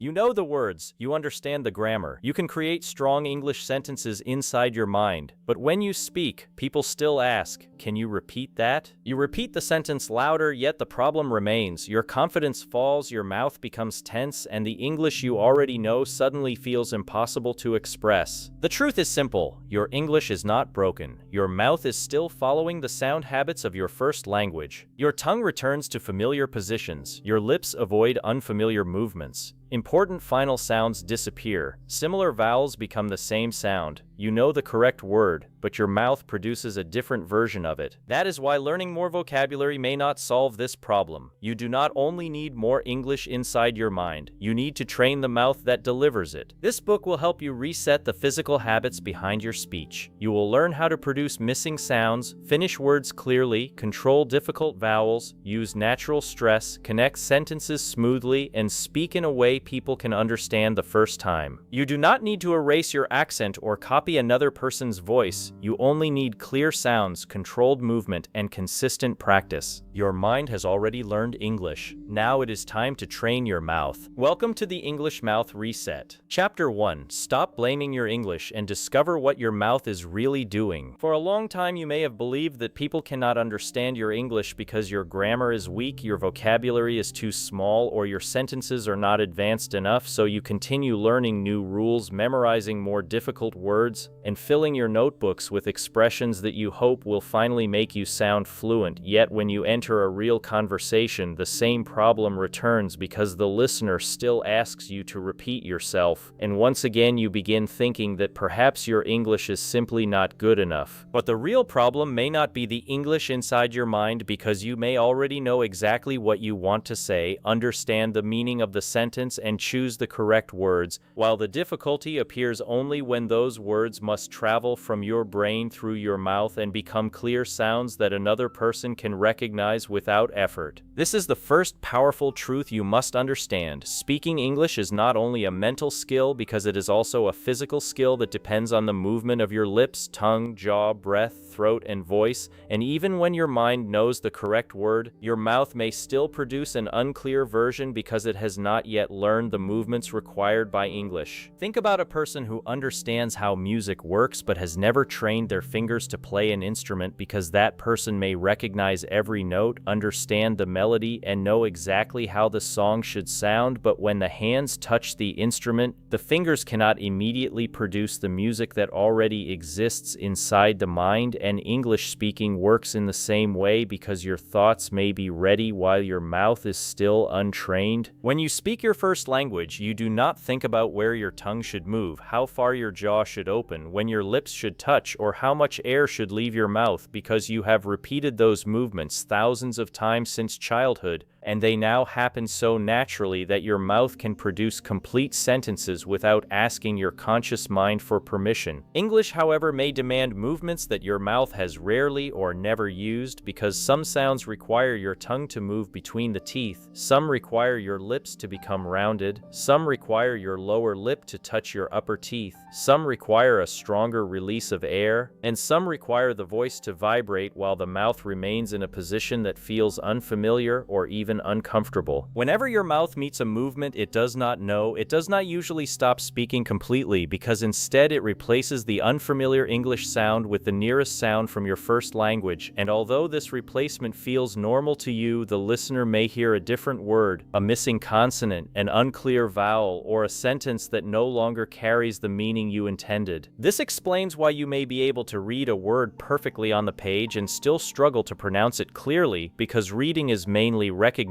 You know the words, you understand the grammar, you can create strong English sentences inside your mind. But when you speak, people still ask, can you repeat that? You repeat the sentence louder, yet the problem remains. Your confidence falls, your mouth becomes tense, and the English you already know suddenly feels impossible to express. The truth is simple. Your English is not broken. Your mouth is still following the sound habits of your first language. Your tongue returns to familiar positions. Your lips avoid unfamiliar movements. Important final sounds disappear. Similar vowels become the same sound. You know the correct word, but your mouth produces a different version of it. That is why learning more vocabulary may not solve this problem. You do not only need more English inside your mind, you need to train the mouth that delivers it. This book will help you reset the physical habits behind your speech. You will learn how to produce missing sounds, finish words clearly, control difficult vowels, use natural stress, connect sentences smoothly, and speak in a way people can understand the first time. You do not need to erase your accent or copy another person's voice. You only need clear sounds, controlled movement, and consistent practice. Your mind has already learned English. Now it is time to train your mouth. Welcome to the English Mouth Reset. Chapter 1. Stop blaming your English and discover what your mouth is really doing. For a long time, you may have believed that people cannot understand your English because your grammar is weak, your vocabulary is too small, or your sentences are not advanced enough, so you continue learning new rules, memorizing more difficult words, and filling your notebooks with expressions that you hope will finally make you sound fluent. Yet when you enter a real conversation, the same problem returns because the listener still asks you to repeat yourself, and once again you begin thinking that perhaps your English is simply not good enough. But the real problem may not be the English inside your mind, because you may already know exactly what you want to say, understand the meaning of the sentence, and choose the correct words, while the difficulty appears only when those words must travel from your brain through your mouth and become clear sounds that another person can recognize without effort. This is the first powerful truth you must understand. Speaking English is not only a mental skill, because it is also a physical skill that depends on the movement of your lips, tongue, jaw, breath, throat, and voice, and even when your mind knows the correct word, your mouth may still produce an unclear version because it has not yet learned the movements required by English. Think about a person who understands how music works but has never trained their fingers to play an instrument, because that person may recognize every note, understand the melody, and know exactly how the song should sound, but when the hands touch the instrument, the fingers cannot immediately produce the music that already exists inside the mind. And English speaking works in the same way, because your thoughts may be ready while your mouth is still untrained. When you speak your first language, you do not think about where your tongue should move, how far your jaw should open, when your lips should touch, or how much air should leave your mouth, because you have repeated those movements thousands of times since childhood, and they now happen so naturally that your mouth can produce complete sentences without asking your conscious mind for permission. English, however, may demand movements that your mouth has rarely or never used, because some sounds require your tongue to move between the teeth, some require your lips to become rounded, some require your lower lip to touch your upper teeth, some require a stronger release of air, and some require the voice to vibrate while the mouth remains in a position that feels unfamiliar or even uncomfortable. Whenever your mouth meets a movement it does not know, it does not usually stop speaking completely, because instead it replaces the unfamiliar English sound with the nearest sound from your first language, and although this replacement feels normal to you, the listener may hear a different word, a missing consonant, an unclear vowel, or a sentence that no longer carries the meaning you intended. This explains why you may be able to read a word perfectly on the page and still struggle to pronounce it clearly, because reading is mainly recognition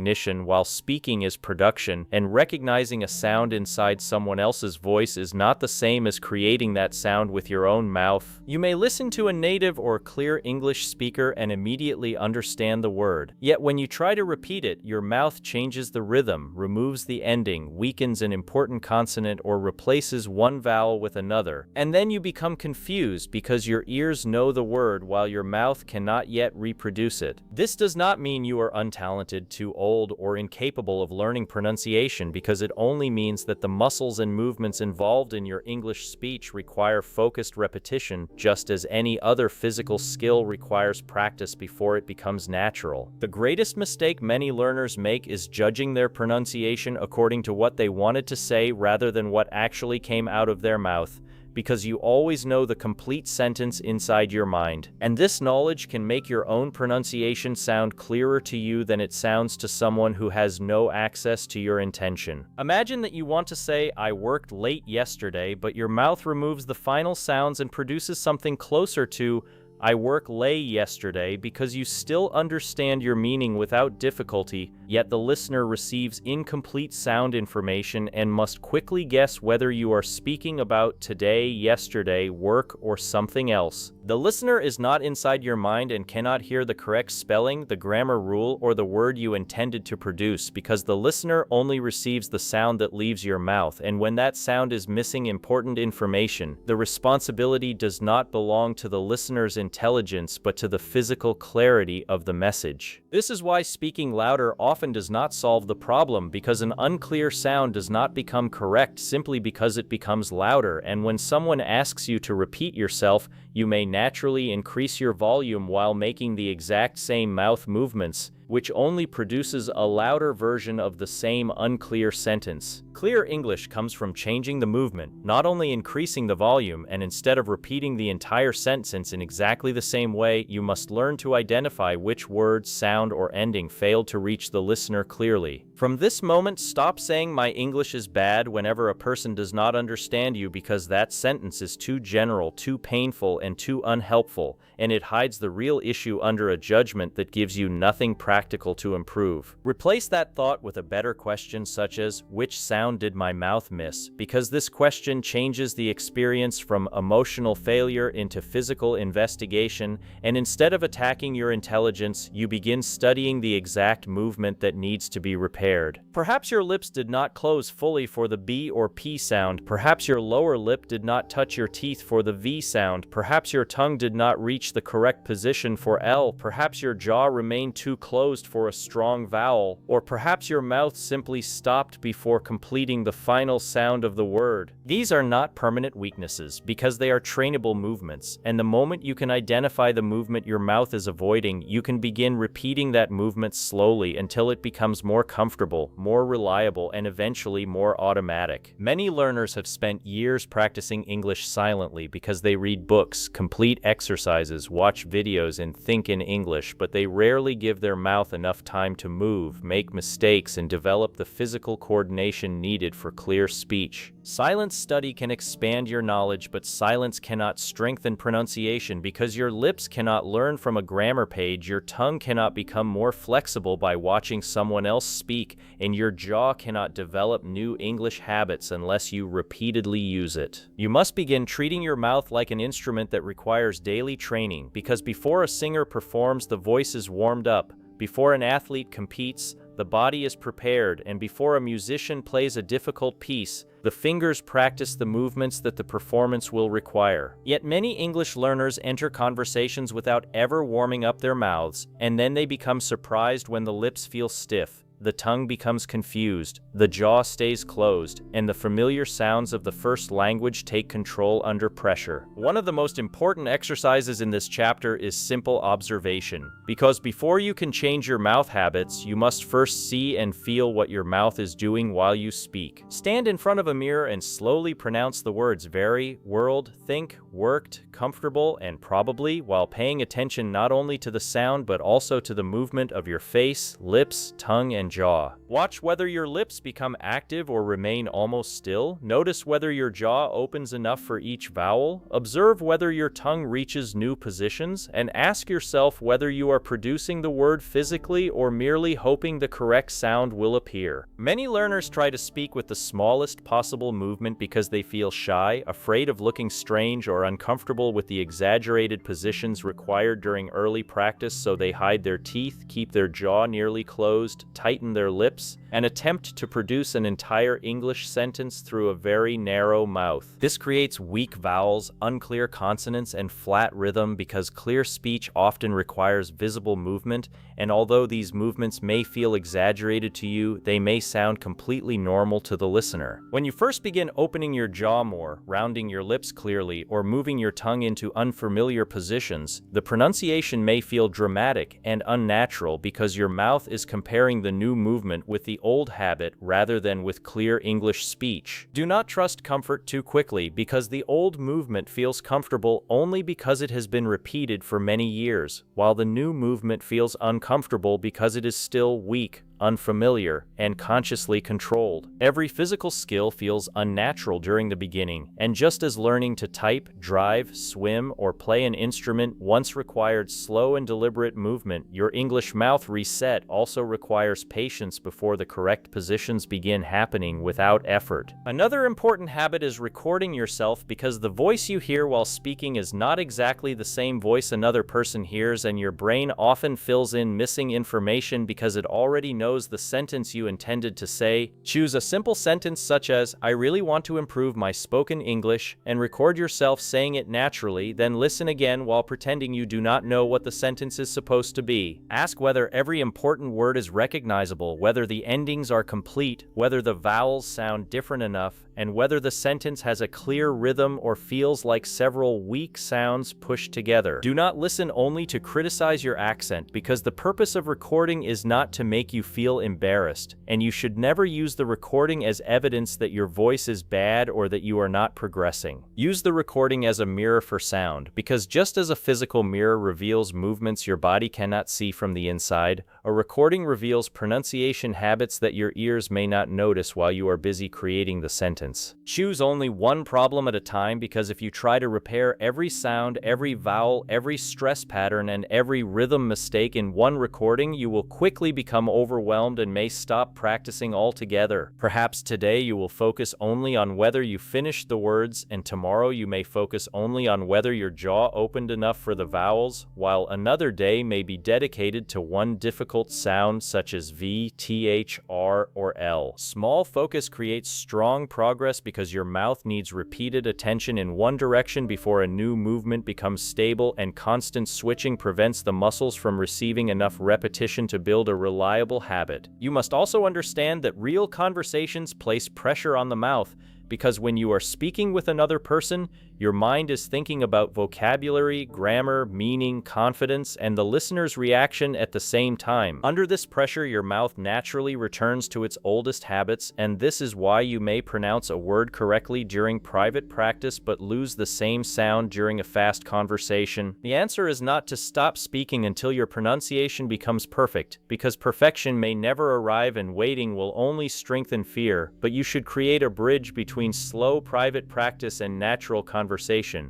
while speaking is production, and recognizing a sound inside someone else's voice is not the same as creating that sound with your own mouth. You may listen to a native or clear English speaker and immediately understand the word, yet when you try to repeat it, your mouth changes the rhythm, removes the ending, weakens an important consonant, or replaces one vowel with another, and then you become confused because your ears know the word while your mouth cannot yet reproduce it. This does not mean you are untalented to old or incapable of learning pronunciation because it only means that the muscles and movements involved in your English speech require focused repetition, just as any other physical skill requires practice before it becomes natural. The greatest mistake many learners make is judging their pronunciation according to what they wanted to say rather than what actually came out of their mouth, because you always know the complete sentence inside your mind. And this knowledge can make your own pronunciation sound clearer to you than it sounds to someone who has no access to your intention. Imagine that you want to say, "I worked late yesterday," but your mouth removes the final sounds and produces something closer to, "I work lay yesterday," because you still understand your meaning without difficulty, yet the listener receives incomplete sound information and must quickly guess whether you are speaking about today, yesterday, work, or something else. The listener is not inside your mind and cannot hear the correct spelling, the grammar rule, or the word you intended to produce, because the listener only receives the sound that leaves your mouth, and when that sound is missing important information, the responsibility does not belong to the listener's intelligence but to the physical clarity of the message. This is why speaking louder often does not solve the problem, because an unclear sound does not become correct simply because it becomes louder, and when someone asks you to repeat yourself, you may naturally increase your volume while making the exact same mouth movements, which only produces a louder version of the same unclear sentence. Clear English comes from changing the movement, not only increasing the volume, and instead of repeating the entire sentence in exactly the same way, you must learn to identify which word, sound, or ending failed to reach the listener clearly. From this moment, stop saying "my English is bad" whenever a person does not understand you, because that sentence is too general, too painful, and too unhelpful, and it hides the real issue under a judgment that gives you nothing practical to improve. Replace that thought with a better question such as, "Which sound did my mouth miss?" because this question changes the experience from emotional failure into physical investigation, and instead of attacking your intelligence, you begin studying the exact movement that needs to be repaired. Perhaps your lips did not close fully for the B or P sound. Perhaps your lower lip did not touch your teeth for the V sound. Perhaps your tongue did not reach the correct position for L. Perhaps your jaw remained too closed for a strong vowel. Or perhaps your mouth simply stopped before completing the final sound of the word. These are not permanent weaknesses because they are trainable movements, and the moment you can identify the movement your mouth is avoiding, you can begin repeating that movement slowly until it becomes more comfortable, more reliable, and eventually more automatic. Many learners have spent years practicing English silently because they read books, complete exercises, watch videos, and think in English, but they rarely give their mouth enough time to move, make mistakes, and develop the physical coordination needed for clear speech. Silent study can expand your knowledge, but silence cannot strengthen pronunciation because your lips cannot learn from a grammar page, your tongue cannot become more flexible by watching someone else speak, and your jaw cannot develop new English habits unless you repeatedly use it. You must begin treating your mouth like an instrument that requires daily training, because before a singer performs, the voice is warmed up. Before an athlete competes, the body is prepared, and before a musician plays a difficult piece, the fingers practice the movements that the performance will require. Yet many English learners enter conversations without ever warming up their mouths, and then they become surprised when the lips feel stiff, the tongue becomes confused, the jaw stays closed, and the familiar sounds of the first language take control under pressure. One of the most important exercises in this chapter is simple observation, because before you can change your mouth habits, you must first see and feel what your mouth is doing while you speak. Stand in front of a mirror and slowly pronounce the words very, world, think, worked, comfortable, and probably, while paying attention not only to the sound but also to the movement of your face, lips, tongue, and jaw. Watch whether your lips become active or remain almost still. Notice whether your jaw opens enough for each vowel. Observe whether your tongue reaches new positions, and ask yourself whether you are producing the word physically or merely hoping the correct sound will appear. Many learners try to speak with the smallest possible movement because they feel shy, afraid of looking strange, or uncomfortable with the exaggerated positions required during early practice, so they hide their teeth, keep their jaw nearly closed, tighten their lips, and attempt to produce an entire English sentence through a very narrow mouth. This creates weak vowels, unclear consonants, and flat rhythm because clear speech often requires visible movement, and although these movements may feel exaggerated to you, they may sound completely normal to the listener. When you first begin opening your jaw more, rounding your lips clearly, or moving your tongue into unfamiliar positions, the pronunciation may feel dramatic and unnatural because your mouth is comparing the new movement with the old habit rather than with clear English speech. Do not trust comfort too quickly because the old movement feels comfortable only because it has been repeated for many years, while the new movement feels uncomfortable because it is still weak, unfamiliar, and consciously controlled. Every physical skill feels unnatural during the beginning, and just as learning to type, drive, swim, or play an instrument once required slow and deliberate movement, your English mouth reset also requires patience before the correct positions begin happening without effort. Another important habit is recording yourself because the voice you hear while speaking is not exactly the same voice another person hears, and your brain often fills in missing information because it already knows the sentence you intended to say. Choose a simple sentence such as, "I really want to improve my spoken English," and record yourself saying it naturally, then listen again while pretending you do not know what the sentence is supposed to be. Ask whether every important word is recognizable, whether the endings are complete, whether the vowels sound different enough, and whether the sentence has a clear rhythm or feels like several weak sounds pushed together. Do not listen only to criticize your accent, because the purpose of recording is not to make you feel embarrassed, and you should never use the recording as evidence that your voice is bad or that you are not progressing. Use the recording as a mirror for sound, because just as a physical mirror reveals movements your body cannot see from the inside, a recording reveals pronunciation habits that your ears may not notice while you are busy creating the sentence. Choose only one problem at a time, because if you try to repair every sound, every vowel, every stress pattern, and every rhythm mistake in one recording, you will quickly become overwhelmed and may stop practicing altogether. Perhaps today you will focus only on whether you finished the words, and tomorrow you may focus only on whether your jaw opened enough for the vowels, while another day may be dedicated to one difficult sound such as V, TH, R, or L. Small focus creates strong progress because your mouth needs repeated attention in one direction before a new movement becomes stable, and constant switching prevents the muscles from receiving enough repetition to build a reliable habit. You must also understand that real conversations place pressure on the mouth, because when you are speaking with another person, your mind is thinking about vocabulary, grammar, meaning, confidence, and the listener's reaction at the same time. Under this pressure, your mouth naturally returns to its oldest habits, and this is why you may pronounce a word correctly during private practice but lose the same sound during a fast conversation. The answer is not to stop speaking until your pronunciation becomes perfect, because perfection may never arrive and waiting will only strengthen fear, but you should create a bridge between slow private practice and natural conversation.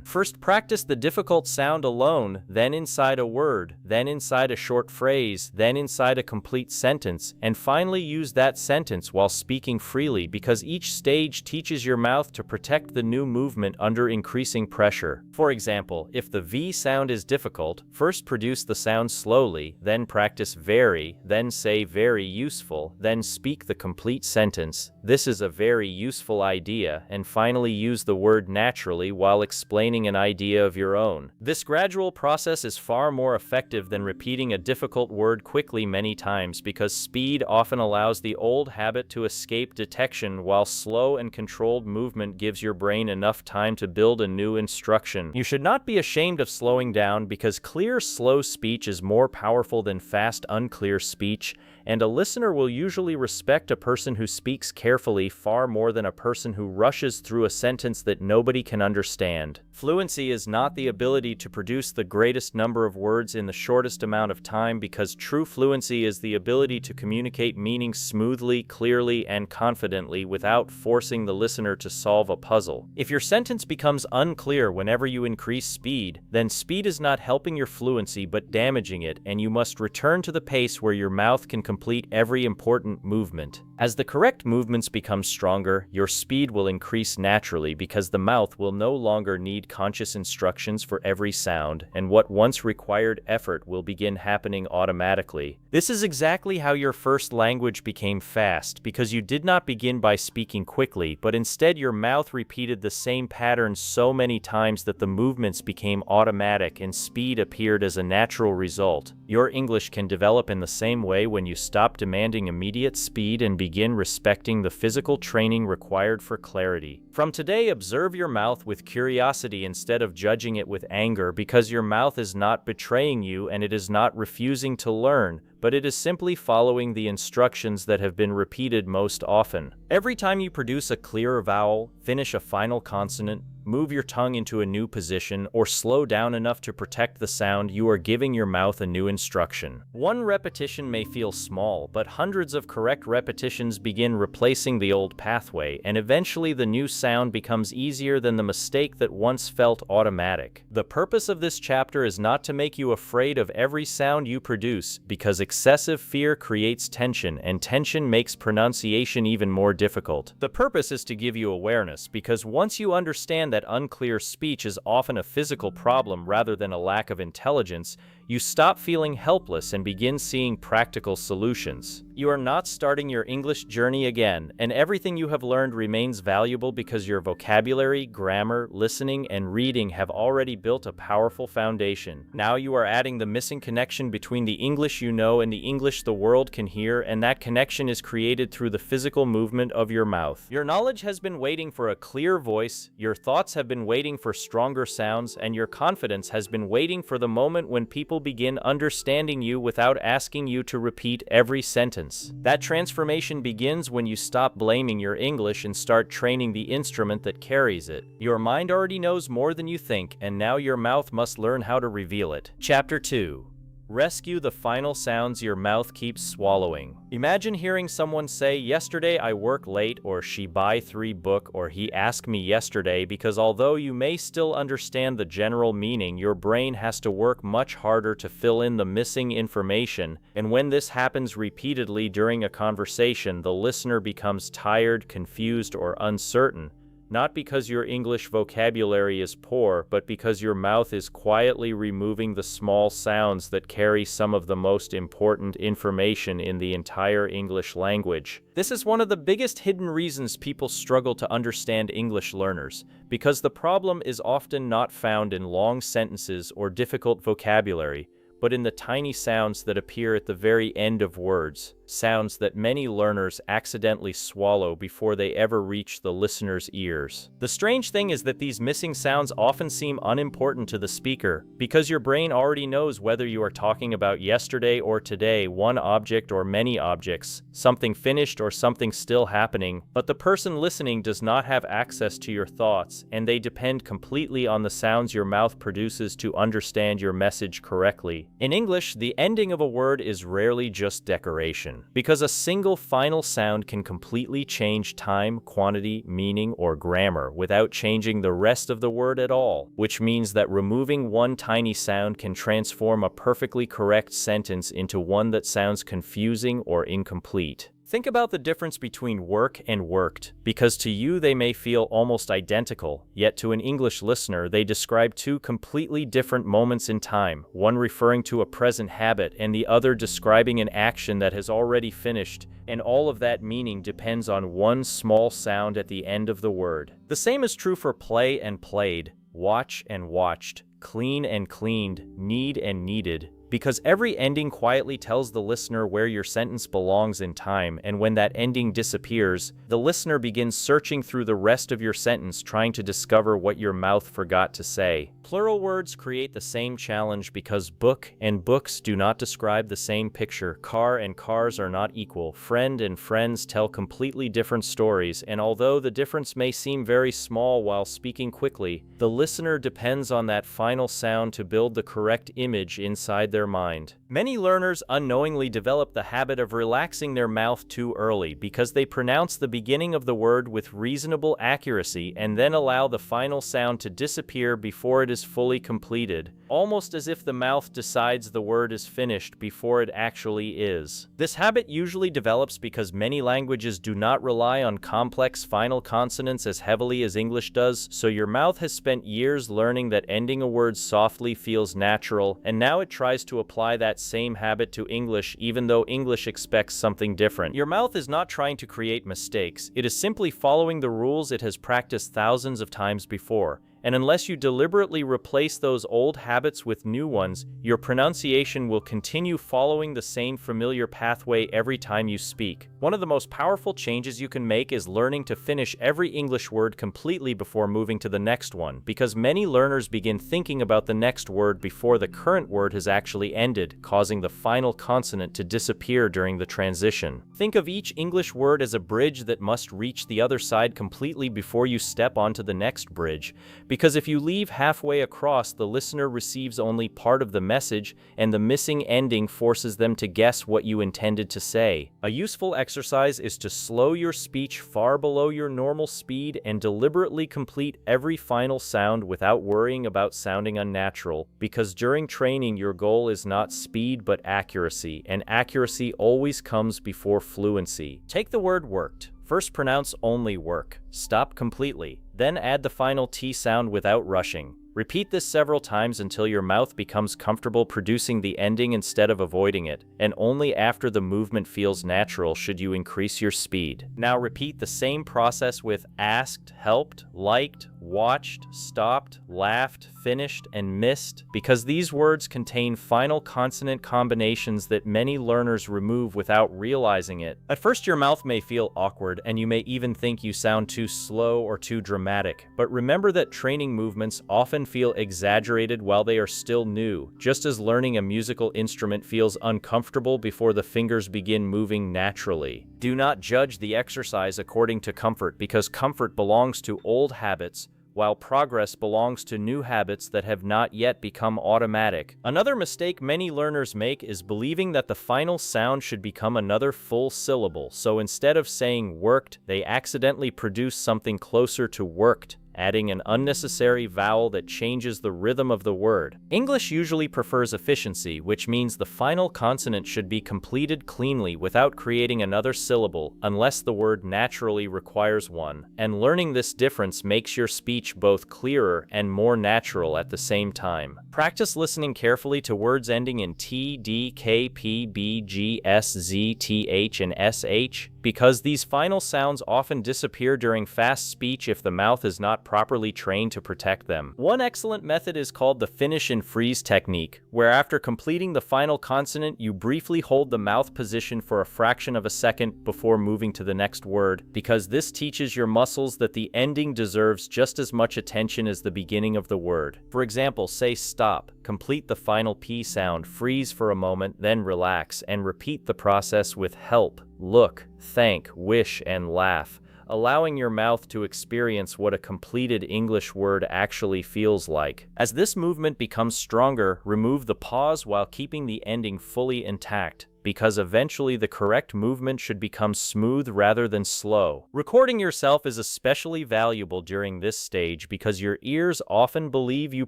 First, practice the difficult sound alone, then inside a word, then inside a short phrase, then inside a complete sentence, and finally use that sentence while speaking freely, because each stage teaches your mouth to protect the new movement under increasing pressure. For example, if the V sound is difficult, first produce the sound slowly, then practice very, then say very useful, then speak the complete sentence. This is a very useful idea, and finally use the word naturally while explaining an idea of your own. This gradual process is far more effective than repeating a difficult word quickly many times, because speed often allows the old habit to escape detection, while slow and controlled movement gives your brain enough time to build a new instruction. You should not be ashamed of slowing down, because clear, slow speech is more powerful than fast, unclear speech, and a listener will usually respect a person who speaks carefully far more than a person who rushes through a sentence that nobody can understand. Fluency is not the ability to produce the greatest number of words in the shortest amount of time, because true fluency is the ability to communicate meaning smoothly, clearly, and confidently without forcing the listener to solve a puzzle. If your sentence becomes unclear whenever you increase speed, then speed is not helping your fluency but damaging it, and you must return to the pace where your mouth can complete every important movement. As the correct movements become stronger, your speed will increase naturally because the mouth will no longer need conscious instructions for every sound, and what once required effort will begin happening automatically. This is exactly how your first language became fast, because you did not begin by speaking quickly, but instead your mouth repeated the same patterns so many times that the movements became automatic and speed appeared as a natural result. Your English can develop in the same way when you stop demanding immediate speed and begin respecting the physical training required for clarity. From today, observe your mouth with curiosity instead of judging it with anger, because your mouth is not betraying you and it is not refusing to learn, but it is simply following the instructions that have been repeated most often. Every time you produce a clear vowel, finish a final consonant, move your tongue into a new position, or slow down enough to protect the sound, you are giving your mouth a new instruction. One repetition may feel small, but hundreds of correct repetitions begin replacing the old pathway, and eventually the new sound becomes easier than the mistake that once felt automatic. The purpose of this chapter is not to make you afraid of every sound you produce, because excessive fear creates tension, and tension makes pronunciation even more difficult. The purpose is to give you awareness, because once you understand that unclear speech is often a physical problem rather than a lack of intelligence, you stop feeling helpless and begin seeing practical solutions. You are not starting your English journey again, and everything you have learned remains valuable because your vocabulary, grammar, listening, and reading have already built a powerful foundation. Now you are adding the missing connection between the English you know and the English the world can hear, and that connection is created through the physical movement of your mouth. Your knowledge has been waiting for a clear voice, your thoughts have been waiting for stronger sounds, and your confidence has been waiting for the moment when people begin understanding you without asking you to repeat every sentence. That transformation begins when you stop blaming your English and start training the instrument that carries it. Your mind already knows more than you think, and now your mouth must learn how to reveal it. Chapter 2. Rescue the final sounds your mouth keeps swallowing. Imagine hearing someone say, "Yesterday I work late," or "She buy 3 book," or "He asked me yesterday," because although you may still understand the general meaning, your brain has to work much harder to fill in the missing information, and when this happens repeatedly during a conversation, the listener becomes tired, confused, or uncertain. Not because your English vocabulary is poor, but because your mouth is quietly removing the small sounds that carry some of the most important information in the entire English language. This is one of the biggest hidden reasons people struggle to understand English learners, because the problem is often not found in long sentences or difficult vocabulary, but in the tiny sounds that appear at the very end of words, sounds that many learners accidentally swallow before they ever reach the listener's ears. The strange thing is that these missing sounds often seem unimportant to the speaker, because your brain already knows whether you are talking about yesterday or today, one object or many objects, something finished or something still happening, but the person listening does not have access to your thoughts, and they depend completely on the sounds your mouth produces to understand your message correctly. In English, the ending of a word is rarely just decoration, because a single final sound can completely change time, quantity, meaning, or grammar without changing the rest of the word at all, which means that removing one tiny sound can transform a perfectly correct sentence into one that sounds confusing or incomplete. Think about the difference between work and worked, because to you they may feel almost identical, yet to an English listener they describe two completely different moments in time, one referring to a present habit and the other describing an action that has already finished, and all of that meaning depends on one small sound at the end of the word. The same is true for play and played, watch and watched, clean and cleaned, need and needed, because every ending quietly tells the listener where your sentence belongs in time, and when that ending disappears, the listener begins searching through the rest of your sentence trying to discover what your mouth forgot to say. Plural words create the same challenge because book and books do not describe the same picture, car and cars are not equal, friend and friends tell completely different stories, and although the difference may seem very small while speaking quickly, the listener depends on that final sound to build the correct image inside their mind. Many learners unknowingly develop the habit of relaxing their mouth too early because they pronounce the beginning of the word with reasonable accuracy and then allow the final sound to disappear before it is fully completed, almost as if the mouth decides the word is finished before it actually is. This habit usually develops because many languages do not rely on complex final consonants as heavily as English does, so your mouth has spent years learning that ending a word softly feels natural, and now it tries to apply that same habit to English even though English expects something different. Your mouth is not trying to create mistakes, it is simply following the rules it has practiced thousands of times before. And unless you deliberately replace those old habits with new ones, your pronunciation will continue following the same familiar pathway every time you speak. One of the most powerful changes you can make is learning to finish every English word completely before moving to the next one, because many learners begin thinking about the next word before the current word has actually ended, causing the final consonant to disappear during the transition. Think of each English word as a bridge that must reach the other side completely before you step onto the next bridge. Because if you leave halfway across, the listener receives only part of the message, and the missing ending forces them to guess what you intended to say. A useful exercise is to slow your speech far below your normal speed and deliberately complete every final sound without worrying about sounding unnatural, because during training your goal is not speed but accuracy, and accuracy always comes before fluency. Take the word worked. First pronounce only work. Stop completely. Then add the final T sound without rushing. Repeat this several times until your mouth becomes comfortable producing the ending instead of avoiding it, and only after the movement feels natural should you increase your speed. Now repeat the same process with asked, helped, liked, watched, stopped, laughed, finished, and missed, because these words contain final consonant combinations that many learners remove without realizing it. At first your mouth may feel awkward, and you may even think you sound too slow or too dramatic, but remember that training movements often feel exaggerated while they are still new, just as learning a musical instrument feels uncomfortable before the fingers begin moving naturally. Do not judge the exercise according to comfort, because comfort belongs to old habits, while progress belongs to new habits that have not yet become automatic. Another mistake many learners make is believing that the final sound should become another full syllable, so instead of saying worked, they accidentally produce something closer to worked, adding an unnecessary vowel that changes the rhythm of the word. English usually prefers efficiency, which means the final consonant should be completed cleanly without creating another syllable, unless the word naturally requires one. And learning this difference makes your speech both clearer and more natural at the same time. Practice listening carefully to words ending in T, D, K, P, B, G, S, Z, T, H, and SH, because these final sounds often disappear during fast speech if the mouth is not properly trained to protect them. One excellent method is called the finish and freeze technique, where after completing the final consonant, you briefly hold the mouth position for a fraction of a second before moving to the next word, because this teaches your muscles that the ending deserves just as much attention as the beginning of the word. For example, say stop, complete the final P sound, freeze for a moment, then relax, and repeat the process with help, look, thank, wish, and laugh, allowing your mouth to experience what a completed English word actually feels like. As this movement becomes stronger, remove the pause while keeping the ending fully intact, because eventually the correct movement should become smooth rather than slow. Recording yourself is especially valuable during this stage because your ears often believe you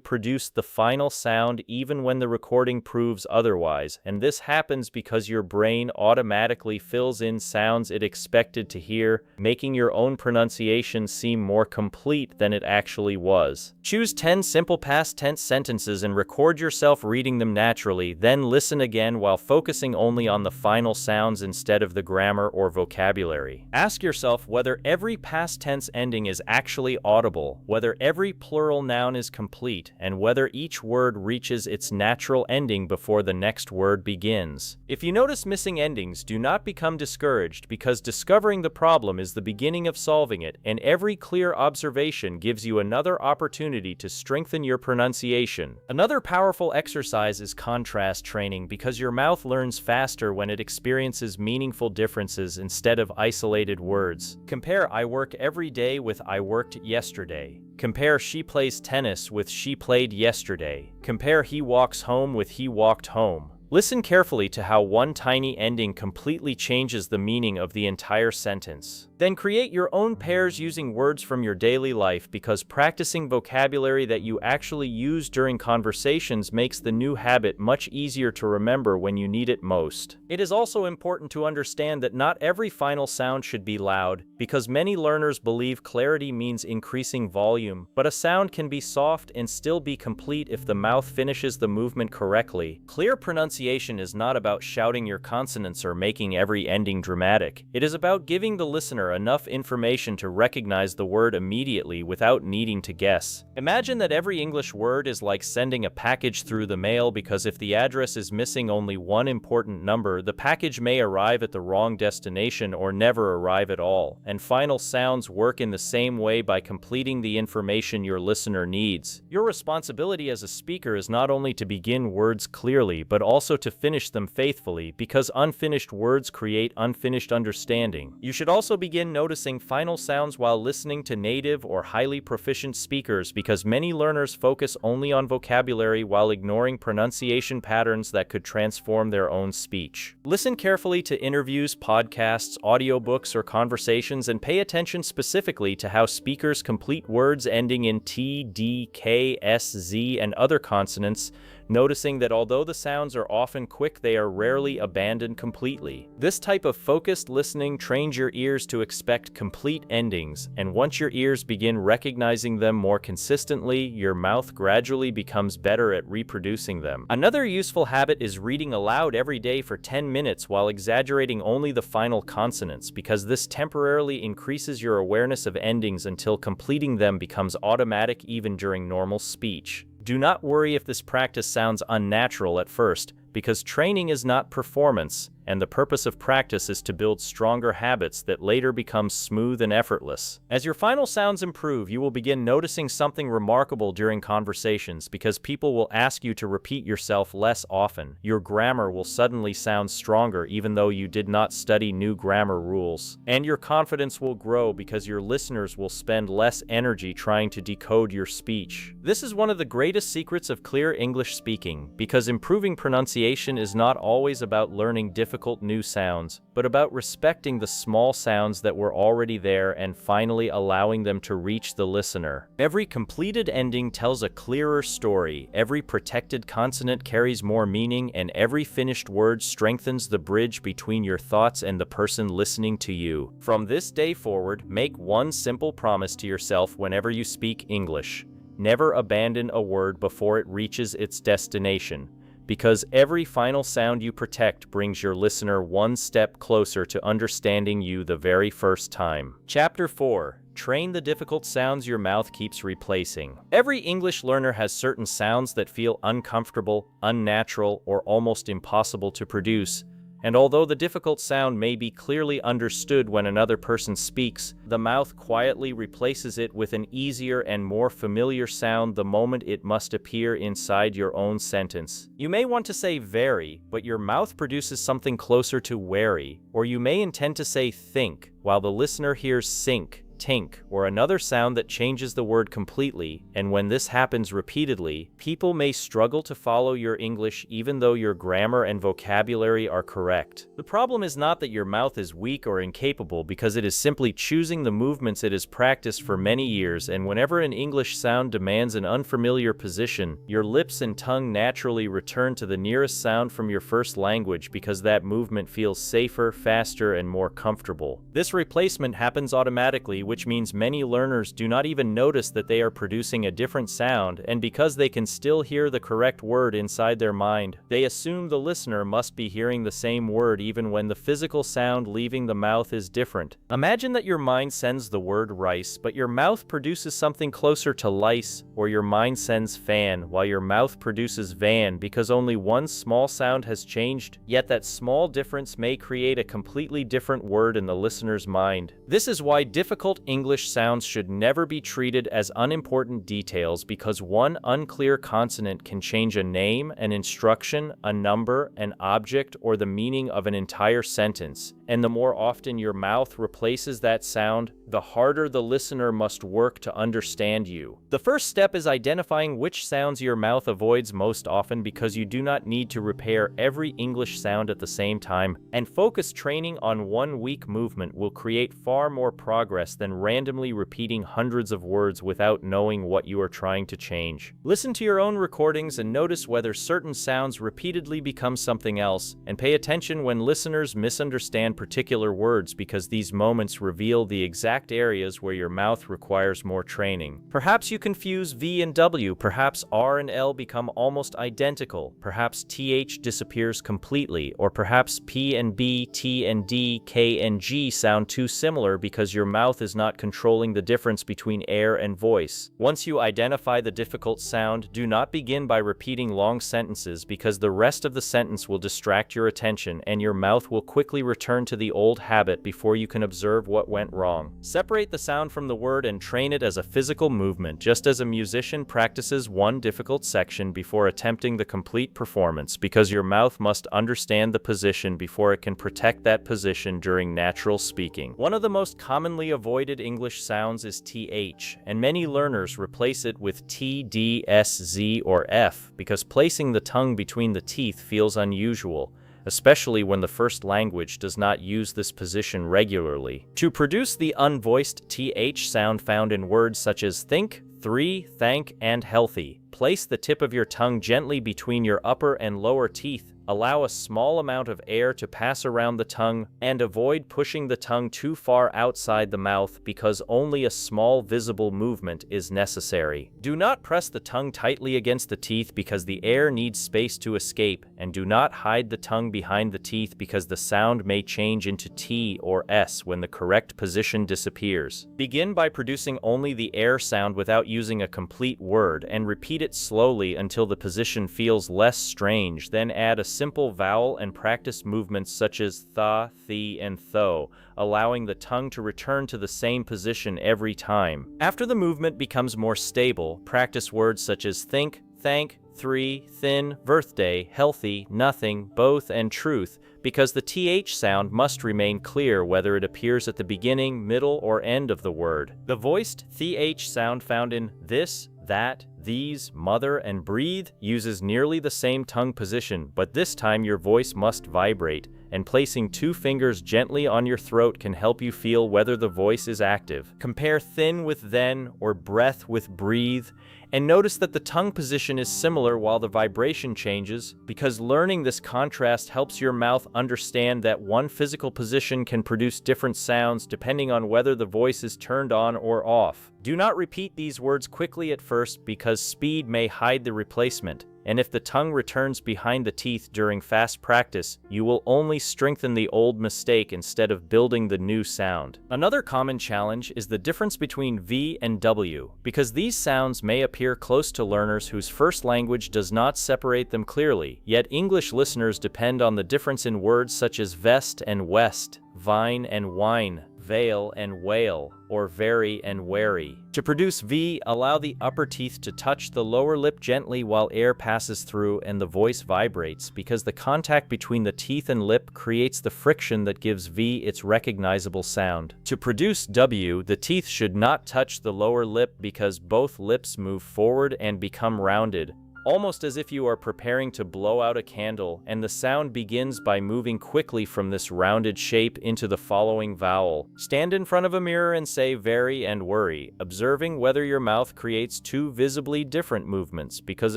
produced the final sound even when the recording proves otherwise, and this happens because your brain automatically fills in sounds it expected to hear, making your own pronunciation seem more complete than it actually was. Choose 10 simple past tense sentences and record yourself reading them naturally, then listen again while focusing only on the final sounds instead of the grammar or vocabulary. Ask yourself whether every past tense ending is actually audible, whether every plural noun is complete, and whether each word reaches its natural ending before the next word begins. If you notice missing endings, do not become discouraged, because discovering the problem is the beginning of solving it, and every clear observation gives you another opportunity to strengthen your pronunciation. Another powerful exercise is contrast training, because your mouth learns faster when it experiences meaningful differences instead of isolated words. Compare I work every day with I worked yesterday. Compare she plays tennis with she played yesterday. Compare he walks home with he walked home. Listen carefully to how one tiny ending completely changes the meaning of the entire sentence. Then create your own pairs using words from your daily life, because practicing vocabulary that you actually use during conversations makes the new habit much easier to remember when you need it most. It is also important to understand that not every final sound should be loud, because many learners believe clarity means increasing volume, but a sound can be soft and still be complete if the mouth finishes the movement correctly. Clear pronunciation is not about shouting your consonants or making every ending dramatic. It is about giving the listener enough information to recognize the word immediately without needing to guess. Imagine that every English word is like sending a package through the mail, because if the address is missing only one important number, the package may arrive at the wrong destination or never arrive at all. And final sounds work in the same way by completing the information your listener needs. Your responsibility as a speaker is not only to begin words clearly, but also to finish them faithfully, because unfinished words create unfinished understanding. You should also begin noticing final sounds while listening to native or highly proficient speakers, because many learners focus only on vocabulary while ignoring pronunciation patterns that could transform their own speech. Listen carefully to interviews, podcasts, audiobooks, or conversations, and pay attention specifically to how speakers complete words ending in T, D, K, S, Z, and other consonants, noticing that although the sounds are often quick, they are rarely abandoned completely. This type of focused listening trains your ears to expect complete endings, and once your ears begin recognizing them more consistently, your mouth gradually becomes better at reproducing them. Another useful habit is reading aloud every day for 10 minutes while exaggerating only the final consonants, because this temporarily increases your awareness of endings until completing them becomes automatic even during normal speech. Do not worry if this practice sounds unnatural at first, because training is not performance, and the purpose of practice is to build stronger habits that later become smooth and effortless. As your final sounds improve, you will begin noticing something remarkable during conversations, because people will ask you to repeat yourself less often. Your grammar will suddenly sound stronger even though you did not study new grammar rules. And your confidence will grow because your listeners will spend less energy trying to decode your speech. This is one of the greatest secrets of clear English speaking, because improving pronunciation is not always about learning difficult new sounds, but about respecting the small sounds that were already there and finally allowing them to reach the listener. Every completed ending tells a clearer story, every protected consonant carries more meaning, and every finished word strengthens the bridge between your thoughts and the person listening to you. From this day forward, make one simple promise to yourself whenever you speak English: never abandon a word before it reaches its destination, because every final sound you protect brings your listener one step closer to understanding you the very first time. Chapter 4. Train the difficult sounds your mouth keeps replacing. Every English learner has certain sounds that feel uncomfortable, unnatural, or almost impossible to produce. And although the difficult sound may be clearly understood when another person speaks, the mouth quietly replaces it with an easier and more familiar sound the moment it must appear inside your own sentence. You may want to say very, but your mouth produces something closer to wary, or you may intend to say think, while the listener hears sink, tink, or another sound that changes the word completely, and when this happens repeatedly, people may struggle to follow your English even though your grammar and vocabulary are correct. The problem is not that your mouth is weak or incapable, because it is simply choosing the movements it has practiced for many years, and whenever an English sound demands an unfamiliar position, your lips and tongue naturally return to the nearest sound from your first language, because that movement feels safer, faster, and more comfortable. This replacement happens automatically, which means many learners do not even notice that they are producing a different sound, and because they can still hear the correct word inside their mind, they assume the listener must be hearing the same word even when the physical sound leaving the mouth is different. Imagine that your mind sends the word rice, but your mouth produces something closer to lice, or your mind sends fan, while your mouth produces van, because only one small sound has changed, yet that small difference may create a completely different word in the listener's mind. This is why difficult Difficult English sounds should never be treated as unimportant details because one unclear consonant can change a name, an instruction, a number, an object, or the meaning of an entire sentence. And the more often your mouth replaces that sound, the harder the listener must work to understand you. The first step is identifying which sounds your mouth avoids most often because you do not need to repair every English sound at the same time, and focused training on one weak movement will create far more progress than randomly repeating hundreds of words without knowing what you are trying to change. Listen to your own recordings and notice whether certain sounds repeatedly become something else, and pay attention when listeners misunderstand particular words because these moments reveal the exact areas where your mouth requires more training. Perhaps you confuse V and W, perhaps R and L become almost identical, perhaps TH disappears completely, or perhaps P and B, T and D, K and G sound too similar because your mouth is not controlling the difference between air and voice. Once you identify the difficult sound, do not begin by repeating long sentences because the rest of the sentence will distract your attention and your mouth will quickly return to the old habit before you can observe what went wrong. Separate the sound from the word and train it as a physical movement, just as a musician practices one difficult section before attempting the complete performance, because your mouth must understand the position before it can protect that position during natural speaking. One of the most commonly avoided English sounds is TH, and many learners replace it with T, D, S, Z, or F because placing the tongue between the teeth feels unusual, especially when the first language does not use this position regularly. To produce the unvoiced TH sound found in words such as think, three, thank, and healthy, place the tip of your tongue gently between your upper and lower teeth. Allow a small amount of air to pass around the tongue, and avoid pushing the tongue too far outside the mouth because only a small visible movement is necessary. Do not press the tongue tightly against the teeth because the air needs space to escape, and do not hide the tongue behind the teeth because the sound may change into T or S when the correct position disappears. Begin by producing only the air sound without using a complete word, and repeat it slowly until the position feels less strange, then add a simple vowel and practice movements such as tha, thi, and tho, allowing the tongue to return to the same position every time. After the movement becomes more stable, practice words such as think, thank, three, thin, birthday, healthy, nothing, both, and truth, because the TH sound must remain clear whether it appears at the beginning, middle, or end of the word. The voiced TH sound found in this, that, these, mother, and breathe uses nearly the same tongue position, but this time your voice must vibrate, and placing two fingers gently on your throat can help you feel whether the voice is active. Compare thin with then or breath with breathe, and notice that the tongue position is similar while the vibration changes, because learning this contrast helps your mouth understand that one physical position can produce different sounds depending on whether the voice is turned on or off. Do not repeat these words quickly at first because speed may hide the replacement, and if the tongue returns behind the teeth during fast practice, you will only strengthen the old mistake instead of building the new sound. Another common challenge is the difference between V and W, because these sounds may appear close to learners whose first language does not separate them clearly, yet English listeners depend on the difference in words such as vest and west, vine and wine, veil and whale, or very and wary. To produce V, allow the upper teeth to touch the lower lip gently while air passes through and the voice vibrates, because the contact between the teeth and lip creates the friction that gives V its recognizable sound. To produce W, the teeth should not touch the lower lip because both lips move forward and become rounded, almost as if you are preparing to blow out a candle, and the sound begins by moving quickly from this rounded shape into the following vowel. Stand in front of a mirror and say very and worry, observing whether your mouth creates two visibly different movements, because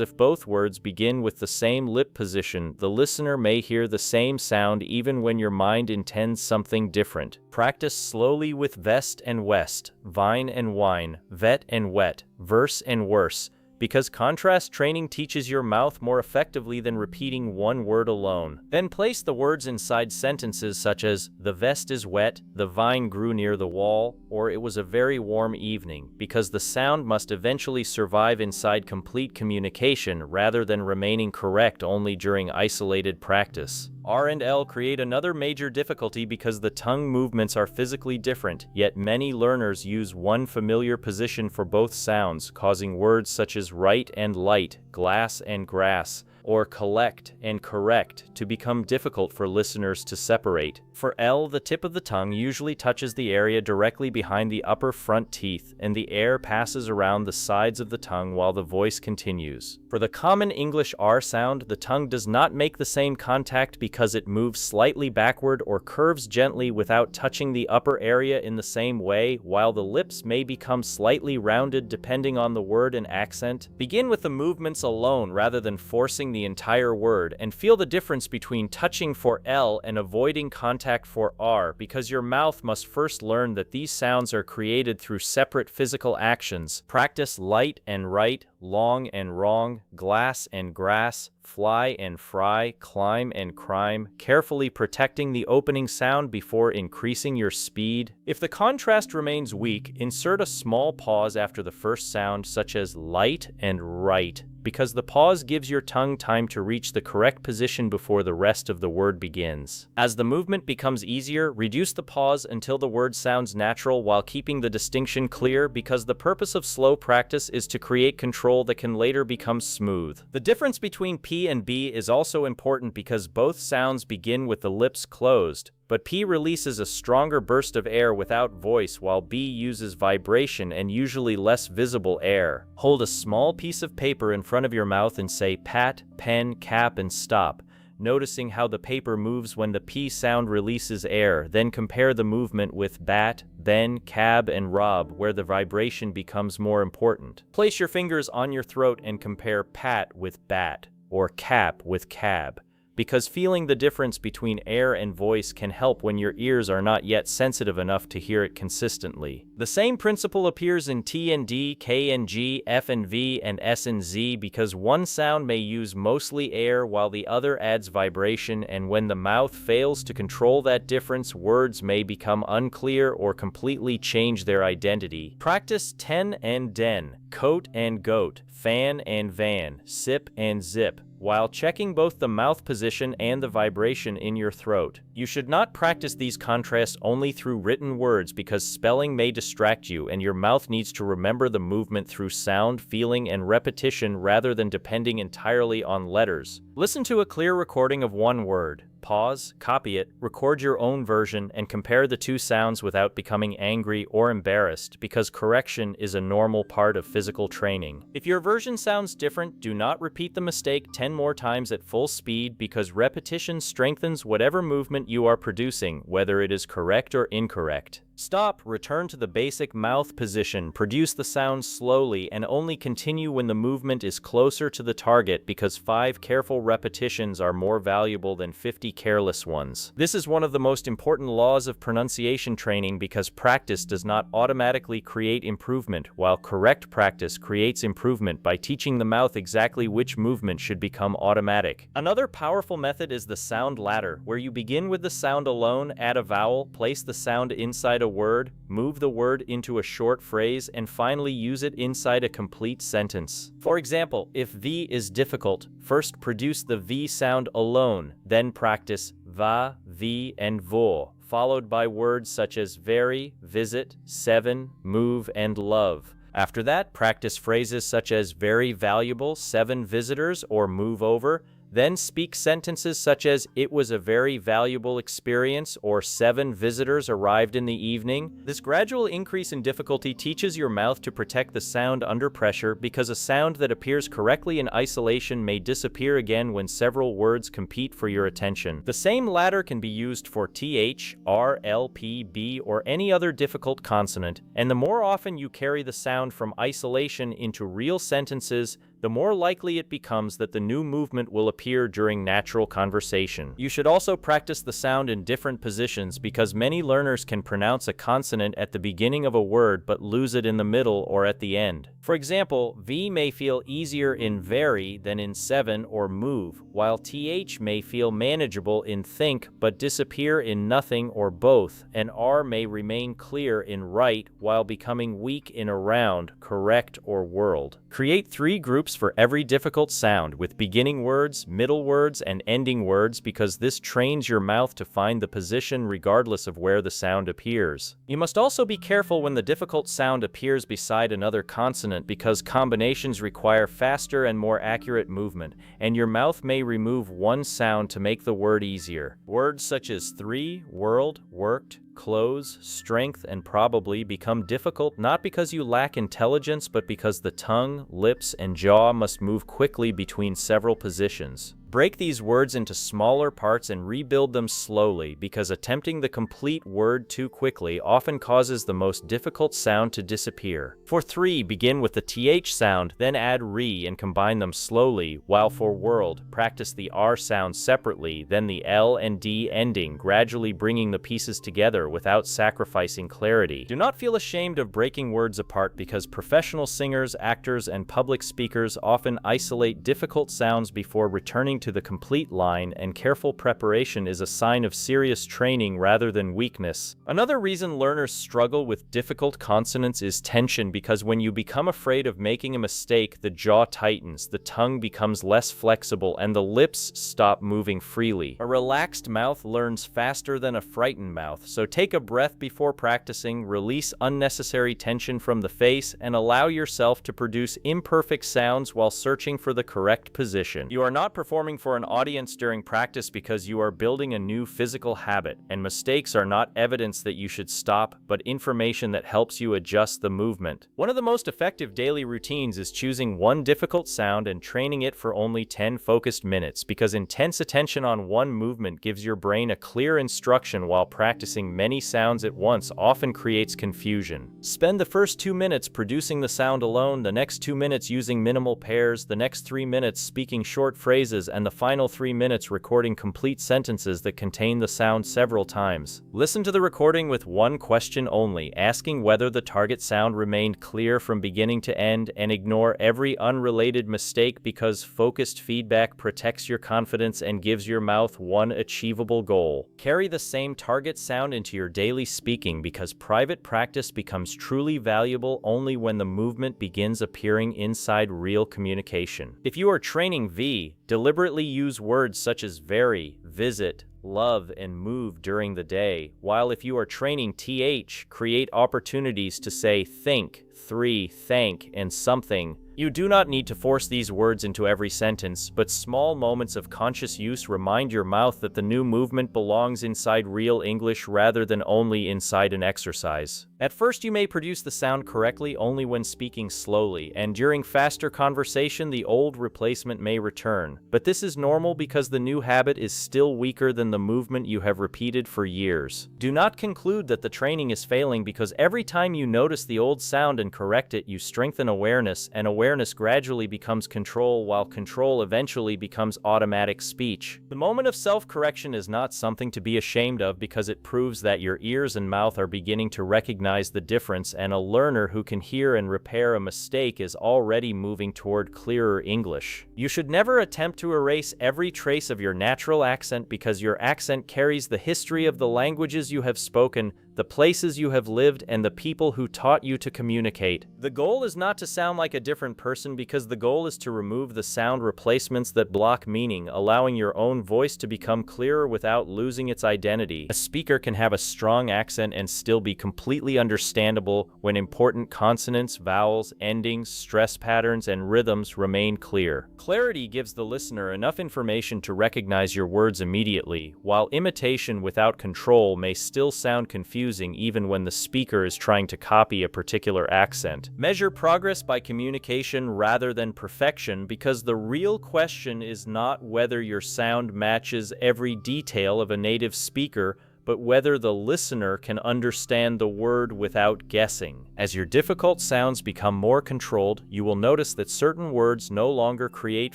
if both words begin with the same lip position, the listener may hear the same sound even when your mind intends something different. Practice slowly with vest and west, vine and wine, vet and wet, verse and worse, because contrast training teaches your mouth more effectively than repeating one word alone. Then place the words inside sentences such as, the vest is wet, the vine grew near the wall, or it was a very warm evening, because the sound must eventually survive inside complete communication rather than remaining correct only during isolated practice. R and L create another major difficulty because the tongue movements are physically different, yet many learners use one familiar position for both sounds, causing words such as right and light, glass and grass, or collect and correct to become difficult for listeners to separate. For L, the tip of the tongue usually touches the area directly behind the upper front teeth, and the air passes around the sides of the tongue while the voice continues. For the common English R sound, the tongue does not make the same contact because it moves slightly backward or curves gently without touching the upper area in the same way, while the lips may become slightly rounded depending on the word and accent. Begin with the movements alone rather than forcing the entire word, and feel the difference between touching for L and avoiding contact for R, because your mouth must first learn that these sounds are created through separate physical actions. Practice light and right, long and wrong, glass and grass, fly and fry, climb and crime, carefully protecting the opening sound before increasing your speed. If the contrast remains weak, insert a small pause after the first sound, such as light and right, because the pause gives your tongue time to reach the correct position before the rest of the word begins. As the movement becomes easier, reduce the pause until the word sounds natural while keeping the distinction clear, because the purpose of slow practice is to create control that can later become smooth. The difference between P and B is also important because both sounds begin with the lips closed, but P releases a stronger burst of air without voice, while B uses vibration and usually less visible air. Hold a small piece of paper in front of your mouth and say pat, pen, cap, and stop, noticing how the paper moves when the P sound releases air. Then compare the movement with bat, ben, cab, and rob, where the vibration becomes more important. Place your fingers on your throat and compare pat with bat, or cap with cab, because feeling the difference between air and voice can help when your ears are not yet sensitive enough to hear it consistently. The same principle appears in T and D, K and G, F and V, and S and Z, because one sound may use mostly air while the other adds vibration, and when the mouth fails to control that difference, words may become unclear or completely change their identity. Practice ten and den, coat and goat, fan and van, sip and zip, while checking both the mouth position and the vibration in your throat. You should not practice these contrasts only through written words, because spelling may distract you and your mouth needs to remember the movement through sound, feeling, and repetition rather than depending entirely on letters. Listen to a clear recording of one word. Pause, copy it, record your own version, and compare the two sounds without becoming angry or embarrassed, because correction is a normal part of physical training. If your version sounds different, do not repeat the mistake 10 more times at full speed, because repetition strengthens whatever movement you are producing, whether it is correct or incorrect. Stop, return to the basic mouth position, produce the sound slowly, and only continue when the movement is closer to the target, because 5 careful repetitions are more valuable than 50 careless ones. This is one of the most important laws of pronunciation training, because practice does not automatically create improvement, while correct practice creates improvement by teaching the mouth exactly which movement should become automatic. Another powerful method is the sound ladder, where you begin with the sound alone, add a vowel, place the sound inside a word, move the word into a short phrase, and finally use it inside a complete sentence. For example, if V is difficult, first produce the V sound alone, then practice va, vi, and vo, followed by words such as very, visit, 7, move, and love. After that, practice phrases such as very valuable, 7 visitors, or move over. Then speak sentences such as, it was a very valuable experience, or 7 visitors arrived in the evening. This gradual increase in difficulty teaches your mouth to protect the sound under pressure, because a sound that appears correctly in isolation may disappear again when several words compete for your attention. The same ladder can be used for TH, R, L, P, B, or any other difficult consonant, and the more often you carry the sound from isolation into real sentences, the more likely it becomes that the new movement will appear during natural conversation. You should also practice the sound in different positions, because many learners can pronounce a consonant at the beginning of a word but lose it in the middle or at the end. For example, V may feel easier in very than in 7 or move, while TH may feel manageable in think but disappear in nothing or both, and R may remain clear in right while becoming weak in around, correct, or world. Create 3 groups for every difficult sound, with beginning words, middle words, and ending words because this trains your mouth to find the position regardless of where the sound appears. You must also be careful when the difficult sound appears beside another consonant because combinations require faster and more accurate movement, and your mouth may remove one sound to make the word easier. Words such as three, world, worked, close, strength, and probably become difficult not because you lack intelligence but because the tongue, lips, and jaw must move quickly between several positions. Break these words into smaller parts and rebuild them slowly because attempting the complete word too quickly often causes the most difficult sound to disappear. For three, begin with the TH sound, then add re and combine them slowly, while for world, practice the R sound separately, then the L and D ending, gradually bringing the pieces together without sacrificing clarity. Do not feel ashamed of breaking words apart because professional singers, actors, and public speakers often isolate difficult sounds before returning to the complete line, and careful preparation is a sign of serious training rather than weakness. Another reason learners struggle with difficult consonants is tension because when you become afraid of making a mistake, the jaw tightens, the tongue becomes less flexible, and the lips stop moving freely. A relaxed mouth learns faster than a frightened mouth, so take a breath before practicing, release unnecessary tension from the face, and allow yourself to produce imperfect sounds while searching for the correct position. You are not performing for an audience during practice because you are building a new physical habit, and mistakes are not evidence that you should stop, but information that helps you adjust the movement. One of the most effective daily routines is choosing one difficult sound and training it for only 10 focused minutes because intense attention on one movement gives your brain a clear instruction while practicing many sounds at once often creates confusion. Spend the first 2 minutes producing the sound alone, the next 2 minutes using minimal pairs, the next 3 minutes speaking short phrases, and the final 3 minutes recording complete sentences that contain the sound several times. Listen to the recording with one question only, asking whether the target sound remained clear from beginning to end, and ignore every unrelated mistake because focused feedback protects your confidence and gives your mouth one achievable goal. Carry the same target sound into your daily speaking because private practice becomes truly valuable only when the movement begins appearing inside real communication. If you are training V, deliberately use words such as very, visit, love, and move during the day, while if you are training TH, create opportunities to say think, three, thank, and something. You do not need to force these words into every sentence, but small moments of conscious use remind your mouth that the new movement belongs inside real English rather than only inside an exercise. At first, you may produce the sound correctly only when speaking slowly, and during faster conversation, the old replacement may return. But this is normal because the new habit is still weaker than the movement you have repeated for years. Do not conclude that the training is failing because every time you notice the old sound and correct it, you strengthen awareness, and awareness gradually becomes control, while control eventually becomes automatic speech. The moment of self-correction is not something to be ashamed of because it proves that your ears and mouth are beginning to recognize the difference, and a learner who can hear and repair a mistake is already moving toward clearer English. You should never attempt to erase every trace of your natural accent because your accent carries the history of the languages you have spoken, the places you have lived, and the people who taught you to communicate. The goal is not to sound like a different person because the goal is to remove the sound replacements that block meaning, allowing your own voice to become clearer without losing its identity. A speaker can have a strong accent and still be completely understandable when important consonants, vowels, endings, stress patterns, and rhythms remain clear. Clarity gives the listener enough information to recognize your words immediately, while imitation without control may still sound confusing even when the speaker is trying to copy a particular accent. Measure progress by communication rather than perfection because the real question is not whether your sound matches every detail of a native speaker, but whether the listener can understand the word without guessing. As your difficult sounds become more controlled, you will notice that certain words no longer create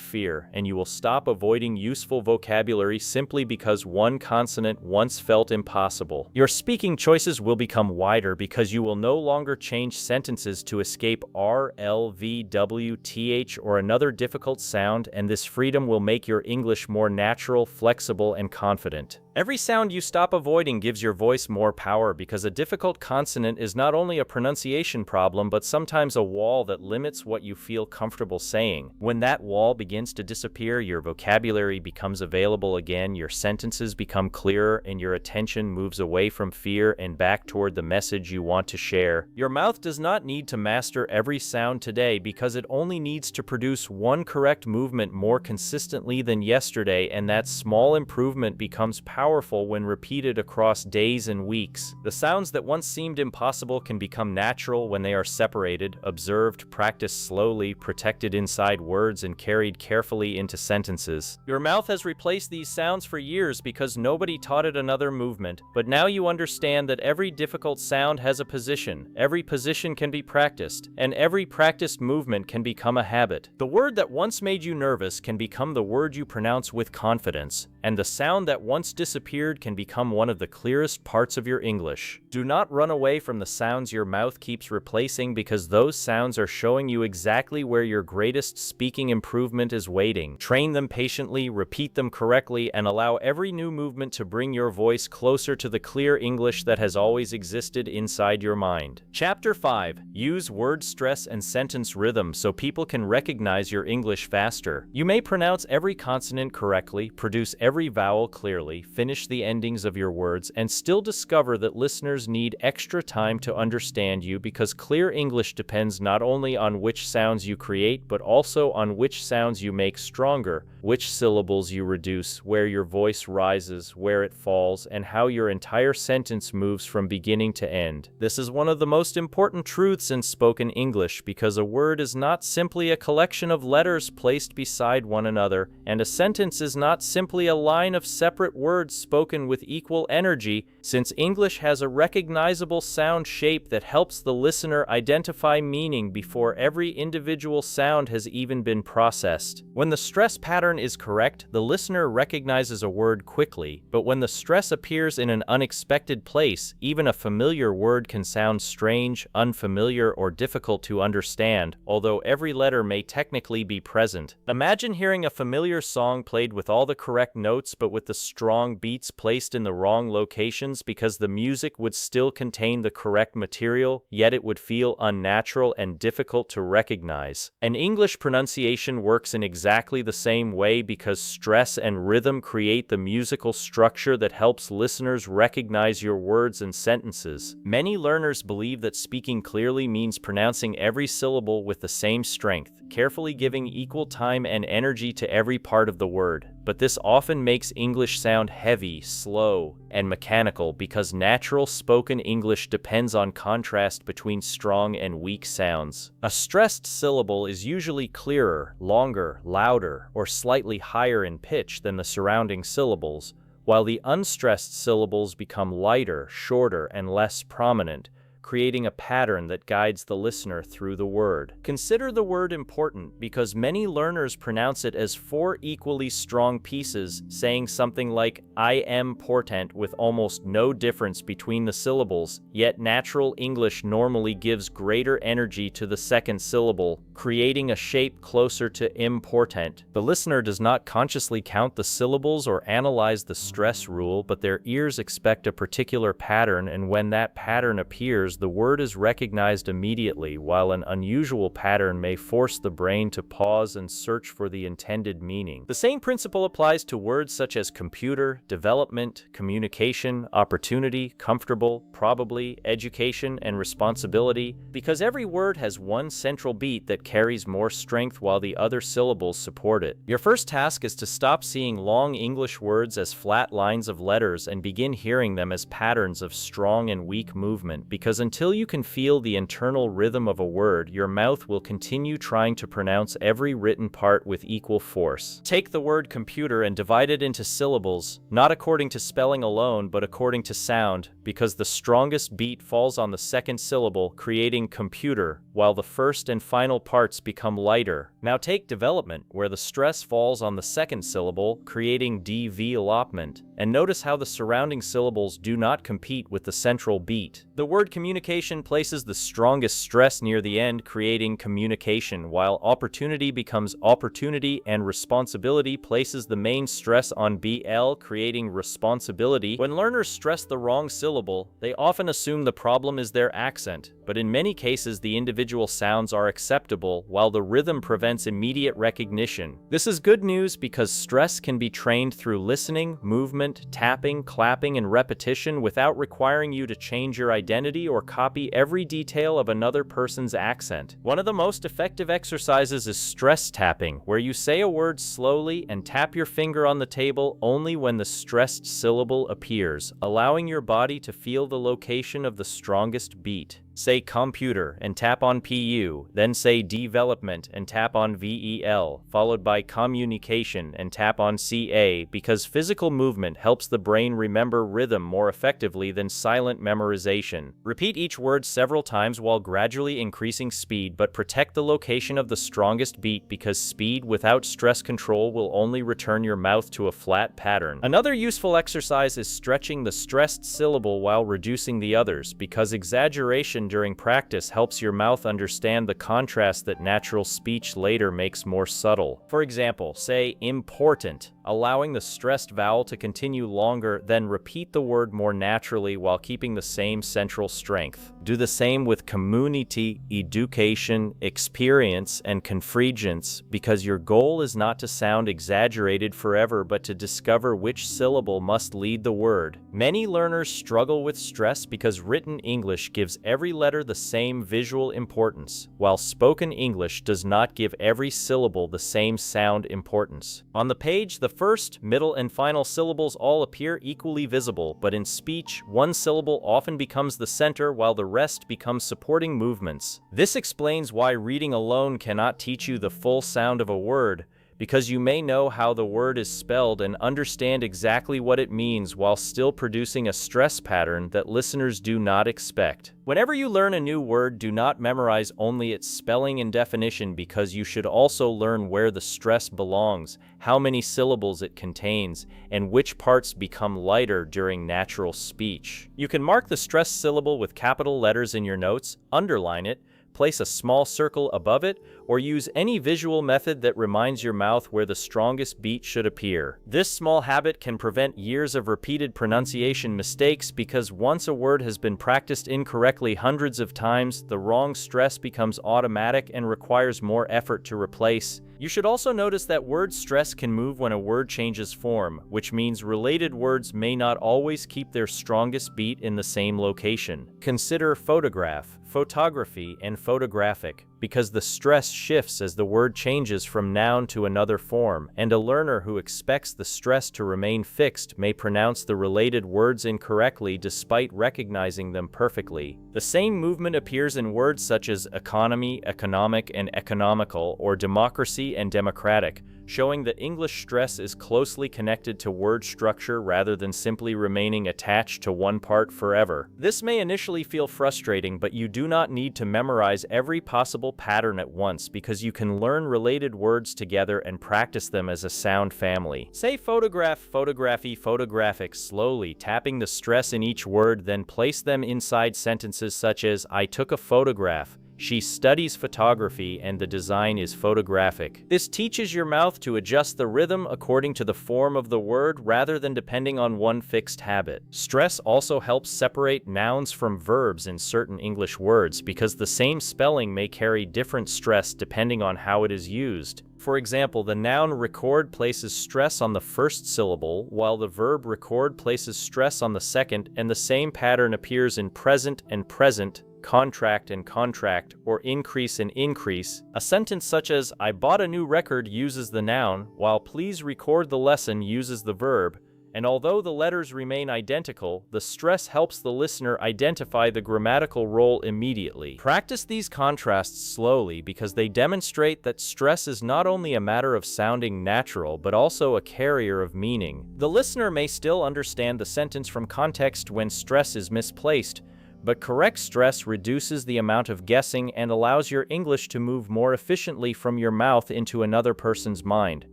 fear, and you will stop avoiding useful vocabulary simply because one consonant once felt impossible. Your speaking choices will become wider because you will no longer change sentences to escape R, L, V, W, TH, or another difficult sound, and this freedom will make your English more natural, flexible, and confident. Every sound you stop avoiding gives your voice more power because a difficult consonant is not only a pronunciation problem but sometimes a wall that limits what you feel comfortable saying. When that wall begins to disappear, your vocabulary becomes available again, your sentences become clearer, and your attention moves away from fear and back toward the message you want to share. Your mouth does not need to master every sound today because it only needs to produce one correct movement more consistently than yesterday, and that small improvement becomes powerful when repeated across days and weeks. The sounds that once seemed impossible can become natural when they are separated, observed, practiced slowly, protected inside words, and carried carefully into sentences. Your mouth has replaced these sounds for years because nobody taught it another movement, but now you understand that every difficult sound has a position, every position can be practiced, and every practiced movement can become a habit. The word that once made you nervous can become the word you pronounce with confidence, and the sound that once disappeared can become one of the clearest parts of your English. Do not run away from the sounds your mouth keeps replacing because those sounds are showing you exactly where your greatest speaking improvement is waiting. Train them patiently, repeat them correctly, and allow every new movement to bring your voice closer to the clear English that has always existed inside your mind. Chapter 5. Use word stress and sentence rhythm so people can recognize your English faster. You may pronounce every consonant correctly, produce every vowel clearly, finish the endings of your words, and still discover that listeners need extra time to understand you because clear English depends not only on which sounds you create, but also on which sounds you make stronger, which syllables you reduce, where your voice rises, where it falls, and how your entire sentence moves from beginning to end. This is one of the most important truths in spoken English because a word is not simply a collection of letters placed beside one another, and a sentence is not simply a line of separate words spoken with equal energy, since English has a recognizable sound shape that helps the listener identify meaning before every individual sound has even been processed. When the stress pattern is correct, the listener recognizes a word quickly, but when the stress appears in an unexpected place, even a familiar word can sound strange, unfamiliar, or difficult to understand, although every letter may technically be present. Imagine hearing a familiar song played with all the correct notes but with the strong beats placed in the wrong locations because the music would still contain the correct material, yet it would feel unnatural and difficult to recognize. An English pronunciation works in exactly the same way because stress and rhythm create the musical structure that helps listeners recognize your words and sentences. Many learners believe that speaking clearly means pronouncing every syllable with the same strength, carefully giving equal time and energy to every part of the word. But this often makes English sound heavy, slow, and mechanical because natural spoken English depends on contrast between strong and weak sounds. A stressed syllable is usually clearer, longer, louder, or slightly higher in pitch than the surrounding syllables, while the unstressed syllables become lighter, shorter, and less prominent, creating a pattern that guides the listener through the word. Consider the word important because many learners pronounce it as four equally strong pieces, saying something like I am portent with almost no difference between the syllables, yet natural English normally gives greater energy to the second syllable, creating a shape closer to important. The listener does not consciously count the syllables or analyze the stress rule, but their ears expect a particular pattern, and when that pattern appears, the word is recognized immediately, while an unusual pattern may force the brain to pause and search for the intended meaning. The same principle applies to words such as computer, development, communication, opportunity, comfortable, probably, education, and responsibility, because every word has one central beat that carries more strength while the other syllables support it. Your first task is to stop seeing long English words as flat lines of letters and begin hearing them as patterns of strong and weak movement, because until you can feel the internal rhythm of a word, your mouth will continue trying to pronounce every written part with equal force. Take the word computer and divide it into syllables, not according to spelling alone, but according to sound. because the strongest beat falls on the second syllable, creating computer, while the first and final parts become lighter. Now take development, where the stress falls on the second syllable, creating development. And notice how the surrounding syllables do not compete with the central beat. The word communication places the strongest stress near the end, creating communication, while opportunity becomes opportunity, and responsibility places the main stress on BL, creating responsibility. When learners stress the wrong syllable, they often assume the problem is their accent, but in many cases the individual sounds are acceptable, while the rhythm prevents immediate recognition. This is good news because stress can be trained through listening, movement, tapping, clapping, and repetition without requiring you to change your identity or copy every detail of another person's accent. One of the most effective exercises is stress tapping, where you say a word slowly and tap your finger on the table only when the stressed syllable appears, allowing your body to feel the location of the strongest beat. Say computer and tap on PU, then say development and tap on VEL, followed by communication and tap on CA, because physical movement helps the brain remember rhythm more effectively than silent memorization. Repeat each word several times while gradually increasing speed, but protect the location of the strongest beat, because speed without stress control will only return your mouth to a flat pattern. Another useful exercise is stretching the stressed syllable while reducing the others, because exaggeration during practice helps your mouth understand the contrast that natural speech later makes more subtle. For example, say important, allowing the stressed vowel to continue longer, then repeat the word more naturally while keeping the same central strength. Do the same with community, education, experience, and convergence, because your goal is not to sound exaggerated forever, but to discover which syllable must lead the word. Many learners struggle with stress because written English gives every letter the same visual importance, while spoken English does not give every syllable the same sound importance. On the page, the first, middle, and final syllables all appear equally visible, but in speech, one syllable often becomes the center while the rest become supporting movements. This explains why reading alone cannot teach you the full sound of a word, because you may know how the word is spelled and understand exactly what it means while still producing a stress pattern that listeners do not expect. Whenever you learn a new word, do not memorize only its spelling and definition, because you should also learn where the stress belongs, how many syllables it contains, and which parts become lighter during natural speech. You can mark the stressed syllable with capital letters in your notes, underline it, place a small circle above it, or use any visual method that reminds your mouth where the strongest beat should appear. This small habit can prevent years of repeated pronunciation mistakes, because once a word has been practiced incorrectly hundreds of times, the wrong stress becomes automatic and requires more effort to replace. You should also notice that word stress can move when a word changes form, which means related words may not always keep their strongest beat in the same location. Consider photograph, photography, and photographic, because the stress shifts as the word changes from noun to another form, and a learner who expects the stress to remain fixed may pronounce the related words incorrectly despite recognizing them perfectly. The same movement appears in words such as economy, economic, and economical, or democracy and democratic, showing that English stress is closely connected to word structure rather than simply remaining attached to one part forever. This may initially feel frustrating, but you do not need to memorize every possible pattern at once, because you can learn related words together and practice them as a sound family. Say photograph, photography, photographic slowly, tapping the stress in each word, then place them inside sentences such as, I took a photograph, she studies photography, and the design is photographic. This teaches your mouth to adjust the rhythm according to the form of the word rather than depending on one fixed habit. Stress also helps separate nouns from verbs in certain English words, because the same spelling may carry different stress depending on how it is used. For example, the noun record places stress on the first syllable, while the verb record places stress on the second, and the same pattern appears in present and present, contract and contract, or increase and increase. A sentence such as, I bought a new record uses the noun, while please record the lesson uses the verb, and although the letters remain identical, the stress helps the listener identify the grammatical role immediately. Practice these contrasts slowly because they demonstrate that stress is not only a matter of sounding natural but also a carrier of meaning. The listener may still understand the sentence from context when stress is misplaced, but correct stress reduces the amount of guessing and allows your English to move more efficiently from your mouth into another person's mind.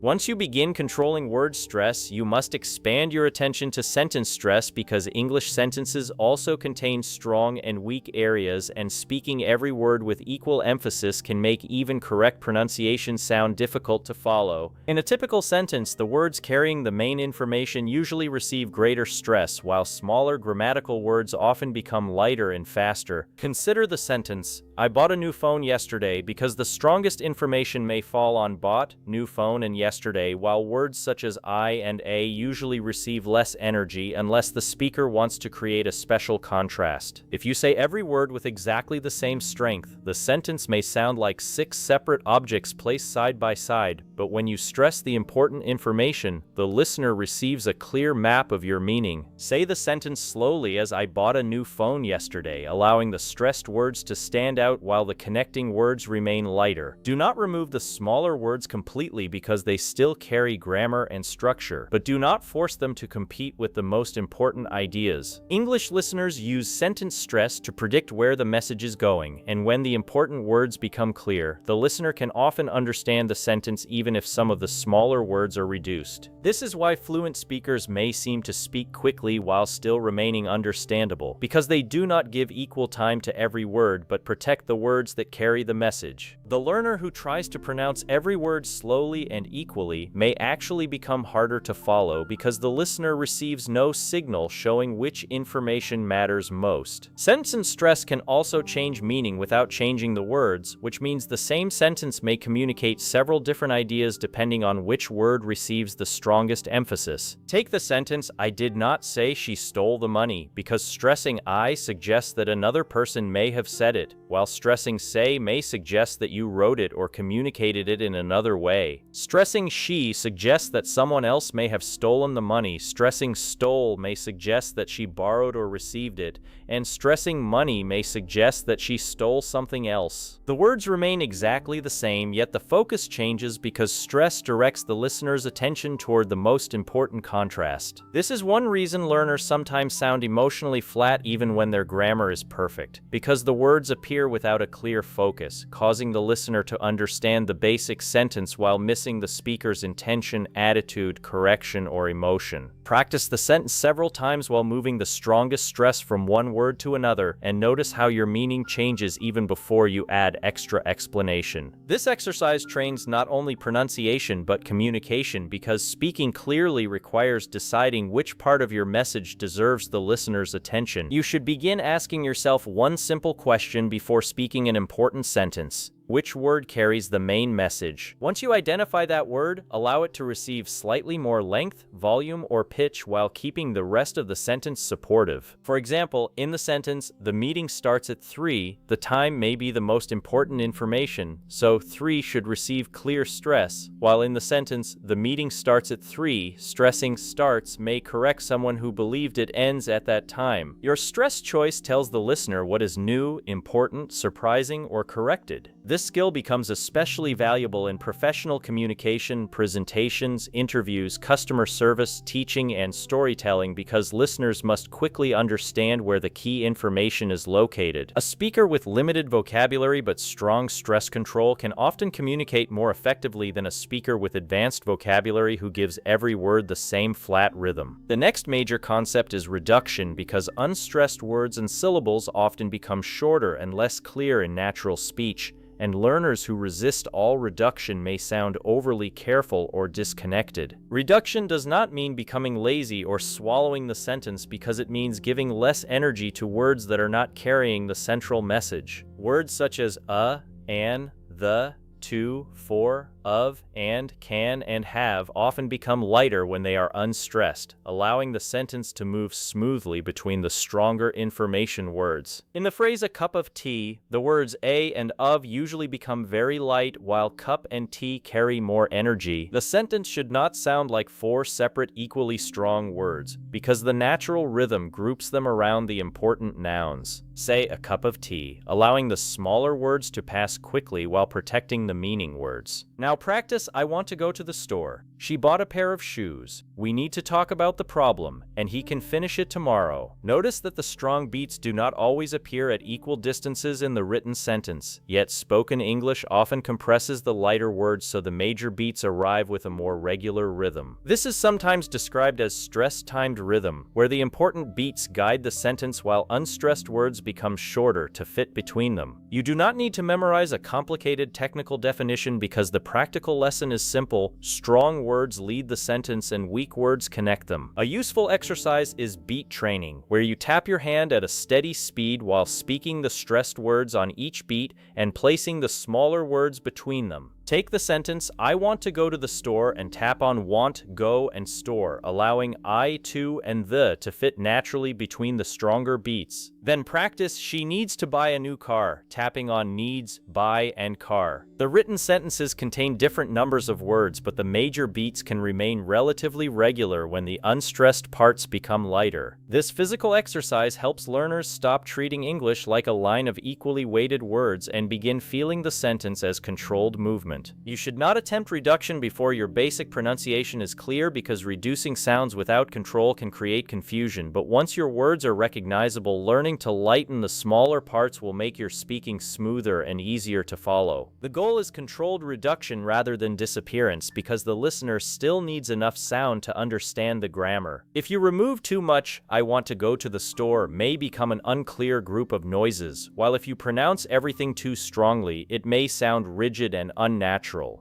Once you begin controlling word stress, you must expand your attention to sentence stress because English sentences also contain strong and weak areas, and speaking every word with equal emphasis can make even correct pronunciation sound difficult to follow. In a typical sentence, the words carrying the main information usually receive greater stress, while smaller grammatical words often become lighter and faster. Consider the sentence, "I bought a new phone yesterday," because the strongest information may fall on bought, new phone, and yesterday, while words such as I and a usually receive less energy unless the speaker wants to create a special contrast. If you say every word with exactly the same strength, the sentence may sound like 6 separate objects placed side by side, but when you stress the important information, the listener receives a clear map of your meaning. Say the sentence slowly as "I bought a new phone yesterday," allowing the stressed words to stand out while the connecting words remain lighter. Do not remove the smaller words completely because they still carry grammar and structure, but do not force them to compete with the most important ideas. English listeners use sentence stress to predict where the message is going, and when the important words become clear, the listener can often understand the sentence even if some of the smaller words are reduced. This is why fluent speakers may seem to speak quickly while still remaining understandable, because they do not give equal time to every word but protect the words that carry the message. The learner who tries to pronounce every word slowly and equally may actually become harder to follow because the listener receives no signal showing which information matters most. Sentence stress can also change meaning without changing the words, which means the same sentence may communicate several different ideas depending on which word receives the strongest emphasis. Take the sentence, "I did not say she stole the money," because stressing I suggests that another person may have said it, while stressing say may suggest that you wrote it or communicated it in another way. Stressing she suggests that someone else may have stolen the money. Stressing stole may suggest that she borrowed or received it, and stressing money may suggest that she stole something else. The words remain exactly the same, yet the focus changes because stress directs the listener's attention toward the most important contrast. This is one reason learners sometimes sound emotionally flat even when their grammar is perfect, because the words appear without a clear focus, causing the listener to understand the basic sentence while missing the speaker's intention, attitude, correction, or emotion. Practice the sentence several times while moving the strongest stress from one word to another, and notice how your meaning changes even before you add extra explanation. This exercise trains not only pronunciation but communication, because speaking clearly requires deciding which part of your message deserves the listener's attention. You should begin asking yourself one simple question before speaking an important sentence. Which word carries the main message? Once you identify that word, allow it to receive slightly more length, volume, or pitch while keeping the rest of the sentence supportive. For example, in the sentence, "The meeting starts at 3, the time may be the most important information, so 3 should receive clear stress, while in the sentence, "The meeting starts at 3, stressing starts may correct someone who believed it ends at that time." Your stress choice tells the listener what is new, important, surprising, or corrected. This skill becomes especially valuable in professional communication, presentations, interviews, customer service, teaching, and storytelling because listeners must quickly understand where the key information is located. A speaker with limited vocabulary but strong stress control can often communicate more effectively than a speaker with advanced vocabulary who gives every word the same flat rhythm. The next major concept is reduction, because unstressed words and syllables often become shorter and less clear in natural speech, and learners who resist all reduction may sound overly careful or disconnected. Reduction does not mean becoming lazy or swallowing the sentence, because it means giving less energy to words that are not carrying the central message. Words such as an, the, to, for, of, and, can, and have often become lighter when they are unstressed, allowing the sentence to move smoothly between the stronger information words. In the phrase a cup of tea, the words a and of usually become very light, while cup and tea carry more energy. The sentence should not sound like four separate equally strong words, because the natural rhythm groups them around the important nouns. Say a cup of tea, allowing the smaller words to pass quickly while protecting the meaning words. Now practice I want to go to the store. She bought a pair of shoes. We need to talk about the problem, and he can finish it tomorrow. Notice that the strong beats do not always appear at equal distances in the written sentence, yet spoken English often compresses the lighter words so the major beats arrive with a more regular rhythm. This is sometimes described as stress-timed rhythm, where the important beats guide the sentence while unstressed words become shorter to fit between them. You do not need to memorize a complicated technical definition because the practical lesson is simple. Strong words lead the sentence and weak words connect them. A useful exercise is beat training, where you tap your hand at a steady speed while speaking the stressed words on each beat and placing the smaller words between them. Take the sentence, I want to go to the store, and tap on want, go, and store, allowing I, to, and the to fit naturally between the stronger beats. Then practice she needs to buy a new car, tapping on needs, buy, and car. The written sentences contain different numbers of words, but the major beats can remain relatively regular when the unstressed parts become lighter. This physical exercise helps learners stop treating English like a line of equally weighted words and begin feeling the sentence as controlled movement. You should not attempt reduction before your basic pronunciation is clear because reducing sounds without control can create confusion, but once your words are recognizable, learning to lighten the smaller parts will make your speaking smoother and easier to follow. The goal is controlled reduction rather than disappearance because the listener still needs enough sound to understand the grammar. If you remove too much, I want to go to the store may become an unclear group of noises, while if you pronounce everything too strongly, it may sound rigid and unnatural.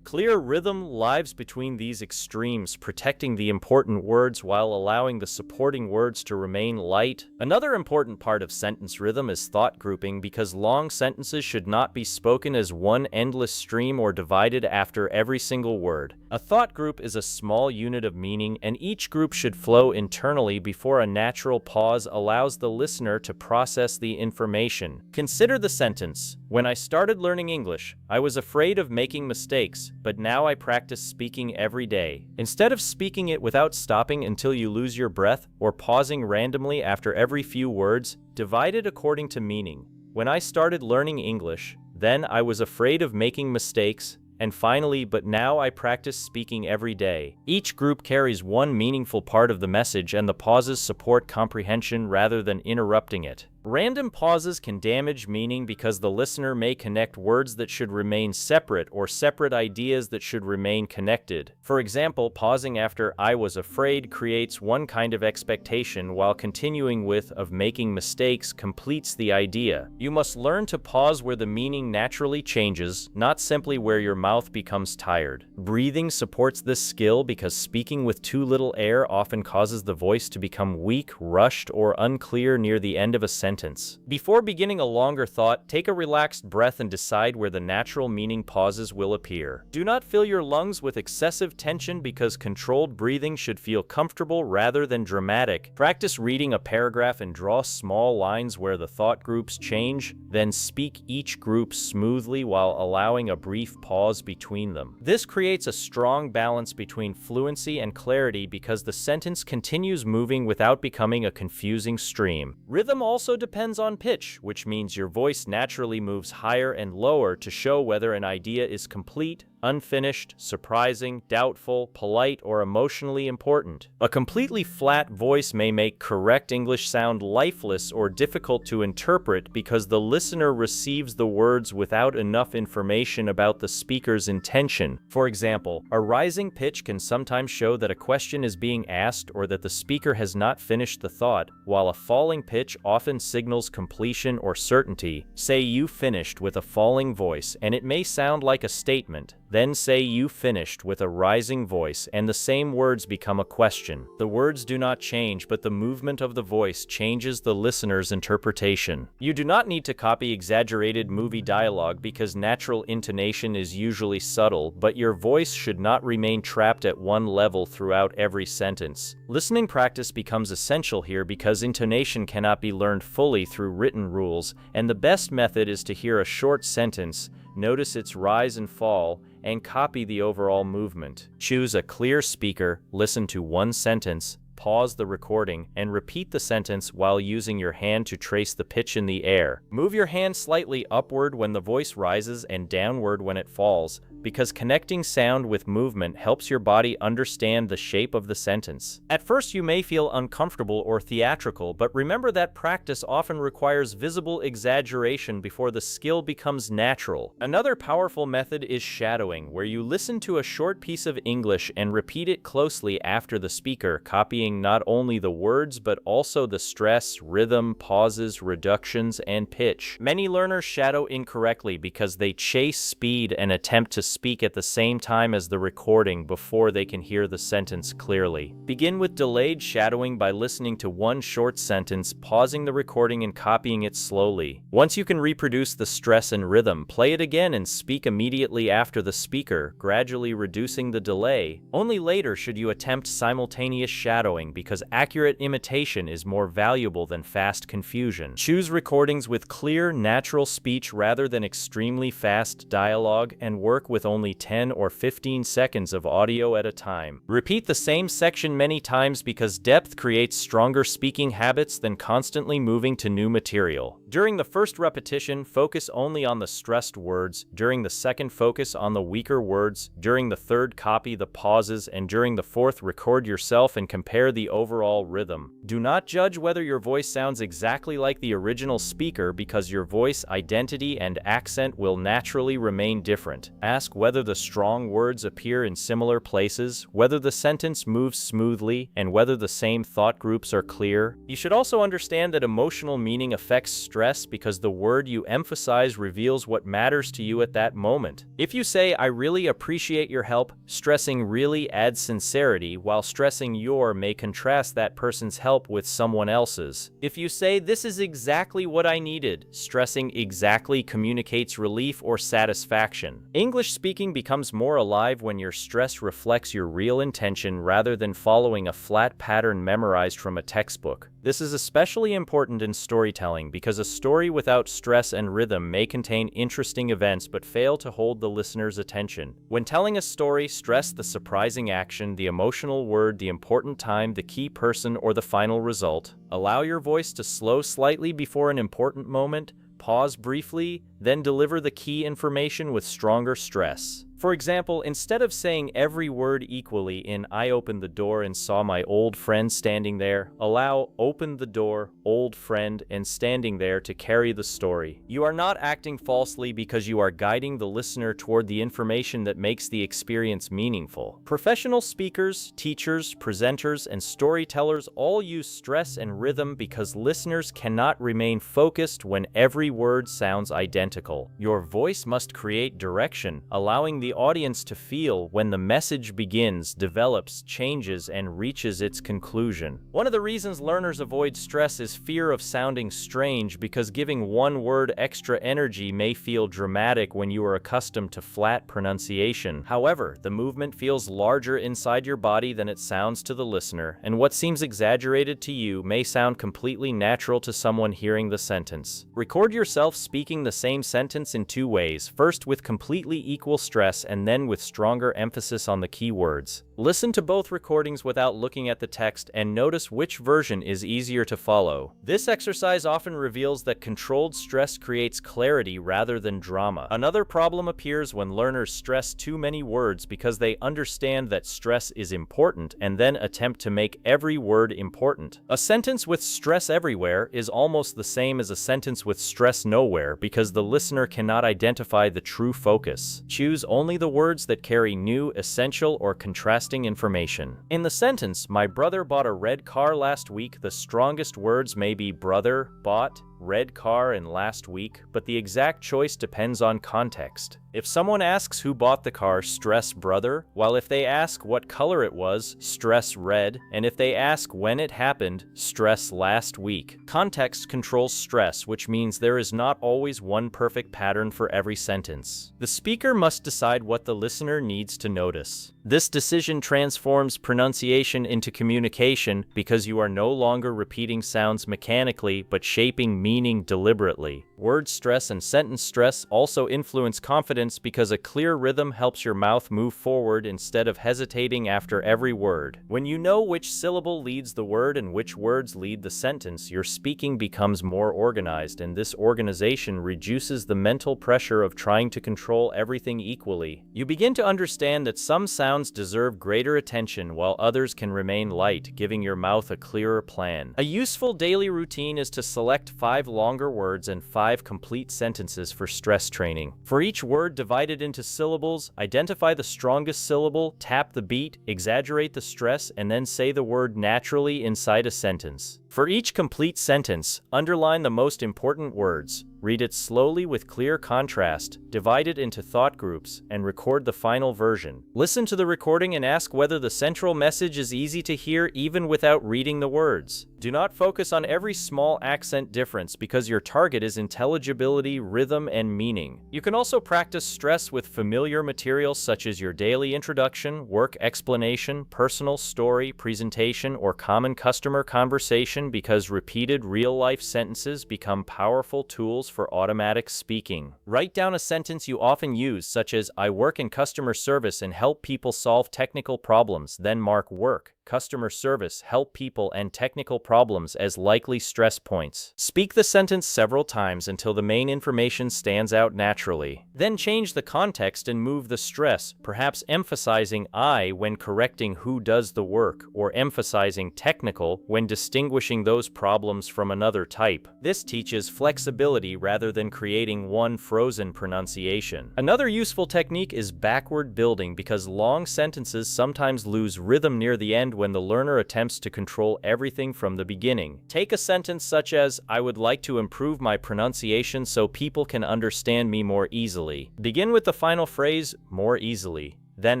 Clear rhythm lies between these extremes, protecting the important words while allowing the supporting words to remain light. Another important part of sentence rhythm is thought grouping because long sentences should not be spoken as one endless stream or divided after every single word. A thought group is a small unit of meaning, and each group should flow internally before a natural pause allows the listener to process the information. Consider the sentence, when I started learning English, I was afraid of making mistakes, but now I practice speaking every day. Instead of speaking it without stopping until you lose your breath or pausing randomly after every few words, divide it according to meaning. When I started learning English, then I was afraid of making mistakes, and finally, but now I practice speaking every day. Each group carries one meaningful part of the message, and the pauses support comprehension rather than interrupting it. Random pauses can damage meaning because the listener may connect words that should remain separate or separate ideas that should remain connected. For example, pausing after I was afraid creates one kind of expectation while continuing with of making mistakes completes the idea. You must learn to pause where the meaning naturally changes, not simply where your mouth becomes tired. Breathing supports this skill because speaking with too little air often causes the voice to become weak, rushed, or unclear near the end of a sentence. Before beginning a longer thought, take a relaxed breath and decide where the natural meaning pauses will appear. Do not fill your lungs with excessive tension because controlled breathing should feel comfortable rather than dramatic. Practice reading a paragraph and draw small lines where the thought groups change, then speak each group smoothly while allowing a brief pause between them. This creates a strong balance between fluency and clarity because the sentence continues moving without becoming a confusing stream. Rhythm also depends on pitch, which means your voice naturally moves higher and lower to show whether an idea is complete, unfinished, surprising, doubtful, polite, or emotionally important. A completely flat voice may make correct English sound lifeless or difficult to interpret because the listener receives the words without enough information about the speaker's intention. For example, a rising pitch can sometimes show that a question is being asked or that the speaker has not finished the thought, while a falling pitch often signals completion or certainty. Say you finished with a falling voice, and it may sound like a statement. Then say "you finished" with a rising voice, and the same words become a question. The words do not change, but the movement of the voice changes the listener's interpretation. You do not need to copy exaggerated movie dialogue because natural intonation is usually subtle, but your voice should not remain trapped at one level throughout every sentence. Listening practice becomes essential here because intonation cannot be learned fully through written rules, and the best method is to hear a short sentence, notice its rise and fall, and copy the overall movement. Choose a clear speaker, listen to one sentence, pause the recording, and repeat the sentence while using your hand to trace the pitch in the air. Move your hand slightly upward when the voice rises and downward when it falls, because connecting sound with movement helps your body understand the shape of the sentence. At first, you may feel uncomfortable or theatrical, but remember that practice often requires visible exaggeration before the skill becomes natural. Another powerful method is shadowing, where you listen to a short piece of English and repeat it closely after the speaker, copying not only the words but also the stress, rhythm, pauses, reductions, and pitch. Many learners shadow incorrectly because they chase speed and attempt to speak at the same time as the recording before they can hear the sentence clearly. Begin with delayed shadowing by listening to one short sentence, pausing the recording and copying it slowly. Once you can reproduce the stress and rhythm, play it again and speak immediately after the speaker, gradually reducing the delay. Only later should you attempt simultaneous shadowing because accurate imitation is more valuable than fast confusion. Choose recordings with clear, natural speech rather than extremely fast dialogue, and work with only 10 or 15 seconds of audio at a time. Repeat the same section many times because depth creates stronger speaking habits than constantly moving to new material. During the first repetition, focus only on the stressed words. During the second, focus on the weaker words. During the third, copy the pauses, and during the fourth, record yourself and compare the overall rhythm. Do not judge whether your voice sounds exactly like the original speaker because your voice, identity, and accent will naturally remain different. Ask whether the strong words appear in similar places, whether the sentence moves smoothly, and whether the same thought groups are clear. You should also understand that emotional meaning affects stress because the word you emphasize reveals what matters to you at that moment. If you say, "I really appreciate your help," stressing really adds sincerity, while stressing your may contrast that person's help with someone else's. If you say, "This is exactly what I needed," stressing exactly communicates relief or satisfaction. English speaking becomes more alive when your stress reflects your real intention rather than following a flat pattern memorized from a textbook. This is especially important in storytelling because a story without stress and rhythm may contain interesting events but fail to hold the listener's attention. When telling a story, stress the surprising action, the emotional word, the important time, the key person, or the final result. Allow your voice to slow slightly before an important moment, pause briefly, then deliver the key information with stronger stress. For example, instead of saying every word equally in "I opened the door and saw my old friend standing there," allow "opened the door, old friend, and standing there" to carry the story. You are not acting falsely because you are guiding the listener toward the information that makes the experience meaningful. Professional speakers, teachers, presenters, and storytellers all use stress and rhythm because listeners cannot remain focused when every word sounds identical. Your voice must create direction, allowing the audience to feel when the message begins, develops, changes, and reaches its conclusion. One of the reasons learners avoid stress is fear of sounding strange because giving one word extra energy may feel dramatic when you are accustomed to flat pronunciation. However, the movement feels larger inside your body than it sounds to the listener, and what seems exaggerated to you may sound completely natural to someone hearing the sentence. Record yourself speaking the same sentence in two ways, first with completely equal stress and then with stronger emphasis on the key words. Listen to both recordings without looking at the text and notice which version is easier to follow. This exercise often reveals that controlled stress creates clarity rather than drama. Another problem appears when learners stress too many words because they understand that stress is important and then attempt to make every word important. A sentence with stress everywhere is almost the same as a sentence with stress nowhere because the listener cannot identify the true focus. Choose only the words that carry new, essential, or contrasting information. In the sentence, "My brother bought a red car last week," the strongest words may be brother, bought, red car, and last week, but the exact choice depends on context. If someone asks who bought the car, stress brother, while if they ask what color it was, stress red, and if they ask when it happened, stress last week. Context controls stress, which means there is not always one perfect pattern for every sentence. The speaker must decide what the listener needs to notice. This decision transforms pronunciation into communication because you are no longer repeating sounds mechanically but shaping meaning deliberately. Word stress and sentence stress also influence confidence because a clear rhythm helps your mouth move forward instead of hesitating after every word. When you know which syllable leads the word and which words lead the sentence, your speaking becomes more organized, and this organization reduces the mental pressure of trying to control everything equally. You begin to understand that some sounds deserve greater attention while others can remain light, giving your mouth a clearer plan. A useful daily routine is to select 5 longer words and 5 complete sentences for stress training. For each word divided into syllables, identify the strongest syllable, tap the beat, exaggerate the stress, and then say the word naturally inside a sentence. For each complete sentence, underline the most important words, read it slowly with clear contrast, divide it into thought groups, and record the final version. Listen to the recording and ask whether the central message is easy to hear even without reading the words. Do not focus on every small accent difference because your target is intelligibility, rhythm, and meaning. You can also practice stress with familiar materials such as your daily introduction, work explanation, personal story, presentation, or common customer conversation because repeated real-life sentences become powerful tools for automatic speaking. Write down a sentence you often use, such as, "I work in customer service and help people solve technical problems," then mark work, customer service, help people, and technical problems as likely stress points. Speak the sentence several times until the main information stands out naturally. Then change the context and move the stress, perhaps emphasizing I when correcting who does the work, or emphasizing technical when distinguishing those problems from another type. This teaches flexibility rather than creating one frozen pronunciation. Another useful technique is backward building because long sentences sometimes lose rhythm near the end when the learner attempts to control everything from the beginning. Take a sentence such as, "I would like to improve my pronunciation so people can understand me more easily." Begin with the final phrase, "more easily," then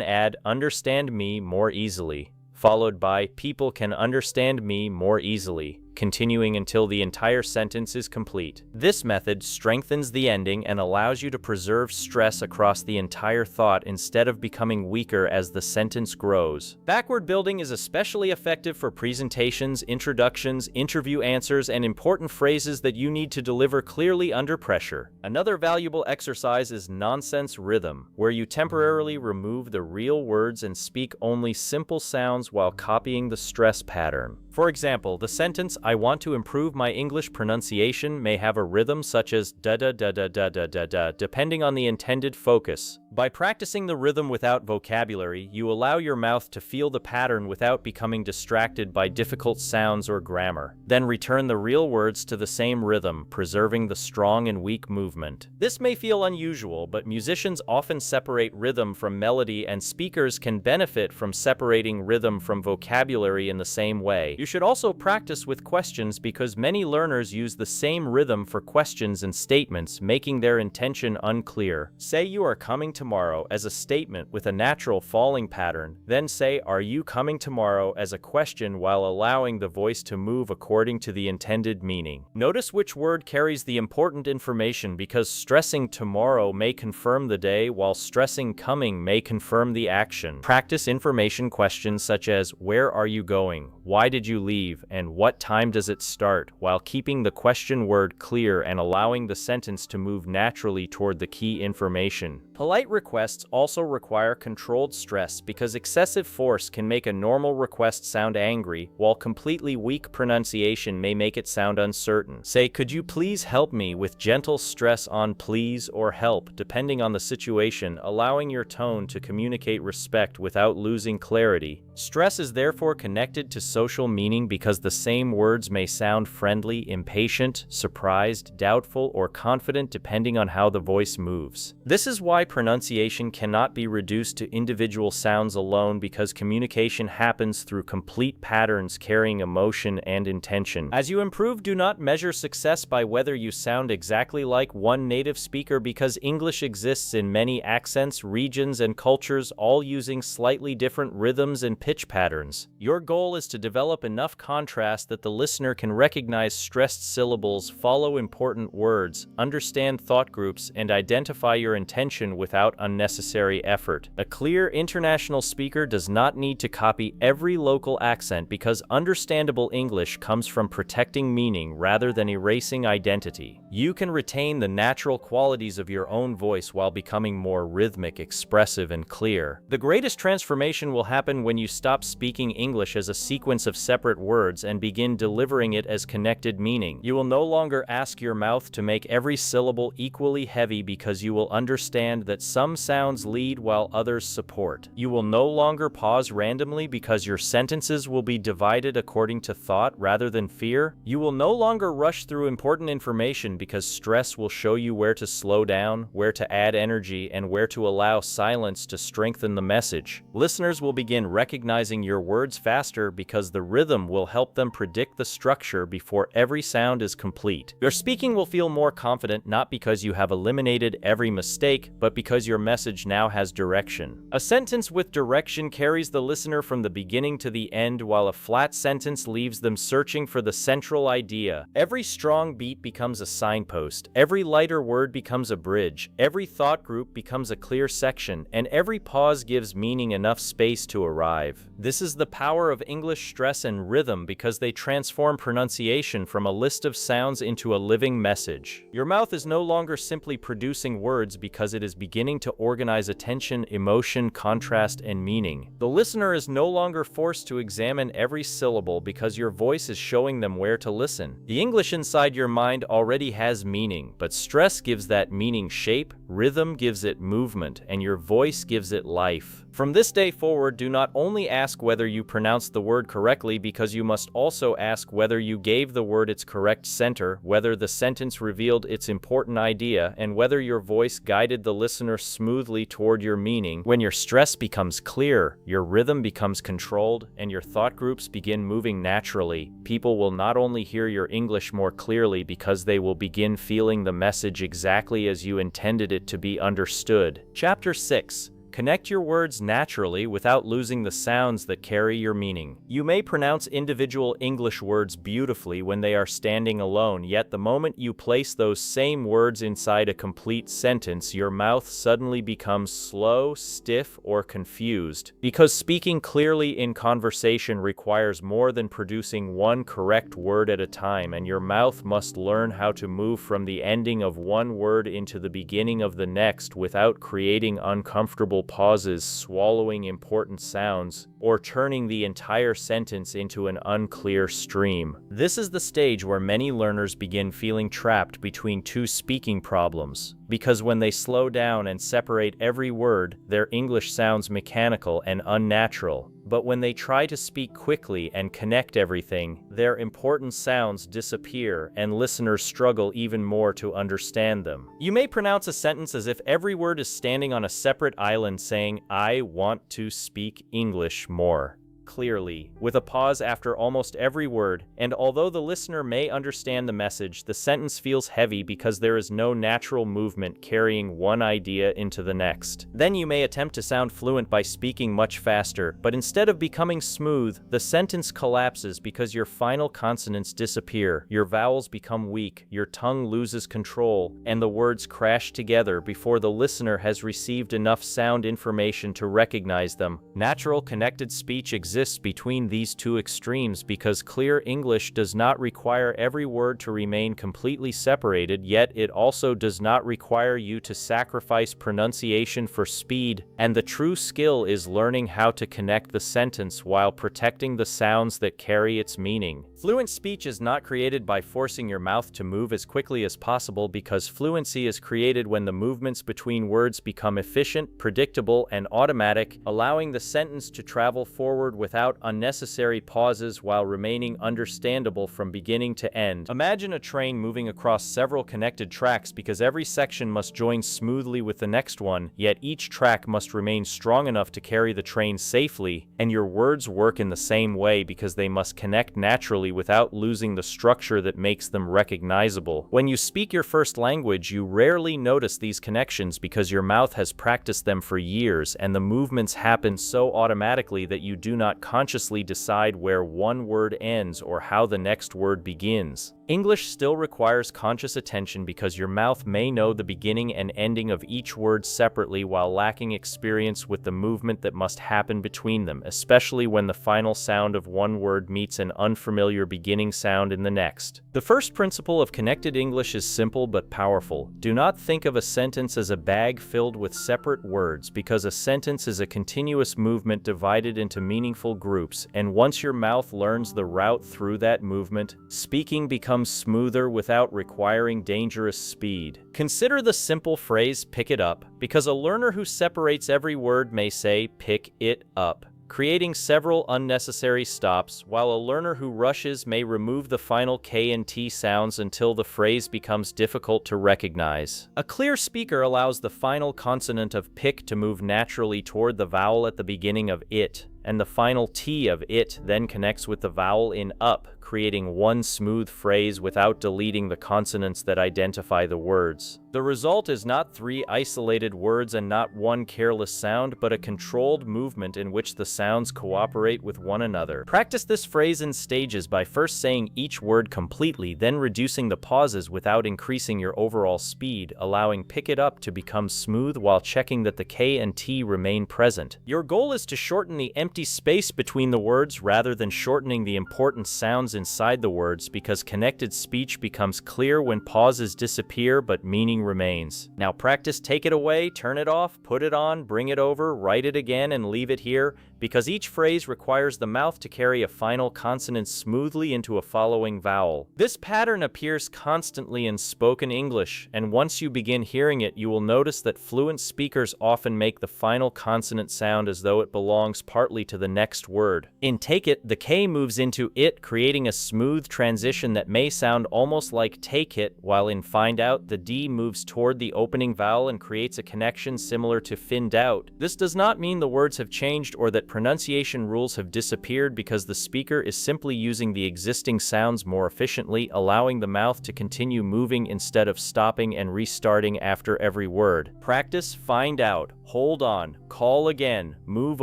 add, "understand me more easily," followed by, "people can understand me more easily," continuing until the entire sentence is complete. This method strengthens the ending and allows you to preserve stress across the entire thought instead of becoming weaker as the sentence grows. Backward building is especially effective for presentations, introductions, interview answers, and important phrases that you need to deliver clearly under pressure. Another valuable exercise is nonsense rhythm, where you temporarily remove the real words and speak only simple sounds while copying the stress pattern. For example, the sentence, "I want to improve my English pronunciation," may have a rhythm such as da-da-da-da-da-da-da-da, depending on the intended focus. By practicing the rhythm without vocabulary, you allow your mouth to feel the pattern without becoming distracted by difficult sounds or grammar. Then return the real words to the same rhythm, preserving the strong and weak movement. This may feel unusual, but musicians often separate rhythm from melody, and speakers can benefit from separating rhythm from vocabulary in the same way. You should also practice with questions because many learners use the same rhythm for questions and statements, making their intention unclear. Say "you are coming tomorrow" as a statement with a natural falling pattern, then say "are you coming tomorrow" as a question while allowing the voice to move according to the intended meaning. Notice which word carries the important information because stressing tomorrow may confirm the day while stressing coming may confirm the action. Practice information questions such as, "Where are you going? Why did you leave? And what time does it start?" while keeping the question word clear and allowing the sentence to move naturally toward the key information. Polite requests also require controlled stress because excessive force can make a normal request sound angry, while completely weak pronunciation may make it sound uncertain. Say, "Could you please help me?" with gentle stress on please or help, depending on the situation, allowing your tone to communicate respect without losing clarity. Stress is therefore connected to social meaning because the same words may sound friendly, impatient, surprised, doubtful, or confident depending on how the voice moves. This is why pronunciation cannot be reduced to individual sounds alone, because communication happens through complete patterns carrying emotion and intention. As you improve, do not measure success by whether you sound exactly like one native speaker, because English exists in many accents, regions, and cultures, all using slightly different rhythms and pitch patterns. Your goal is to develop enough contrast that the listener can recognize stressed syllables, follow important words, understand thought groups, and identify your intention without unnecessary effort. A clear international speaker does not need to copy every local accent, because understandable English comes from protecting meaning rather than erasing identity. You can retain the natural qualities of your own voice while becoming more rhythmic, expressive, and clear. The greatest transformation will happen when you stop speaking English as a sequence of separate words and begin delivering it as connected meaning. You will no longer ask your mouth to make every syllable equally heavy, because you will understand that some sounds lead while others support. You will no longer pause randomly, because your sentences will be divided according to thought rather than fear. You will no longer rush through important information, because stress will show you where to slow down, where to add energy, and where to allow silence to strengthen the message. Listeners will begin recognizing your words faster, because the rhythm will help them predict the structure before every sound is complete. Your speaking will feel more confident, not because you have eliminated every mistake, but because your message now has direction. A sentence with direction carries the listener from the beginning to the end, while a flat sentence leaves them searching for the central idea. Every strong beat becomes a signpost, every lighter word becomes a bridge, every thought group becomes a clear section, and every pause gives meaning enough space to arrive. This is the power of English stress and rhythm, because they transform pronunciation from a list of sounds into a living message. Your mouth is no longer simply producing words, because it is beginning to organize attention, emotion, contrast, and meaning. The listener is no longer forced to examine every syllable, because your voice is showing them where to listen. The English inside your mind already has meaning, but stress gives that meaning shape, rhythm gives it movement, and your voice gives it life. From this day forward, do not only ask whether you pronounced the word correctly, because you must also ask whether you gave the word its correct center, whether the sentence revealed its important idea, and whether your voice guided the listener smoothly toward your meaning. When your stress becomes clear, your rhythm becomes controlled, and your thought groups begin moving naturally, people will not only hear your English more clearly, because they will begin feeling the message exactly as you intended it to be understood. Chapter 6. Connect your words naturally without losing the sounds that carry your meaning. You may pronounce individual English words beautifully when they are standing alone, yet the moment you place those same words inside a complete sentence, your mouth suddenly becomes slow, stiff, or confused. Because speaking clearly in conversation requires more than producing one correct word at a time, and your mouth must learn how to move from the ending of one word into the beginning of the next without creating uncomfortable pauses, swallowing important sounds, or turning the entire sentence into an unclear stream. This is the stage where many learners begin feeling trapped between two speaking problems, because when they slow down and separate every word, their English sounds mechanical and unnatural. But when they try to speak quickly and connect everything, their important sounds disappear, and listeners struggle even more to understand them. You may pronounce a sentence as if every word is standing on a separate island saying, "I want to speak English more," clearly, with a pause after almost every word, and although the listener may understand the message, the sentence feels heavy because there is no natural movement carrying one idea into the next. Then you may attempt to sound fluent by speaking much faster, but instead of becoming smooth, the sentence collapses because your final consonants disappear, your vowels become weak, your tongue loses control, and the words crash together before the listener has received enough sound information to recognize them. Natural connected speech exists between these two extremes because clear English does not require every word to remain completely separated, yet it also does not require you to sacrifice pronunciation for speed, and the true skill is learning how to connect the sentence while protecting the sounds that carry its meaning. Fluent speech is not created by forcing your mouth to move as quickly as possible, because fluency is created when the movements between words become efficient, predictable, and automatic, allowing the sentence to travel forward without unnecessary pauses while remaining understandable from beginning to end. Imagine a train moving across several connected tracks because every section must join smoothly with the next one, yet each track must remain strong enough to carry the train safely, and your words work in the same way because they must connect naturally without losing the structure that makes them recognizable. When you speak your first language, you rarely notice these connections because your mouth has practiced them for years, and the movements happen so automatically that you do not consciously decide where one word ends or how the next word begins. English still requires conscious attention because your mouth may know the beginning and ending of each word separately while lacking experience with the movement that must happen between them, especially when the final sound of one word meets an unfamiliar beginning sound in the next. The first principle of connected English is simple but powerful. Do not think of a sentence as a bag filled with separate words, because a sentence is a continuous movement divided into meaningful groups, and once your mouth learns the route through that movement, speaking becomes smoother without requiring dangerous speed. Consider the simple phrase "pick it up," because a learner who separates every word may say "pick it up," creating several unnecessary stops, while a learner who rushes may remove the final K and T sounds until the phrase becomes difficult to recognize. A clear speaker allows the final consonant of pick to move naturally toward the vowel at the beginning of it, and the final T of it then connects with the vowel in up, creating one smooth phrase without deleting the consonants that identify the words. The result is not three isolated words and not one careless sound, but a controlled movement in which the sounds cooperate with one another. Practice this phrase in stages by first saying each word completely, then reducing the pauses without increasing your overall speed, allowing "pick it up" to become smooth while checking that the K and T remain present. Your goal is to shorten the empty space between the words rather than shortening the important sounds inside the words, because connected speech becomes clear when pauses disappear but meaning remains. Now practice "take it away," "turn it off," "put it on," "bring it over," "write it again," and "leave it here," because each phrase requires the mouth to carry a final consonant smoothly into a following vowel. This pattern appears constantly in spoken English, and once you begin hearing it, you will notice that fluent speakers often make the final consonant sound as though it belongs partly to the next word. In "take it," the K moves into it, creating a smooth transition that may sound almost like "take it," while in "find out," the D moves toward the opening vowel and creates a connection similar to "find out." This does not mean the words have changed or that pronunciation rules have disappeared, because the speaker is simply using the existing sounds more efficiently, allowing the mouth to continue moving instead of stopping and restarting after every word. Practice "find out," "hold on," "call again," "move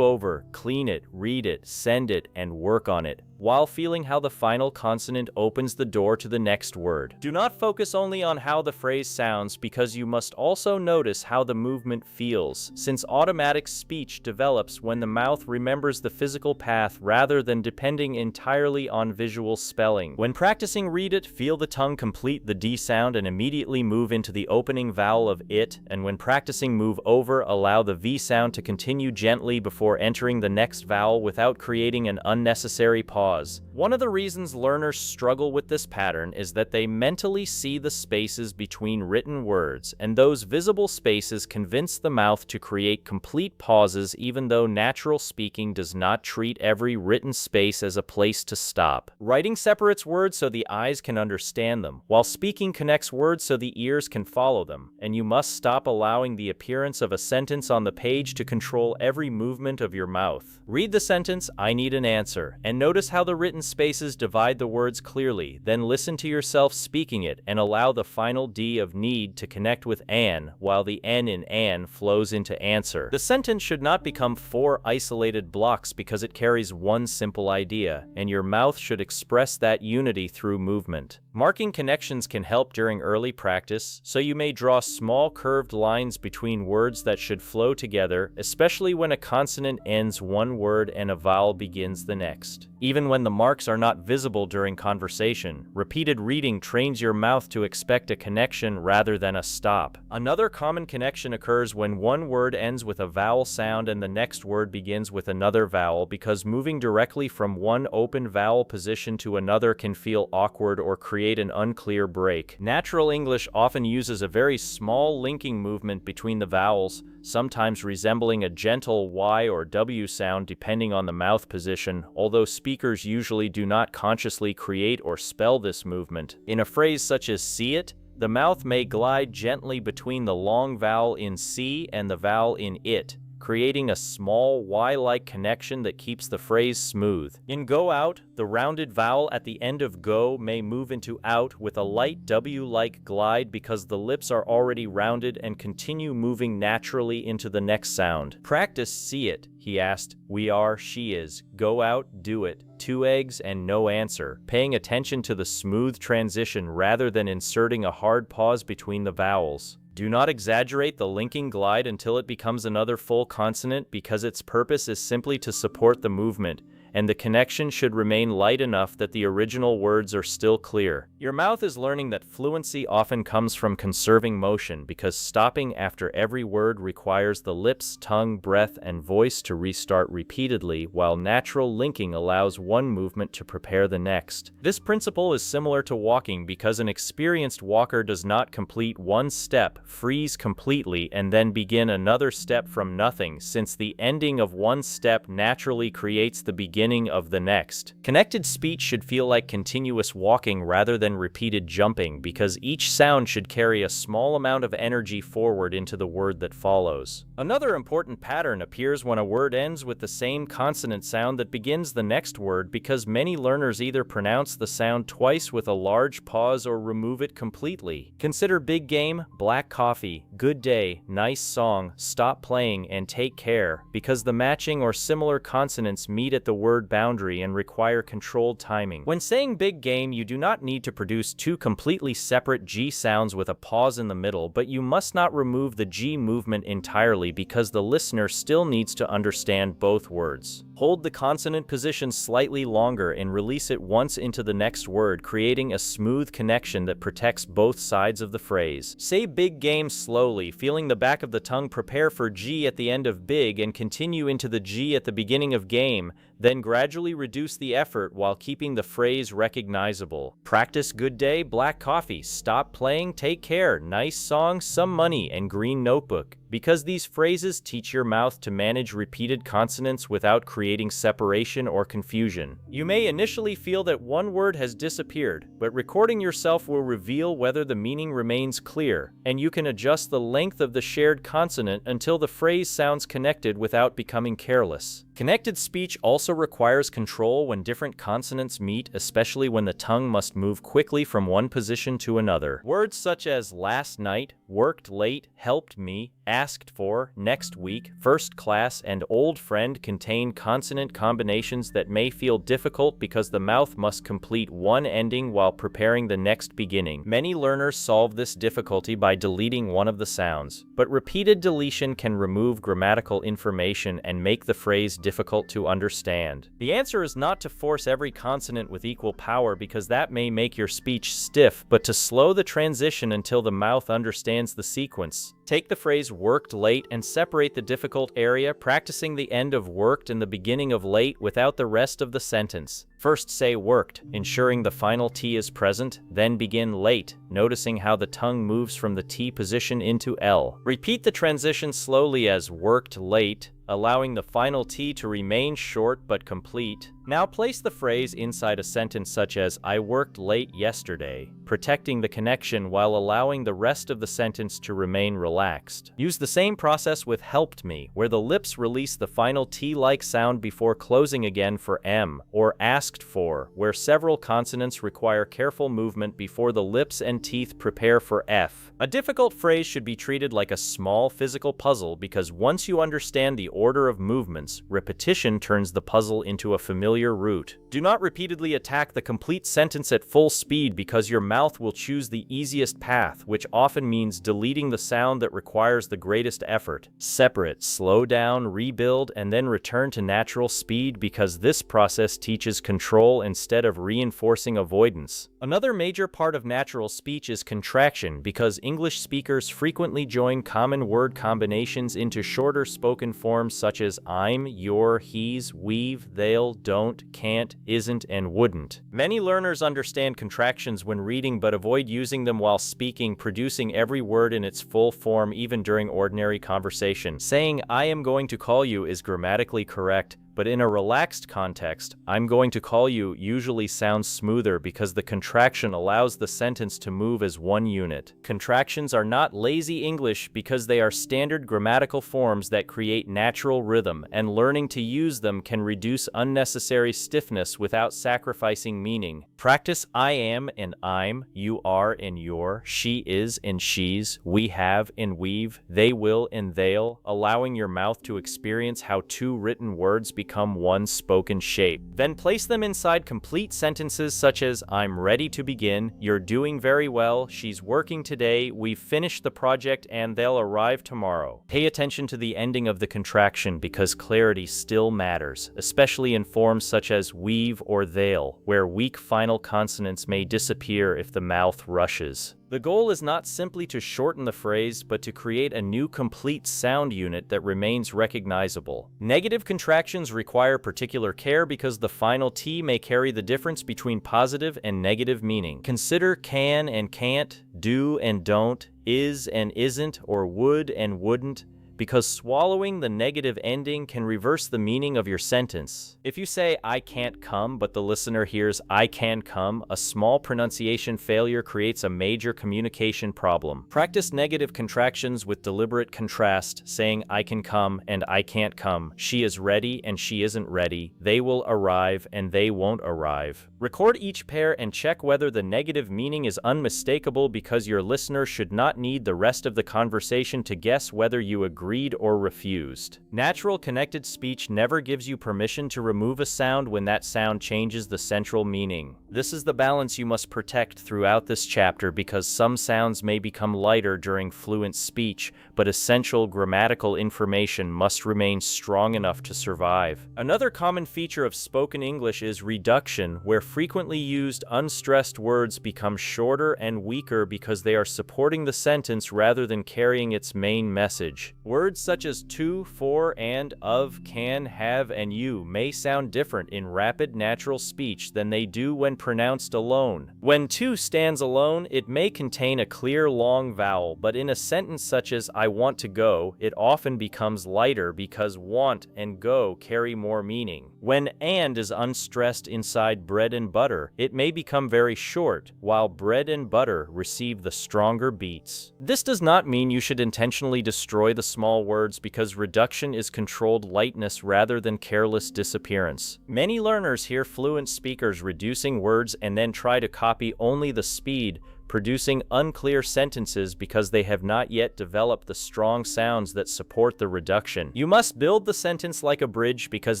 over," "clean it," "read it," "send it," and "work on it," while feeling how the final consonant opens the door to the next word. Do not focus only on how the phrase sounds, because you must also notice how the movement feels, since automatic speech develops when the mouth remembers the physical path rather than depending entirely on visual spelling. When practicing "read it," feel the tongue complete the D sound and immediately move into the opening vowel of it, and when practicing "move over," allow the V sound to continue gently before entering the next vowel without creating an unnecessary pause. One of the reasons learners struggle with this pattern is that they mentally see the spaces between written words, and those visible spaces convince the mouth to create complete pauses, even though natural speaking does not treat every written space as a place to stop. Writing separates words so the eyes can understand them, while speaking connects words so the ears can follow them, and you must stop allowing the appearance of a sentence on the page to control every movement of your mouth. Read the sentence "I need an answer," and notice how the written spaces divide the words clearly, then listen to yourself speaking it and allow the final D of need to connect with an, while the N in an flows into answer. The sentence should not become four isolated blocks because it carries one simple idea, and your mouth should express that unity through movement. Marking connections can help during early practice, so you may draw small curved lines between words that should flow together, especially when a consonant ends one word and a vowel begins the next. Even when the marks are not visible during conversation, repeated reading trains your mouth to expect a connection rather than a stop. Another common connection occurs when one word ends with a vowel sound and the next word begins with another vowel, because moving directly from one open vowel position to another can feel awkward or create an unclear break. Natural English often uses a very small linking movement between the vowels, sometimes resembling a gentle Y or W sound depending on the mouth position, although speakers usually do not consciously create or spell this movement. In a phrase such as "see it," the mouth may glide gently between the long vowel in "see" and the vowel in "it," creating a small Y-like connection that keeps the phrase smooth. In "go out," the rounded vowel at the end of "go" may move into "out" with a light W-like glide because the lips are already rounded and continue moving naturally into the next sound. Practice "see it," he asked, "we are, she is, go out, do it, 2 eggs and no answer," paying attention to the smooth transition rather than inserting a hard pause between the vowels. Do not exaggerate the linking glide until it becomes another full consonant, because its purpose is simply to support the movement, and the connection should remain light enough that the original words are still clear. Your mouth is learning that fluency often comes from conserving motion, because stopping after every word requires the lips, tongue, breath, and voice to restart repeatedly, while natural linking allows one movement to prepare the next. This principle is similar to walking, because an experienced walker does not complete one step, freeze completely, and then begin another step from nothing, since the ending of one step naturally creates the beginning of the next. Connected speech should feel like continuous walking rather than repeated jumping, because each sound should carry a small amount of energy forward into the word that follows. Another important pattern appears when a word ends with the same consonant sound that begins the next word, because many learners either pronounce the sound twice with a large pause or remove it completely. Consider big game, black coffee, good day, nice song, stop playing, and take care, because the matching or similar consonants meet at the word boundary and require controlled timing. When saying big game, you do not need to produce 2 completely separate G sounds with a pause in the middle, but you must not remove the G movement entirely, because the listener still needs to understand both words. Hold the consonant position slightly longer and release it once into the next word, creating a smooth connection that protects both sides of the phrase. Say big game slowly, feeling the back of the tongue prepare for G at the end of big and continue into the G at the beginning of game, then gradually reduce the effort while keeping the phrase recognizable. Practice good day, black coffee, stop playing, take care, nice song, some money, and green notebook, because these phrases teach your mouth to manage repeated consonants without creating separation or confusion. You may initially feel that one word has disappeared, but recording yourself will reveal whether the meaning remains clear, and you can adjust the length of the shared consonant until the phrase sounds connected without becoming careless. Connected speech also requires control when different consonants meet, especially when the tongue must move quickly from one position to another. Words such as last night, worked late, helped me, asked for, next week, first class, and old friend contain consonant combinations that may feel difficult because the mouth must complete one ending while preparing the next beginning. Many learners solve this difficulty by deleting one of the sounds, but repeated deletion can remove grammatical information and make the phrase difficult to understand. The answer is not to force every consonant with equal power, because that may make your speech stiff, but to slow the transition until the mouth understands the sequence. Take the phrase worked late and separate the difficult area, practicing the end of worked and the beginning of late without the rest of the sentence. First say worked, ensuring the final T is present, then begin late, noticing how the tongue moves from the T position into L. Repeat the transition slowly as worked late, allowing the final T to remain short but complete. Now place the phrase inside a sentence such as I worked late yesterday, protecting the connection while allowing the rest of the sentence to remain relaxed. Use the same process with helped me, where the lips release the final T-like sound before closing again for M, or asked for, where several consonants require careful movement before the lips and teeth prepare for F. A difficult phrase should be treated like a small physical puzzle, because once you understand the order of movements, repetition turns the puzzle into a familiar familiar route. Do not repeatedly attack the complete sentence at full speed because your mouth will choose the easiest path, which often means deleting the sound that requires the greatest effort. Separate, slow down, rebuild, and then return to natural speed because this process teaches control instead of reinforcing avoidance. Another major part of natural speech is contraction because English speakers frequently join common word combinations into shorter spoken forms such as I'm, your, he's, we've, they'll, don't, can't, isn't, and wouldn't. Many learners understand contractions when reading but avoid using them while speaking, producing every word in its full form even during ordinary conversation. Saying I am going to call you is grammatically correct, but in a relaxed context, I'm going to call you usually sounds smoother because the contraction allows the sentence to move as one unit. Contractions are not lazy English because they are standard grammatical forms that create natural rhythm, and learning to use them can reduce unnecessary stiffness without sacrificing meaning. Practice I am and I'm, you are and your, she is and she's, we have and we've, they will and they'll, allowing your mouth to experience how two written words become one spoken shape. Then place them inside complete sentences such as I'm ready to begin, you're doing very well, she's working today, we've finished the project, and they'll arrive tomorrow. Pay attention to the ending of the contraction because clarity still matters, especially in forms such as we've or they'll, where weak final consonants may disappear if the mouth rushes. The goal is not simply to shorten the phrase, but to create a new complete sound unit that remains recognizable. Negative contractions require particular care because the final T may carry the difference between positive and negative meaning. Consider can and can't, do and don't, is and isn't, or would and wouldn't, because swallowing the negative ending can reverse the meaning of your sentence. If you say, I can't come, but the listener hears, I can come, a small pronunciation failure creates a major communication problem. Practice negative contractions with deliberate contrast, saying, I can come and I can't come, she is ready and she isn't ready, they will arrive and they won't arrive. Record each pair and check whether the negative meaning is unmistakable because your listener should not need the rest of the conversation to guess whether you agreed or refused. Natural connected speech never gives you permission to remove a sound when that sound changes the central meaning. This is the balance you must protect throughout this chapter because some sounds may become lighter during fluent speech, but essential grammatical information must remain strong enough to survive. Another common feature of spoken English is reduction, where frequently used unstressed words become shorter and weaker because they are supporting the sentence rather than carrying its main message. Words such as to, for, and, of, can, have, and you may sound different in rapid natural speech than they do when pronounced alone. When to stands alone, it may contain a clear long vowel, but in a sentence such as I want to go, it often becomes lighter because want and go carry more meaning. When and is unstressed inside bread and butter, it may become very short, while bread and butter receive the stronger beats. This does not mean you should intentionally destroy the small words because reduction is controlled lightness rather than careless disappearance. Many learners hear fluent speakers reducing words and then try to copy only the speed, producing unclear sentences because they have not yet developed the strong sounds that support the reduction. You must build the sentence like a bridge because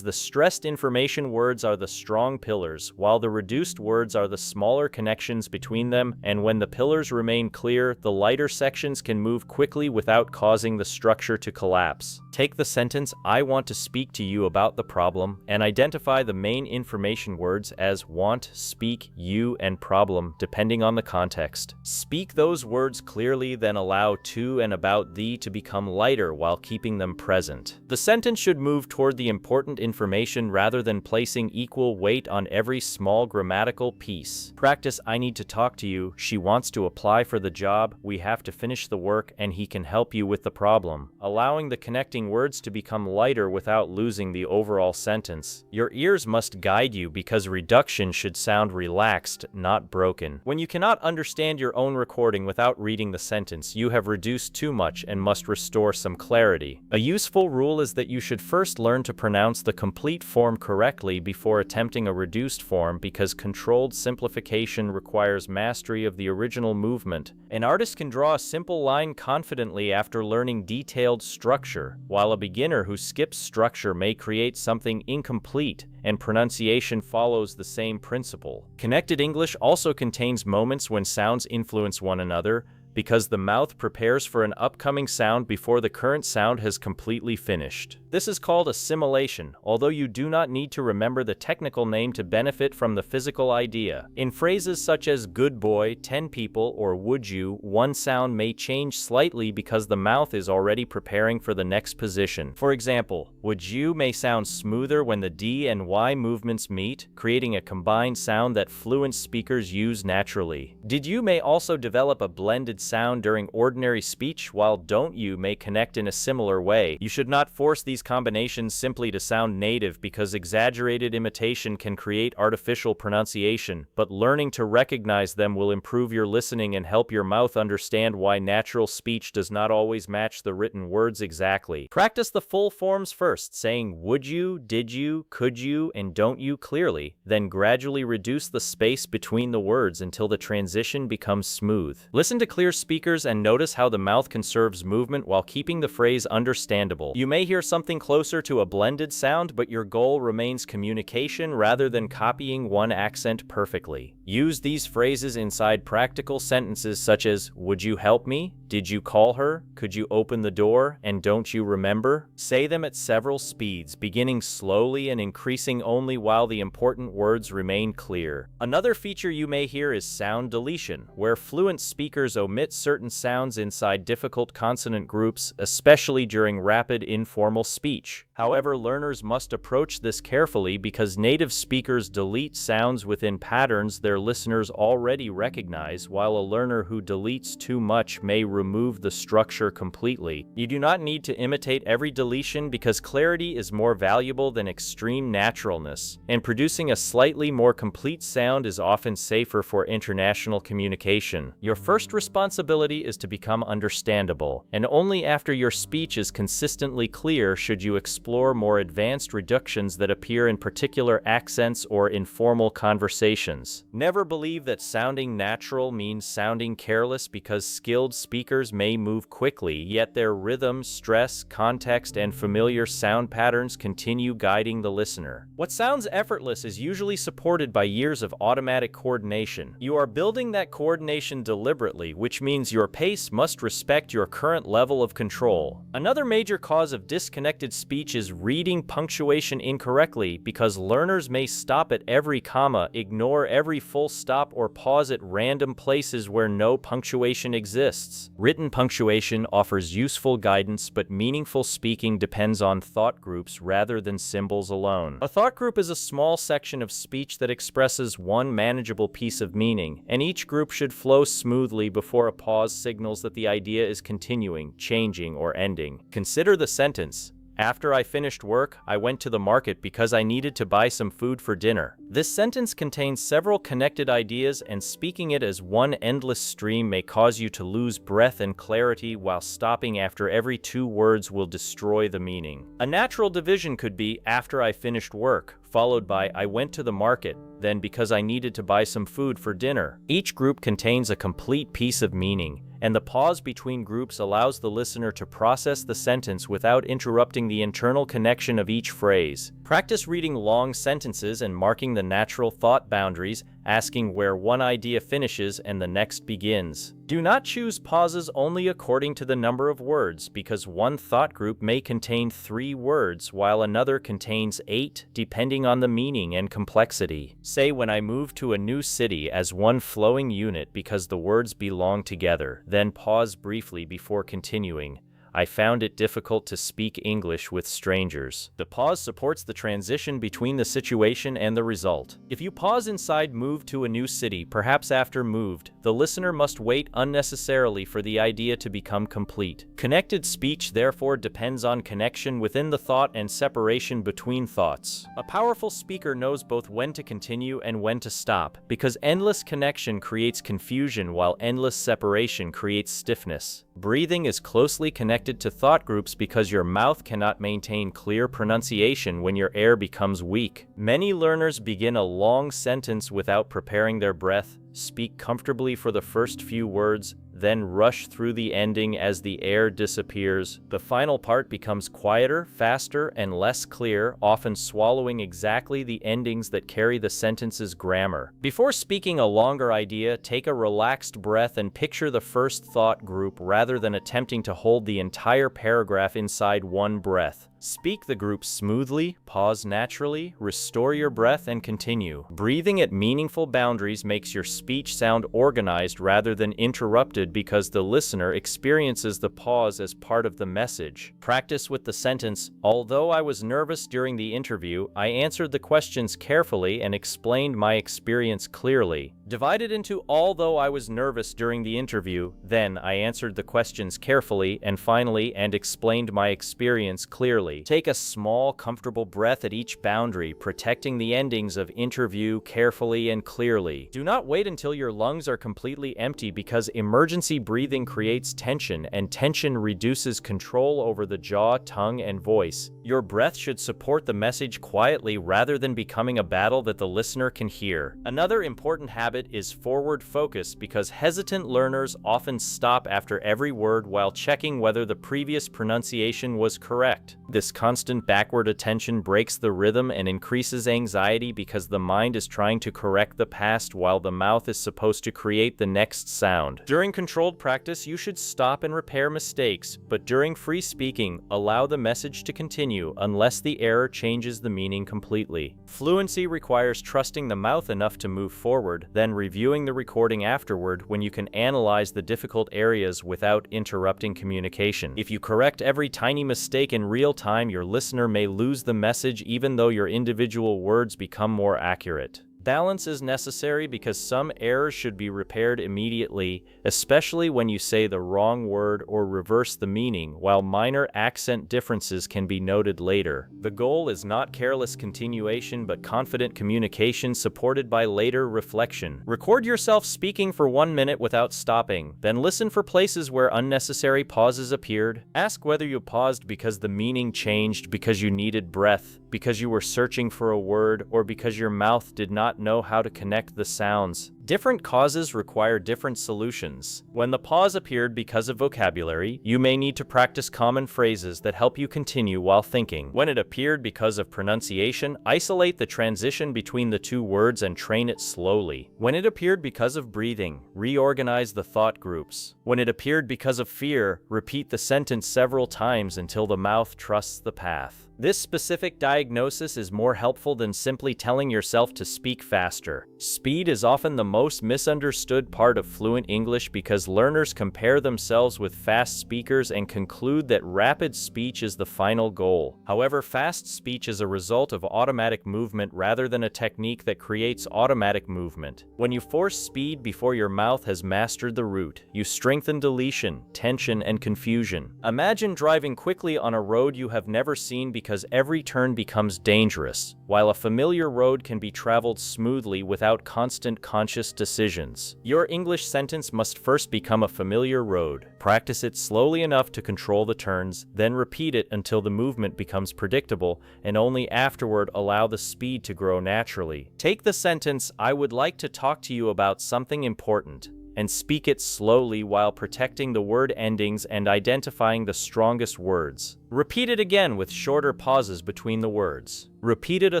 the stressed information words are the strong pillars, while the reduced words are the smaller connections between them, and when the pillars remain clear, the lighter sections can move quickly without causing the structure to collapse. Take the sentence, I want to speak to you about the problem, and identify the main information words as want, speak, you, and problem, depending on the context. Speak those words clearly, then allow to and about thee to become lighter while keeping them present. The sentence should move toward the important information rather than placing equal weight on every small grammatical piece. Practice I need to talk to you, she wants to apply for the job, we have to finish the work, and he can help you with the problem. Allowing the connecting words to become lighter without losing the overall sentence. Your ears must guide you because reduction should sound relaxed, not broken. When you cannot understand your own recording without reading the sentence, you have reduced too much and must restore some clarity. A useful rule is that you should first learn to pronounce the complete form correctly before attempting a reduced form because controlled simplification requires mastery of the original movement. An artist can draw a simple line confidently after learning detailed structure, while a beginner who skips structure may create something incomplete and pronunciation follows the same principle. Connected English also contains moments when sounds influence one another, because the mouth prepares for an upcoming sound before the current sound has completely finished. This is called assimilation, although you do not need to remember the technical name to benefit from the physical idea. In phrases such as good boy, 10 people, or would you, one sound may change slightly because the mouth is already preparing for the next position. For example, would you may sound smoother when the D and Y movements meet, creating a combined sound that fluent speakers use naturally. Did you may also develop a blended sound during ordinary speech, while don't you may connect in a similar way. You should not force these combinations simply to sound native, because exaggerated imitation can create artificial pronunciation, but learning to recognize them will improve your listening and help your mouth understand why natural speech does not always match the written words exactly. Practice the full forms first, saying would you, did you, could you, and don't you clearly, then gradually reduce the space between the words until the transition becomes smooth. Listen to clear speakers and notice how the mouth conserves movement while keeping the phrase understandable. You may hear something closer to a blended sound, but your goal remains communication rather than copying one accent perfectly. Use these phrases inside practical sentences such as, would you help me? Did you call her? Could you open the door? And don't you remember? Say them at several speeds, beginning slowly and increasing only while the important words remain clear. Another feature you may hear is sound deletion, where fluent speakers omit certain sounds inside difficult consonant groups, especially during rapid informal speech. However, learners must approach this carefully because native speakers delete sounds within patterns their listeners already recognize, while a learner who deletes too much may remove the structure completely. You do not need to imitate every deletion because clarity is more valuable than extreme naturalness, and producing a slightly more complete sound is often safer for international communication. Your first responsibility is to become understandable, and only after your speech is consistently clear should you explore more advanced reductions that appear in particular accents or informal conversations. Never believe that sounding natural means sounding careless, because skilled speakers may move quickly, yet their rhythm, stress, context, and familiar sound patterns continue guiding the listener. What sounds effortless is usually supported by years of automatic coordination. You are building that coordination deliberately, which means your pace must respect your current level of control. Another major cause of disconnected speech is reading punctuation incorrectly, because learners may stop at every comma, ignore every full stop, or pause at random places where no punctuation exists. Written punctuation offers useful guidance, but meaningful speaking depends on thought groups rather than symbols alone. A thought group is a small section of speech that expresses one manageable piece of meaning, and each group should flow smoothly before a pause signals that the idea is continuing, changing, or ending. Consider the sentence: after I finished work, I went to the market because I needed to buy some food for dinner. This sentence contains several connected ideas, and speaking it as one endless stream may cause you to lose breath and clarity, while stopping after every two words will destroy the meaning. A natural division could be after I finished work, followed by I went to the market, then because I needed to buy some food for dinner. Each group contains a complete piece of meaning, and the pause between groups allows the listener to process the sentence without interrupting the internal connection of each phrase. Practice reading long sentences and marking the natural thought boundaries, asking where one idea finishes and the next begins. Do not choose pauses only according to the number of words, because one thought group may contain 3 words while another contains 8, depending on the meaning and complexity. Say when I moved to a new city as one flowing unit because the words belong together, then pause briefly before continuing. I found it difficult to speak English with strangers. The pause supports the transition between the situation and the result. If you pause inside moved to a new city, perhaps after moved, the listener must wait unnecessarily for the idea to become complete. Connected speech therefore depends on connection within the thought and separation between thoughts. A powerful speaker knows both when to continue and when to stop, because endless connection creates confusion while endless separation creates stiffness. Breathing is closely connected to thought groups because your mouth cannot maintain clear pronunciation when your air becomes weak. Many learners begin a long sentence without preparing their breath, speak comfortably for the first few words, then rush through the ending as the air disappears. The final part becomes quieter, faster, and less clear, often swallowing exactly the endings that carry the sentence's grammar. Before speaking a longer idea, take a relaxed breath and picture the first thought group rather than attempting to hold the entire paragraph inside one breath. Speak the group smoothly, pause naturally, restore your breath, and continue. Breathing at meaningful boundaries makes your speech sound organized rather than interrupted because the listener experiences the pause as part of the message. Practice with the sentence, "Although I was nervous during the interview, I answered the questions carefully and explained my experience clearly." Divide it into "although I was nervous during the interview, then I answered the questions carefully, and finally and explained my experience clearly." Take a small, comfortable breath at each boundary, protecting the endings of interview carefully and clearly. Do not wait until your lungs are completely empty because emergency breathing creates tension, and tension reduces control over the jaw, tongue, and voice. Your breath should support the message quietly rather than becoming a battle that the listener can hear. Another important habit is forward focus because hesitant learners often stop after every word while checking whether the previous pronunciation was correct. This constant backward attention breaks the rhythm and increases anxiety because the mind is trying to correct the past while the mouth is supposed to create the next sound. During controlled practice, you should stop and repair mistakes, but during free speaking, allow the message to continue unless the error changes the meaning completely. Fluency requires trusting the mouth enough to move forward, then reviewing the recording afterward when you can analyze the difficult areas without interrupting communication. If you correct every tiny mistake in real time, your listener may lose the message even though your individual words become more accurate. Balance is necessary because some errors should be repaired immediately, especially when you say the wrong word or reverse the meaning, while minor accent differences can be noted later. The goal is not careless continuation but confident communication supported by later reflection. Record yourself speaking for 1 minute without stopping, then listen for places where unnecessary pauses appeared. Ask whether you paused because the meaning changed, because you needed breath, because you were searching for a word, or because your mouth did not know how to connect the sounds. Different causes require different solutions. When the pause appeared because of vocabulary, you may need to practice common phrases that help you continue while thinking. When it appeared because of pronunciation, isolate the transition between the two words and train it slowly. When it appeared because of breathing, reorganize the thought groups. When it appeared because of fear, repeat the sentence several times until the mouth trusts the path. This specific diagnosis is more helpful than simply telling yourself to speak faster. Speed is often the most misunderstood part of fluent English because learners compare themselves with fast speakers and conclude that rapid speech is the final goal. However, fast speech is a result of automatic movement rather than a technique that creates automatic movement. When you force speed before your mouth has mastered the route, you strengthen deletion, tension, and confusion. Imagine driving quickly on a road you have never seen because every turn becomes dangerous, while a familiar road can be traveled smoothly without constant conscious decisions. Your English sentence must first become a familiar road. Practice it slowly enough to control the turns, then repeat it until the movement becomes predictable, and only afterward allow the speed to grow naturally. Take the sentence, "I would like to talk to you about something important," and speak it slowly while protecting the word endings and identifying the strongest words. Repeat it again with shorter pauses between the words. Repeat it a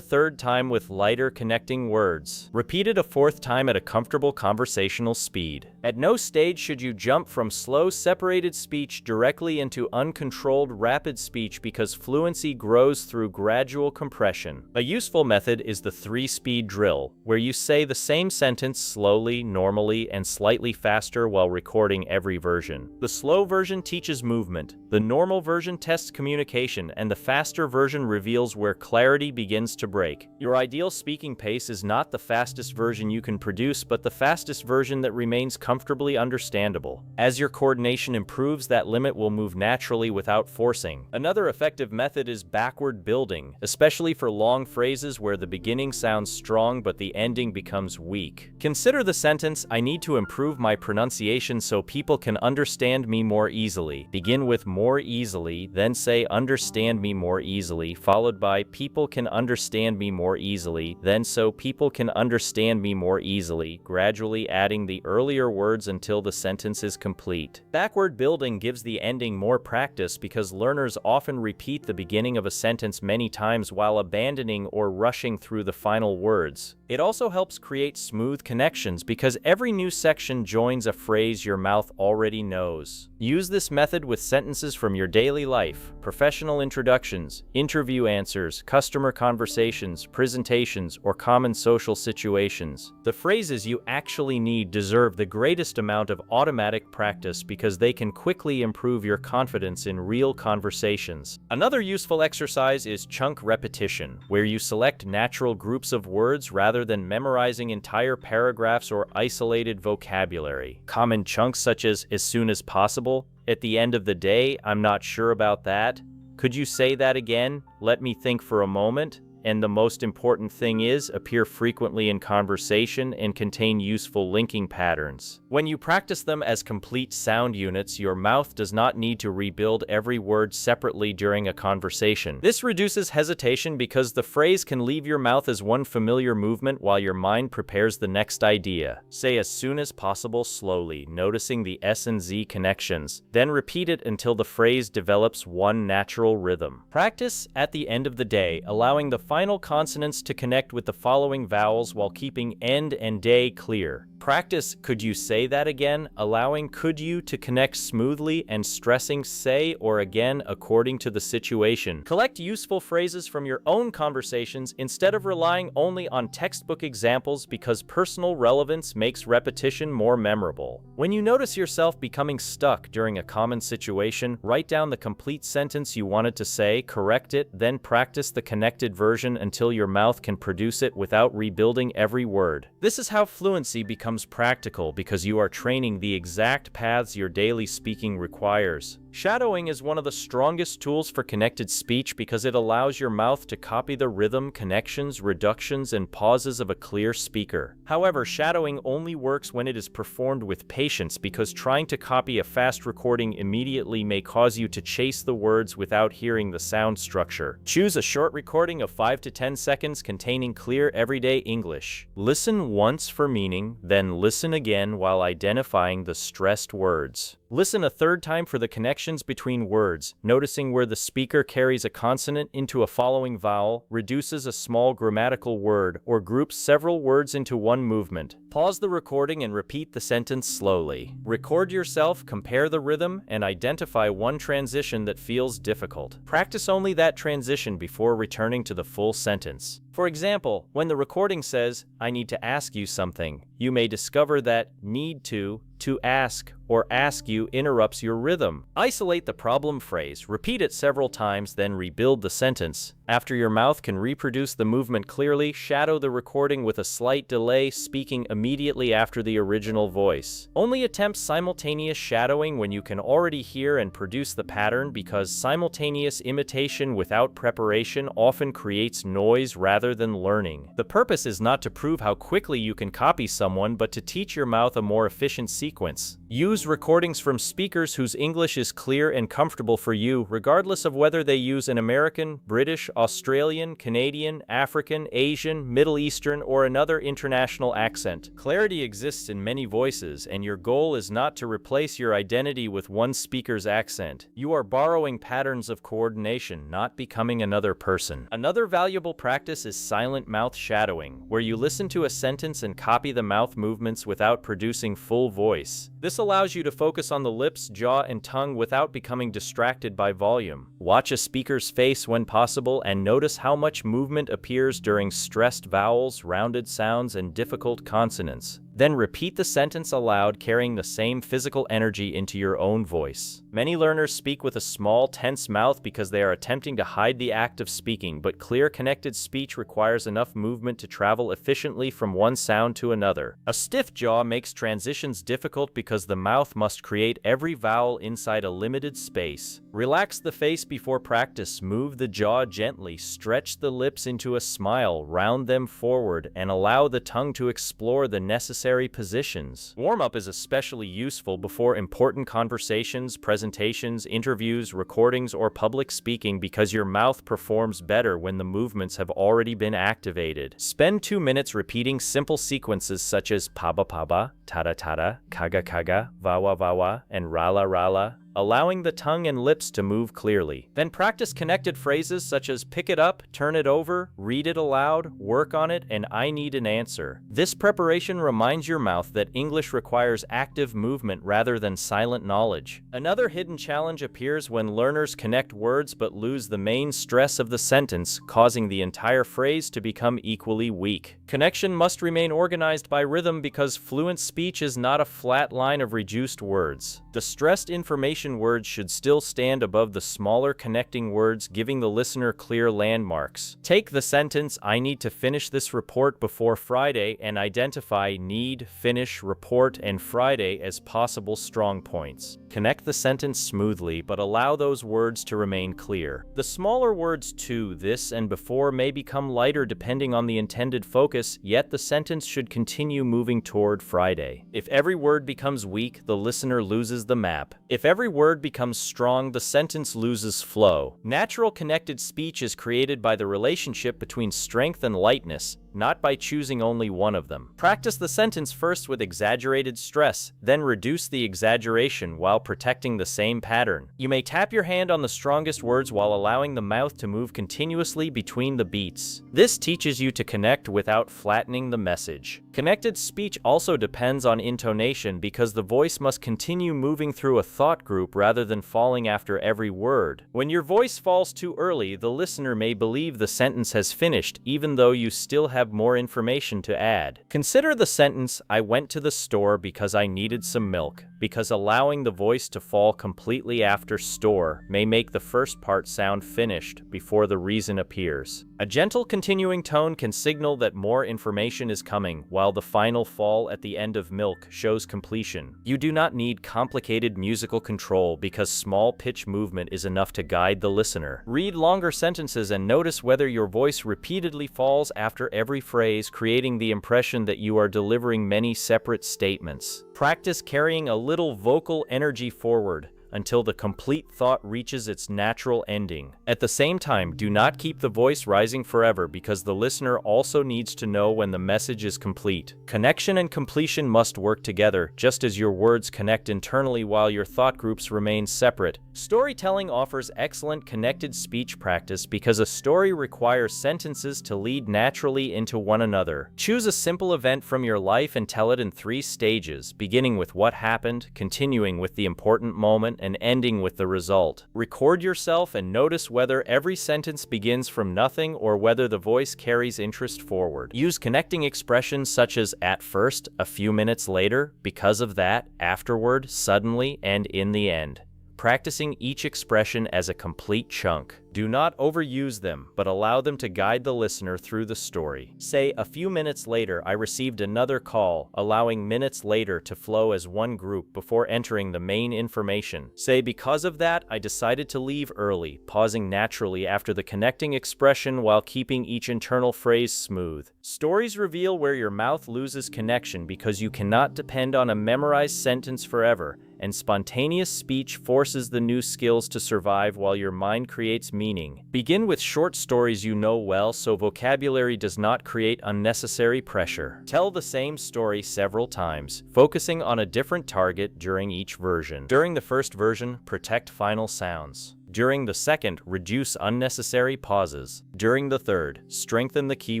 third time with lighter connecting words. Repeat it a fourth time at a comfortable conversational speed. At no stage should you jump from slow, separated speech directly into uncontrolled, rapid speech because fluency grows through gradual compression. A useful method is the 3-speed drill, where you say the same sentence slowly, normally, and slightly faster while recording every version. The slow version teaches movement, the normal version tests communication, and the faster version reveals where clarity begins to break. Your ideal speaking pace is not the fastest version you can produce, but the fastest version that remains comfortably understandable. As your coordination improves, that limit will move naturally without forcing. Another effective method is backward building, especially for long phrases where the beginning sounds strong but the ending becomes weak. Consider the sentence, "I need to improve my pronunciation so people can understand me more easily." Begin with "more easily," then say "understand me more easily," followed by "people can understand me more easily, then so people can understand me more easily, gradually adding the earlier words until the sentence is complete. Backward building gives the ending more practice because learners often repeat the beginning of a sentence many times while abandoning or rushing through the final words. It also helps create smooth connections because every new section joins a phrase your mouth already knows. Use this method with sentences from your daily life, professional introductions, interview answers, customer conversations, presentations, or common social situations. The phrases you actually need deserve the greatest amount of automatic practice because they can quickly improve your confidence in real conversations. Another useful exercise is chunk repetition, where you select natural groups of words rather than memorizing entire paragraphs or isolated vocabulary. Common chunks such as soon as possible, at the end of the day, I'm not sure about that. Could you say that again? Let me think for a moment. And the most important thing is, appear frequently in conversation and contain useful linking patterns. When you practice them as complete sound units, your mouth does not need to rebuild every word separately during a conversation. This reduces hesitation because the phrase can leave your mouth as one familiar movement while your mind prepares the next idea. Say as soon as possible slowly, noticing the S and Z connections. Then repeat it until the phrase develops one natural rhythm. Practice at the end of the day, allowing the final consonants to connect with the following vowels while keeping end and day clear. Practice could you say that again, allowing could you to connect smoothly and stressing say or again according to the situation. Collect useful phrases from your own conversations instead of relying only on textbook examples because personal relevance makes repetition more memorable. When you notice yourself becoming stuck during a common situation, write down the complete sentence you wanted to say, correct it, then practice the connected version until your mouth can produce it without rebuilding every word. This is how fluency becomes practical because you are training the exact paths your daily speaking requires. Shadowing is one of the strongest tools for connected speech because it allows your mouth to copy the rhythm, connections, reductions, and pauses of a clear speaker. However, shadowing only works when it is performed with patience because trying to copy a fast recording immediately may cause you to chase the words without hearing the sound structure. Choose a short recording of 5 to 10 seconds containing clear everyday English. Listen once for meaning, then listen again while identifying the stressed words. Listen a third time for the connections between words, noticing where the speaker carries a consonant into a following vowel, reduces a small grammatical word, or groups several words into one movement. Pause the recording and repeat the sentence slowly. Record yourself, compare the rhythm, and identify one transition that feels difficult. Practice only that transition before returning to the full sentence. For example, when the recording says, "I need to ask you something," you may discover that need to ask, or ask you interrupts your rhythm. Isolate the problem phrase, repeat it several times, then rebuild the sentence. After your mouth can reproduce the movement clearly, shadow the recording with a slight delay, speaking immediately after the original voice. Only attempt simultaneous shadowing when you can already hear and produce the pattern because simultaneous imitation without preparation often creates noise rather than learning. The purpose is not to prove how quickly you can copy someone, but to teach your mouth a more efficient sequence. Use recordings from speakers whose English is clear and comfortable for you, regardless of whether they use an American, British, Australian, Canadian, African, Asian, Middle Eastern, or another international accent. Clarity exists in many voices, and your goal is not to replace your identity with one speaker's accent. You are borrowing patterns of coordination, not becoming another person. Another valuable practice is silent mouth shadowing, where you listen to a sentence and copy the mouth movements without producing full voice. This allows you to focus on the lips, jaw, and tongue without becoming distracted by volume. Watch a speaker's face when possible and notice how much movement appears during stressed vowels, rounded sounds, and difficult consonants. Then repeat the sentence aloud, carrying the same physical energy into your own voice. Many learners speak with a small, tense mouth because they are attempting to hide the act of speaking, but clear, connected speech requires enough movement to travel efficiently from one sound to another. A stiff jaw makes transitions difficult because the mouth must create every vowel inside a limited space. Relax the face before practice, move the jaw gently, stretch the lips into a smile, round them forward, and allow the tongue to explore the necessary unnecessary positions. Warm-up is especially useful before important conversations, presentations, interviews, recordings, or public speaking because your mouth performs better when the movements have already been activated. Spend 2 minutes repeating simple sequences such as paba paba, tada tada, kaga kaga, vawa vawa, and rala rala, allowing the tongue and lips to move clearly. Then practice connected phrases such as pick it up, turn it over, read it aloud, work on it, and I need an answer. This preparation reminds your mouth that English requires active movement rather than silent knowledge. Another hidden challenge appears when learners connect words but lose the main stress of the sentence, causing the entire phrase to become equally weak. Connection must remain organized by rhythm because fluent speech is not a flat line of reduced words. The stressed information words should still stand above the smaller connecting words, giving the listener clear landmarks. Take the sentence, I need to finish this report before Friday, and identify need, finish, report, and Friday as possible strong points. Connect the sentence smoothly, but allow those words to remain clear. The smaller words to, this, and before may become lighter depending on the intended focus, yet the sentence should continue moving toward Friday. If every word becomes weak, the listener loses the map. If every word becomes strong, the sentence loses flow. Natural connected speech is created by the relationship between strength and lightness, not by choosing only one of them. Practice the sentence first with exaggerated stress, then reduce the exaggeration while protecting the same pattern. You may tap your hand on the strongest words while allowing the mouth to move continuously between the beats. This teaches you to connect without flattening the message. Connected speech also depends on intonation because the voice must continue moving through a thought group rather than falling after every word. When your voice falls too early, the listener may believe the sentence has finished even though you still have more information to add. Consider the sentence, I went to the store because I needed some milk, because allowing the voice to fall completely after store may make the first part sound finished before the reason appears. A gentle continuing tone can signal that more information is coming, while the final fall at the end of milk shows completion. You do not need complicated musical control because small pitch movement is enough to guide the listener. Read longer sentences and notice whether your voice repeatedly falls after every phrase, creating the impression that you are delivering many separate statements. Practice carrying a little vocal energy forward until the complete thought reaches its natural ending. At the same time, do not keep the voice rising forever because the listener also needs to know when the message is complete. Connection and completion must work together, just as your words connect internally while your thought groups remain separate. Storytelling offers excellent connected speech practice because a story requires sentences to lead naturally into one another. Choose a simple event from your life and tell it in 3 stages, beginning with what happened, continuing with the important moment, and ending with the result. Record yourself and notice whether every sentence begins from nothing or whether the voice carries interest forward. Use connecting expressions such as at first, a few minutes later, because of that, afterward, suddenly, and in the end. Practicing each expression as a complete chunk. Do not overuse them, but allow them to guide the listener through the story. Say, a few minutes later, I received another call, allowing minutes later to flow as one group before entering the main information. Say, because of that, I decided to leave early, pausing naturally after the connecting expression while keeping each internal phrase smooth. Stories reveal where your mouth loses connection because you cannot depend on a memorized sentence forever, and spontaneous speech forces the new skills to survive while your mind creates meaning. Begin with short stories you know well so vocabulary does not create unnecessary pressure. Tell the same story several times, focusing on a different target during each version. During the first version, protect final sounds. During the second, reduce unnecessary pauses. During the third, strengthen the key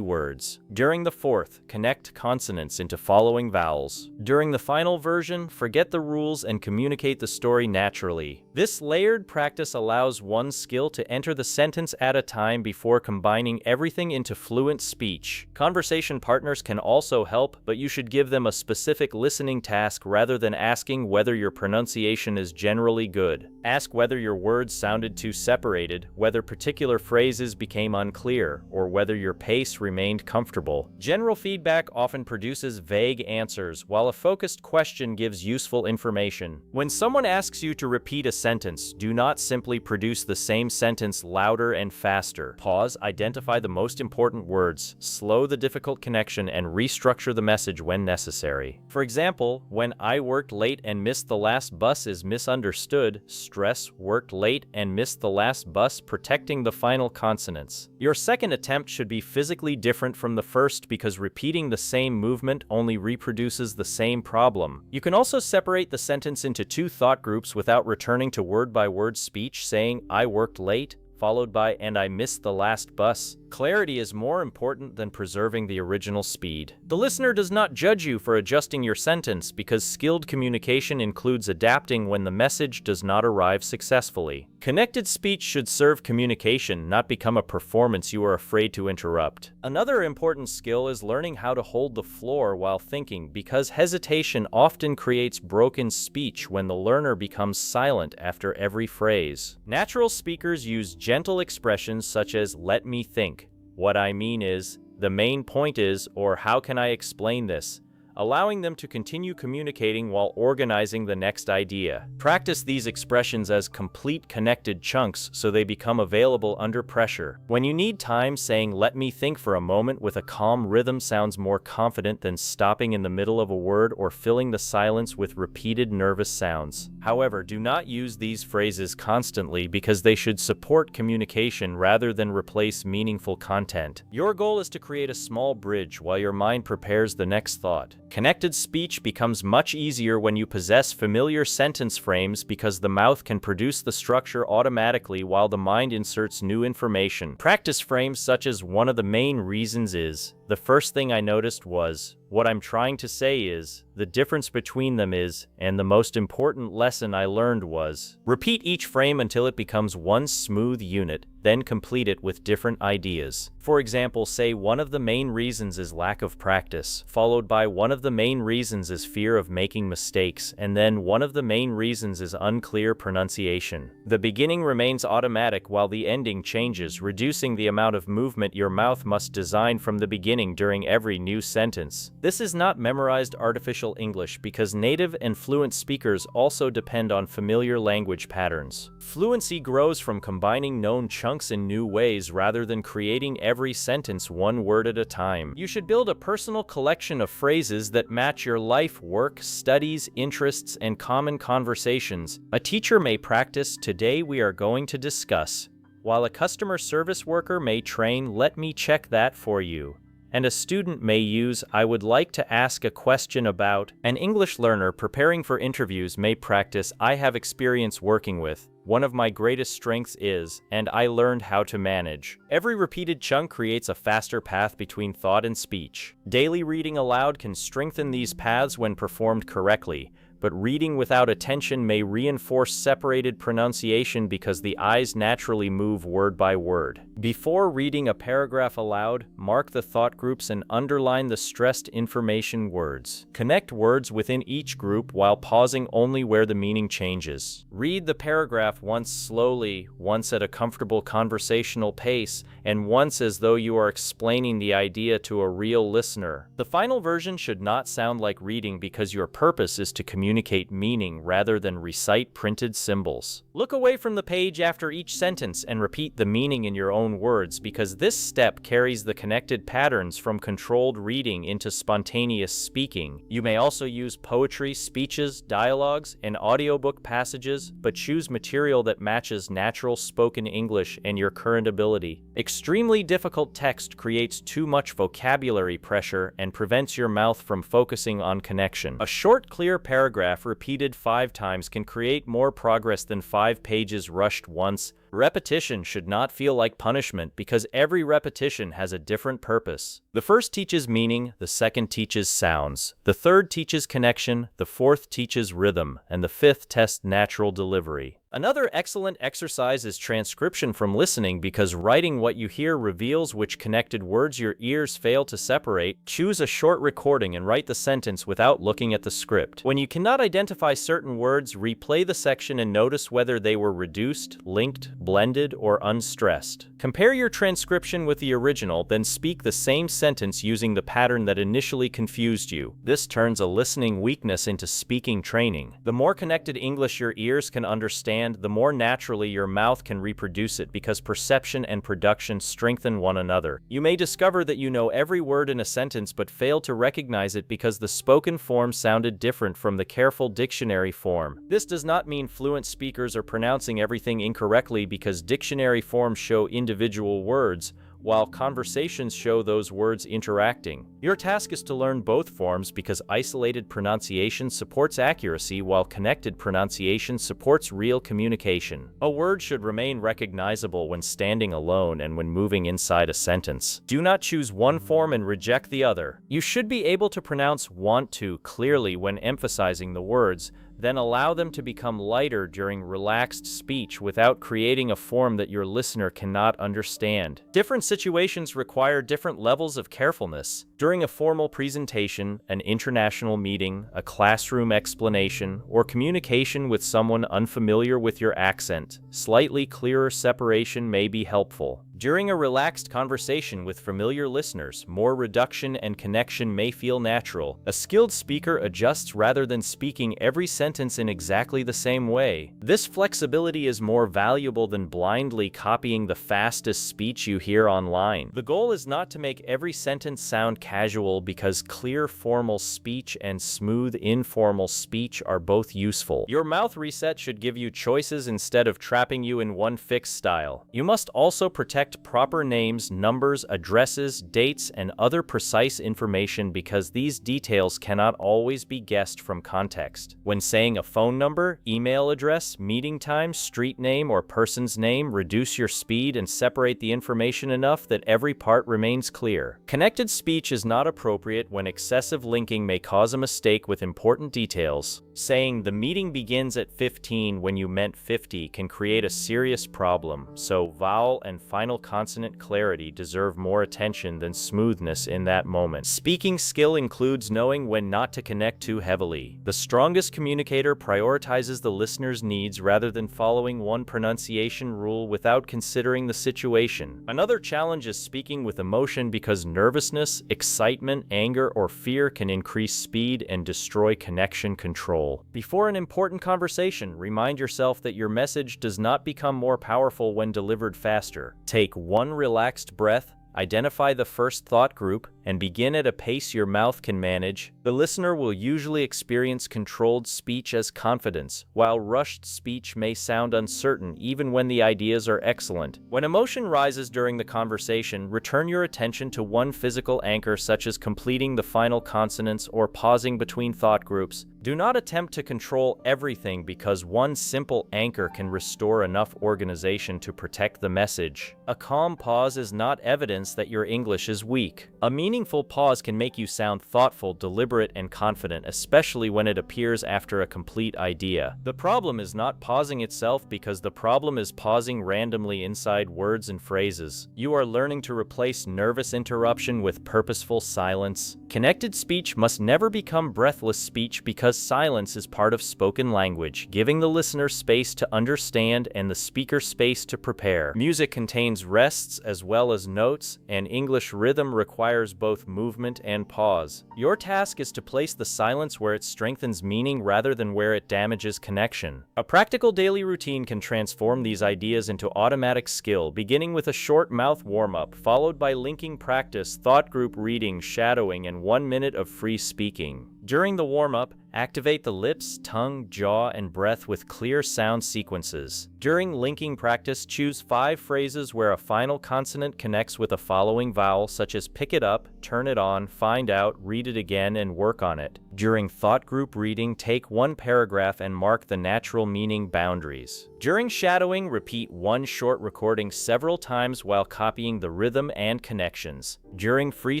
words. During the fourth, connect consonants into following vowels. During the final version, forget the rules and communicate the story naturally. This layered practice allows one skill to enter the sentence at a time before combining everything into fluent speech. Conversation partners can also help, but you should give them a specific listening task rather than asking whether your pronunciation is generally good. Ask whether your words sounded too separated, whether particular phrases became unclear, or whether your pace remained comfortable. General feedback often produces vague answers, while a focused question gives useful information. When someone asks you to repeat a sentence. Do not simply produce the same sentence louder and faster. Pause, identify the most important words, slow the difficult connection, and restructure the message when necessary. For example, when I worked late and missed the last bus is misunderstood, stress worked late and missed the last bus, protecting the final consonants. Your second attempt should be physically different from the first because repeating the same movement only reproduces the same problem. You can also separate the sentence into two thought groups without returning to word-by-word speech, saying, I worked late, followed by, and I missed the last bus. Clarity is more important than preserving the original speed. The listener does not judge you for adjusting your sentence because skilled communication includes adapting when the message does not arrive successfully. Connected speech should serve communication, not become a performance you are afraid to interrupt. Another important skill is learning how to hold the floor while thinking, because hesitation often creates broken speech when the learner becomes silent after every phrase. Natural speakers use gentle expressions such as "let me think," "what I mean is," "the main point is," or "how can I explain this?", allowing them to continue communicating while organizing the next idea. Practice these expressions as complete connected chunks so they become available under pressure. When you need time, saying "let me think for a moment" with a calm rhythm sounds more confident than stopping in the middle of a word or filling the silence with repeated nervous sounds. However, do not use these phrases constantly because they should support communication rather than replace meaningful content. Your goal is to create a small bridge while your mind prepares the next thought. Connected speech becomes much easier when you possess familiar sentence frames because the mouth can produce the structure automatically while the mind inserts new information. Practice frames such as "one of the main reasons is," "the first thing I noticed was," "what I'm trying to say is," "the difference between them is," and "the most important lesson I learned was." Repeat each frame until it becomes one smooth unit, then complete it with different ideas. For example, say "one of the main reasons is lack of practice," followed by "one of the main reasons is fear of making mistakes," and then "one of the main reasons is unclear pronunciation." The beginning remains automatic while the ending changes, reducing the amount of movement your mouth must design from the beginning during every new sentence. This is not memorized artificial English because native and fluent speakers also depend on familiar language patterns. Fluency grows from combining known chunks in new ways rather than creating every sentence one word at a time. You should build a personal collection of phrases that match your life, work, studies, interests, and common conversations. A teacher may practice "today we are going to discuss," while a customer service worker may train "let me check that for you," and a student may use "I would like to ask a question about." An English learner preparing for interviews may practice "I have experience working with," "one of my greatest strengths is," and "I learned how to manage." Every repeated chunk creates a faster path between thought and speech. Daily reading aloud can strengthen these paths when performed correctly, but reading without attention may reinforce separated pronunciation because the eyes naturally move word by word. Before reading a paragraph aloud, mark the thought groups and underline the stressed information words. Connect words within each group while pausing only where the meaning changes. Read the paragraph once slowly, once at a comfortable conversational pace, and once as though you are explaining the idea to a real listener. The final version should not sound like reading because your purpose is to communicate meaning rather than recite printed symbols. Look away from the page after each sentence and repeat the meaning in your own words because this step carries the connected patterns from controlled reading into spontaneous speaking. You may also use poetry, speeches, dialogues, and audiobook passages, but choose material that matches natural spoken English and your current ability. Extremely difficult text creates too much vocabulary pressure and prevents your mouth from focusing on connection. A short, clear paragraph repeated 5 times can create more progress than 5 pages rushed once. Repetition should not feel like punishment because every repetition has a different purpose. The first teaches meaning, the second teaches sounds, the third teaches connection, the fourth teaches rhythm, and the fifth tests natural delivery. Another excellent exercise is transcription from listening because writing what you hear reveals which connected words your ears fail to separate. Choose a short recording and write the sentence without looking at the script. When you cannot identify certain words, replay the section and notice whether they were reduced, linked, blended, or unstressed. Compare your transcription with the original, then speak the same sentence using the pattern that initially confused you. This turns a listening weakness into speaking training. The more connected English your ears can understand, understand, the more naturally your mouth can reproduce it because perception and production strengthen one another. You may discover that you know every word in a sentence but fail to recognize it because the spoken form sounded different from the careful dictionary form. This does not mean fluent speakers are pronouncing everything incorrectly because dictionary forms show individual words, while conversations show those words interacting. Your task is to learn both forms because isolated pronunciation supports accuracy while connected pronunciation supports real communication. A word should remain recognizable when standing alone and when moving inside a sentence. Do not choose one form and reject the other. You should be able to pronounce want to clearly when emphasizing the words, then allow them to become lighter during relaxed speech without creating a form that your listener cannot understand. Different situations require different levels of carefulness. During a formal presentation, an international meeting, a classroom explanation, or communication with someone unfamiliar with your accent, slightly clearer separation may be helpful. During a relaxed conversation with familiar listeners, more reduction and connection may feel natural. A skilled speaker adjusts rather than speaking every sentence in exactly the same way. This flexibility is more valuable than blindly copying the fastest speech you hear online. The goal is not to make every sentence sound casual because clear formal speech and smooth informal speech are both useful. Your mouth reset should give you choices instead of trapping you in one fixed style. You must also protect proper names, numbers, addresses, dates, and other precise information because these details cannot always be guessed from context. When saying a phone number, email address, meeting time, street name, or person's name, reduce your speed and separate the information enough that every part remains clear. Connected speech is not appropriate when excessive linking may cause a mistake with important details. Saying the meeting begins at 15 when you meant 50 can create a serious problem, so vowel and final consonant clarity deserve more attention than smoothness in that moment. Speaking skill includes knowing when not to connect too heavily. The strongest communicator prioritizes the listener's needs rather than following one pronunciation rule without considering the situation. Another challenge is speaking with emotion because nervousness, excitement, anger, or fear can increase speed and destroy connection control. Before an important conversation, remind yourself that your message does not become more powerful when delivered faster. Take one relaxed breath, identify the first thought group, and begin at a pace your mouth can manage. The listener will usually experience controlled speech as confidence, while rushed speech may sound uncertain even when the ideas are excellent. When emotion rises during the conversation, return your attention to one physical anchor such as completing the final consonants or pausing between thought groups. Do not attempt to control everything because one simple anchor can restore enough organization to protect the message. A calm pause is not evidence that your English is weak. A meaningful pause can make you sound thoughtful, deliberate, and confident, especially when it appears after a complete idea. The problem is not pausing itself because the problem is pausing randomly inside words and phrases. You are learning to replace nervous interruption with purposeful silence. Connected speech must never become breathless speech because silence is part of spoken language, giving the listener space to understand and the speaker space to prepare. Music contains rests as well as notes, and English rhythm requires both movement and pause. Your task is to place the silence where it strengthens meaning rather than where it damages connection. A practical daily routine can transform these ideas into automatic skill, beginning with a short mouth warm-up, followed by linking practice, thought group reading, shadowing, and 1 minute of free speaking. During the warm-up, activate the lips, tongue, jaw, and breath with clear sound sequences. During linking practice, choose 5 phrases where a final consonant connects with a following vowel, such as pick it up, turn it on, find out, read it again, and work on it. During thought group reading, take one paragraph and mark the natural meaning boundaries. During shadowing, repeat one short recording several times while copying the rhythm and connections. During free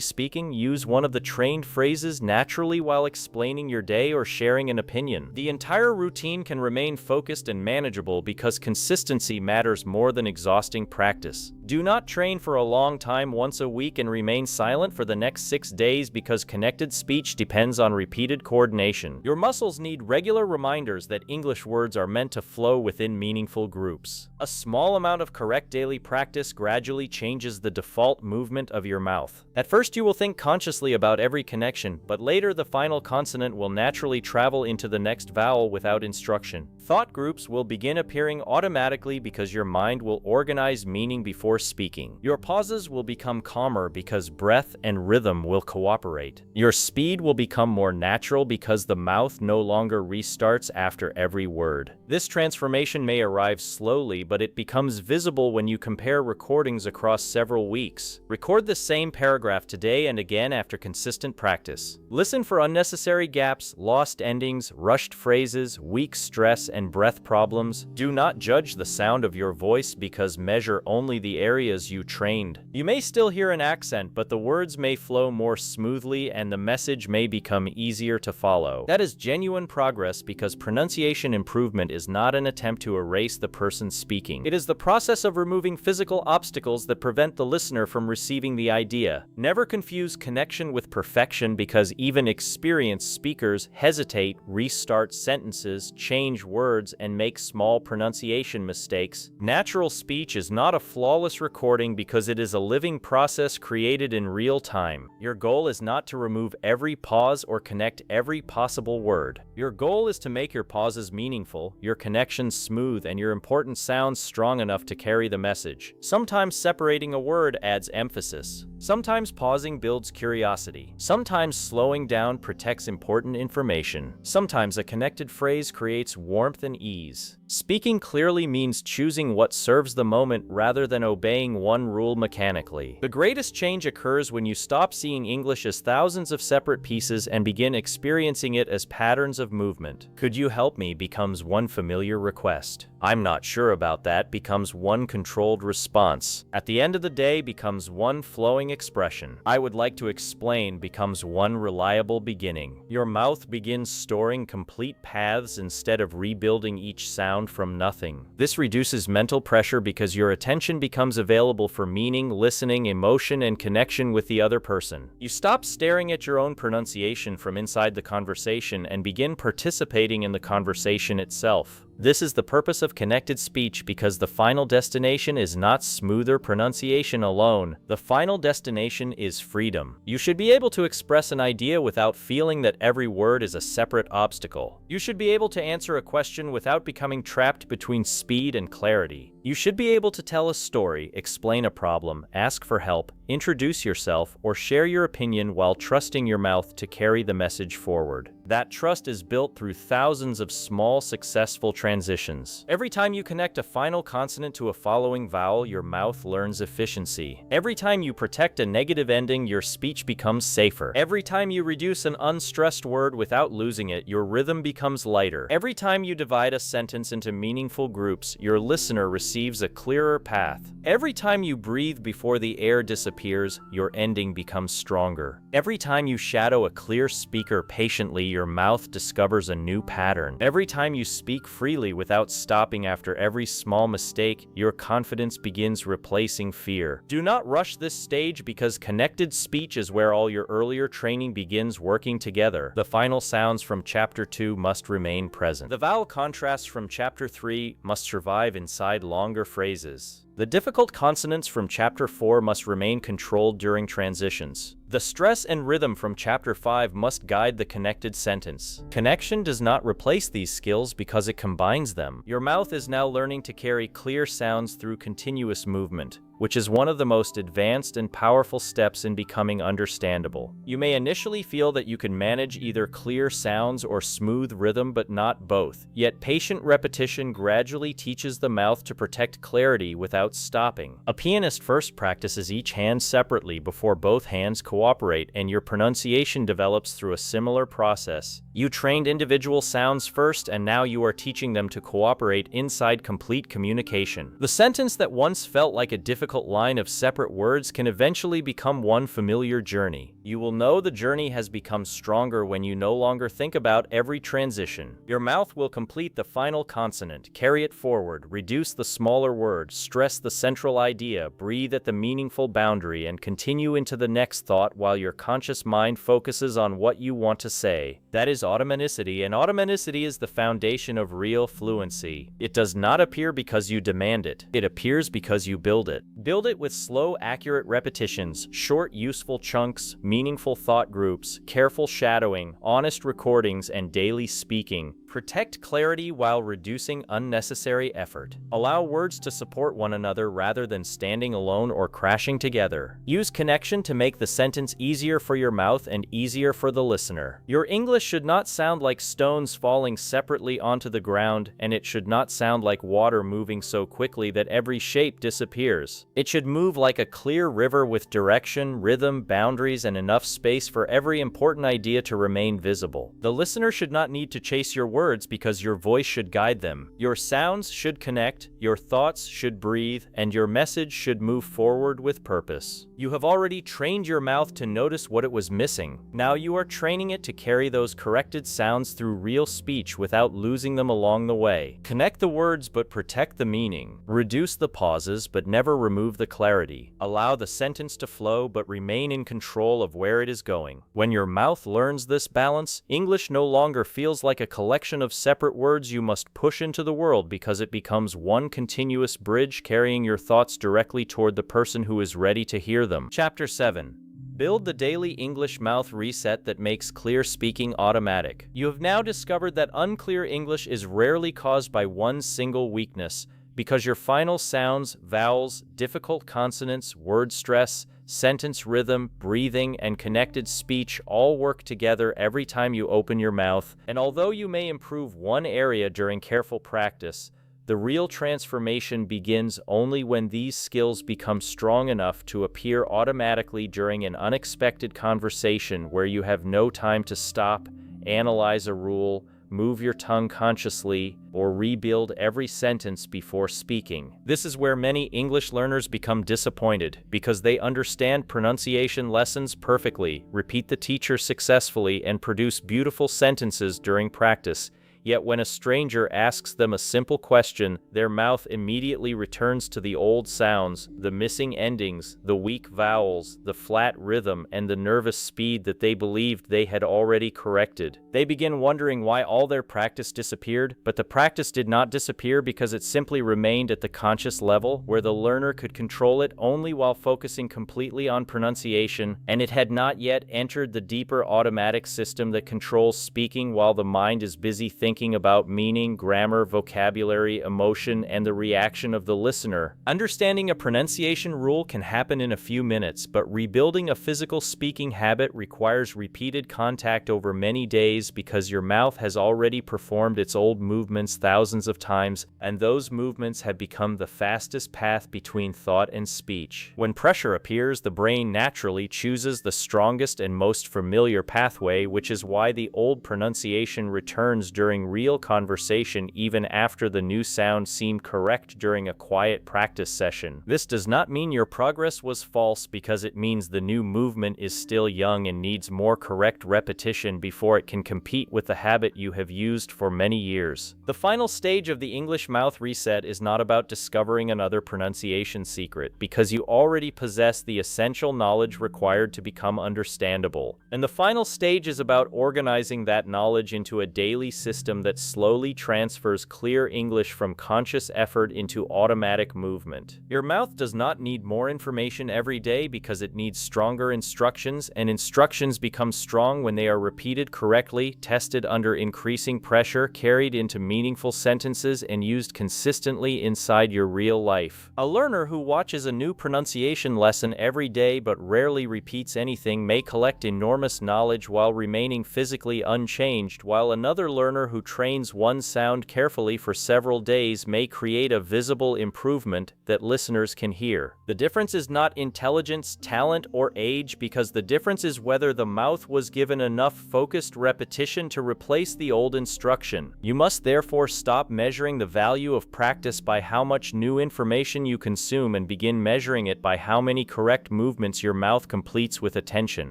speaking, use one of the trained phrases naturally while explaining your day or sharing an opinion. The entire routine can remain focused and manageable because consistency matters more than exhausting practice. Do not train for a long time once a week and remain silent for the next 6 days because connected speech depends on repeated coordination. Your muscles need regular reminders that English words are meant to flow within meaningful groups. A small amount of correct daily practice gradually changes the default movement of your mouth. At first you will think consciously about every connection, but later the final consonant will naturally travel into the next vowel without instruction. Thought groups will begin appearing automatically because your mind will organize meaning before speaking. Your pauses will become calmer because breath and rhythm will cooperate. Your speed will become more natural because the mouth no longer restarts after every word. This transformation may arrive slowly, but it becomes visible when you compare recordings across several weeks. Record the same paragraph today and again after consistent practice. Listen for unnecessary gaps, lost endings, rushed phrases, weak stress, and breath problems. Do not judge the sound of your voice because measure only the areas you trained. You may still hear an accent, but the words may flow more smoothly and the message may become easier to follow. That is genuine progress because pronunciation improvement is not an attempt to erase the person speaking. It is the process of removing physical obstacles that prevent the listener from receiving the idea. Never confuse connection with perfection because even experienced speakers hesitate, restart sentences, change words, and make small pronunciation mistakes. Natural speech is not a flawless recording because it is a living process created in real time. Your goal is not to remove every pause or connect every possible word. Your goal is to make your pauses meaningful, your connections smooth, and your important sounds strong enough to carry the message. Sometimes separating a word adds emphasis. Sometimes pausing builds curiosity. Sometimes slowing down protects important information. Sometimes a connected phrase creates warmth and ease. Speaking clearly means choosing what serves the moment rather than obeying one rule mechanically. The greatest change occurs when you stop seeing English as thousands of separate pieces and begin experiencing it as patterns of movement. Could you help me becomes one familiar request. I'm not sure about that becomes one controlled response. At the end of the day becomes one flowing expression. I would like to explain becomes one reliable beginning. Your mouth begins storing complete paths instead of rebuilding each sound from nothing. This reduces mental pressure because your attention becomes available for meaning, listening, emotion, and connection with the other person. You stop staring at your own pronunciation from inside the conversation and begin participating in the conversation itself. This is the purpose of connected speech because the final destination is not smoother pronunciation alone. The final destination is freedom. You should be able to express an idea without feeling that every word is a separate obstacle. You should be able to answer a question without becoming trapped between speed and clarity. You should be able to tell a story, explain a problem, ask for help, introduce yourself, or share your opinion while trusting your mouth to carry the message forward. That trust is built through thousands of small, successful transitions. Every time you connect a final consonant to a following vowel, your mouth learns efficiency. Every time you protect a negative ending, your speech becomes safer. Every time you reduce an unstressed word without losing it, your rhythm becomes lighter. Every time you divide a sentence into meaningful groups, your listener receives a clearer path. Every time you breathe before the air disappears, your ending becomes stronger. Every time you shadow a clear speaker patiently, your mouth discovers a new pattern. Every time you speak freely without stopping after every small mistake, your confidence begins replacing fear. Do not rush this stage because connected speech is where all your earlier training begins working together. The final sounds from Chapter 2 must remain present. The vowel contrasts from Chapter 3 must survive inside longer phrases. The difficult consonants from Chapter 4 must remain controlled during transitions. The stress and rhythm from Chapter 5 must guide the connected sentence. Connection does not replace these skills because it combines them. Your mouth is now learning to carry clear sounds through continuous movement, which is one of the most advanced and powerful steps in becoming understandable. You may initially feel that you can manage either clear sounds or smooth rhythm, but not both. Yet patient repetition gradually teaches the mouth to protect clarity without stopping. A pianist first practices each hand separately before both hands cooperate, and your pronunciation develops through a similar process. You trained individual sounds first, and now you are teaching them to cooperate inside complete communication. The sentence that once felt like a difficult difficult line of separate words can eventually become one familiar journey. You will know the journey has become stronger when you no longer think about every transition. Your mouth will complete the final consonant, carry it forward, reduce the smaller word, stress the central idea, breathe at the meaningful boundary, and continue into the next thought while your conscious mind focuses on what you want to say. That is automaticity, and automaticity is the foundation of real fluency. It does not appear because you demand it. It appears because you build it. Build it with slow, accurate repetitions, short, useful chunks, meaningful thought groups, careful shadowing, honest recordings, and daily speaking. Protect clarity while reducing unnecessary effort. Allow words to support one another rather than standing alone or crashing together. Use connection to make the sentence easier for your mouth and easier for the listener. Your English should not sound like stones falling separately onto the ground, and it should not sound like water moving so quickly that every shape disappears. It should move like a clear river with direction, rhythm, boundaries, and enough space for every important idea to remain visible. The listener should not need to chase your words because your voice should guide them. Your sounds should connect, your thoughts should breathe, and your message should move forward with purpose. You have already trained your mouth to notice what it was missing. Now you are training it to carry those corrected sounds through real speech without losing them along the way. Connect the words but protect the meaning. Reduce the pauses but never remove the clarity. Allow the sentence to flow but remain in control of where it is going. When your mouth learns this balance, English no longer feels like a collection of separate words you must push into the world because it becomes one continuous bridge carrying your thoughts directly toward the person who is ready to hear them. Chapter 7. Build the daily English mouth reset that makes clear speaking automatic. You have now discovered that unclear English is rarely caused by one single weakness, because your final sounds, vowels, difficult consonants, word stress, sentence rhythm, breathing, and connected speech all work together every time you open your mouth, and although you may improve one area during careful practice, the real transformation begins only when these skills become strong enough to appear automatically during an unexpected conversation where you have no time to stop, analyze a rule, move your tongue consciously, or rebuild every sentence before speaking. This is where many English learners become disappointed because they understand pronunciation lessons perfectly, repeat the teacher successfully, and produce beautiful sentences during practice. Yet when a stranger asks them a simple question, their mouth immediately returns to the old sounds, the missing endings, the weak vowels, the flat rhythm, and the nervous speed that they believed they had already corrected. They begin wondering why all their practice disappeared, but the practice did not disappear because it simply remained at the conscious level, where the learner could control it only while focusing completely on pronunciation, and it had not yet entered the deeper automatic system that controls speaking while the mind is busy thinking about meaning, grammar, vocabulary, emotion, and the reaction of the listener. Understanding a pronunciation rule can happen in a few minutes, but rebuilding a physical speaking habit requires repeated contact over many days because your mouth has already performed its old movements thousands of times, and those movements have become the fastest path between thought and speech. When pressure appears, the brain naturally chooses the strongest and most familiar pathway, which is why the old pronunciation returns during real conversation even after the new sound seemed correct during a quiet practice session. This does not mean your progress was false because it means the new movement is still young and needs more correct repetition before it can compete with the habit you have used for many years. The final stage of the English mouth reset is not about discovering another pronunciation secret, because you already possess the essential knowledge required to become understandable. And the final stage is about organizing that knowledge into a daily system that slowly transfers clear English from conscious effort into automatic movement. Your mouth does not need more information every day because it needs stronger instructions, and instructions become strong when they are repeated correctly, tested under increasing pressure, carried into meaningful sentences, and used consistently inside your real life. A learner who watches a new pronunciation lesson every day but rarely repeats anything may collect enormous knowledge while remaining physically unchanged, while another learner who trains one sound carefully for several days may create a visible improvement that listeners can hear. The difference is not intelligence, talent, or age, because the difference is whether the mouth was given enough focused repetition to replace the old instruction. You must therefore stop measuring the value of practice by how much new information you consume and begin measuring it by how many correct movements your mouth completes with attention.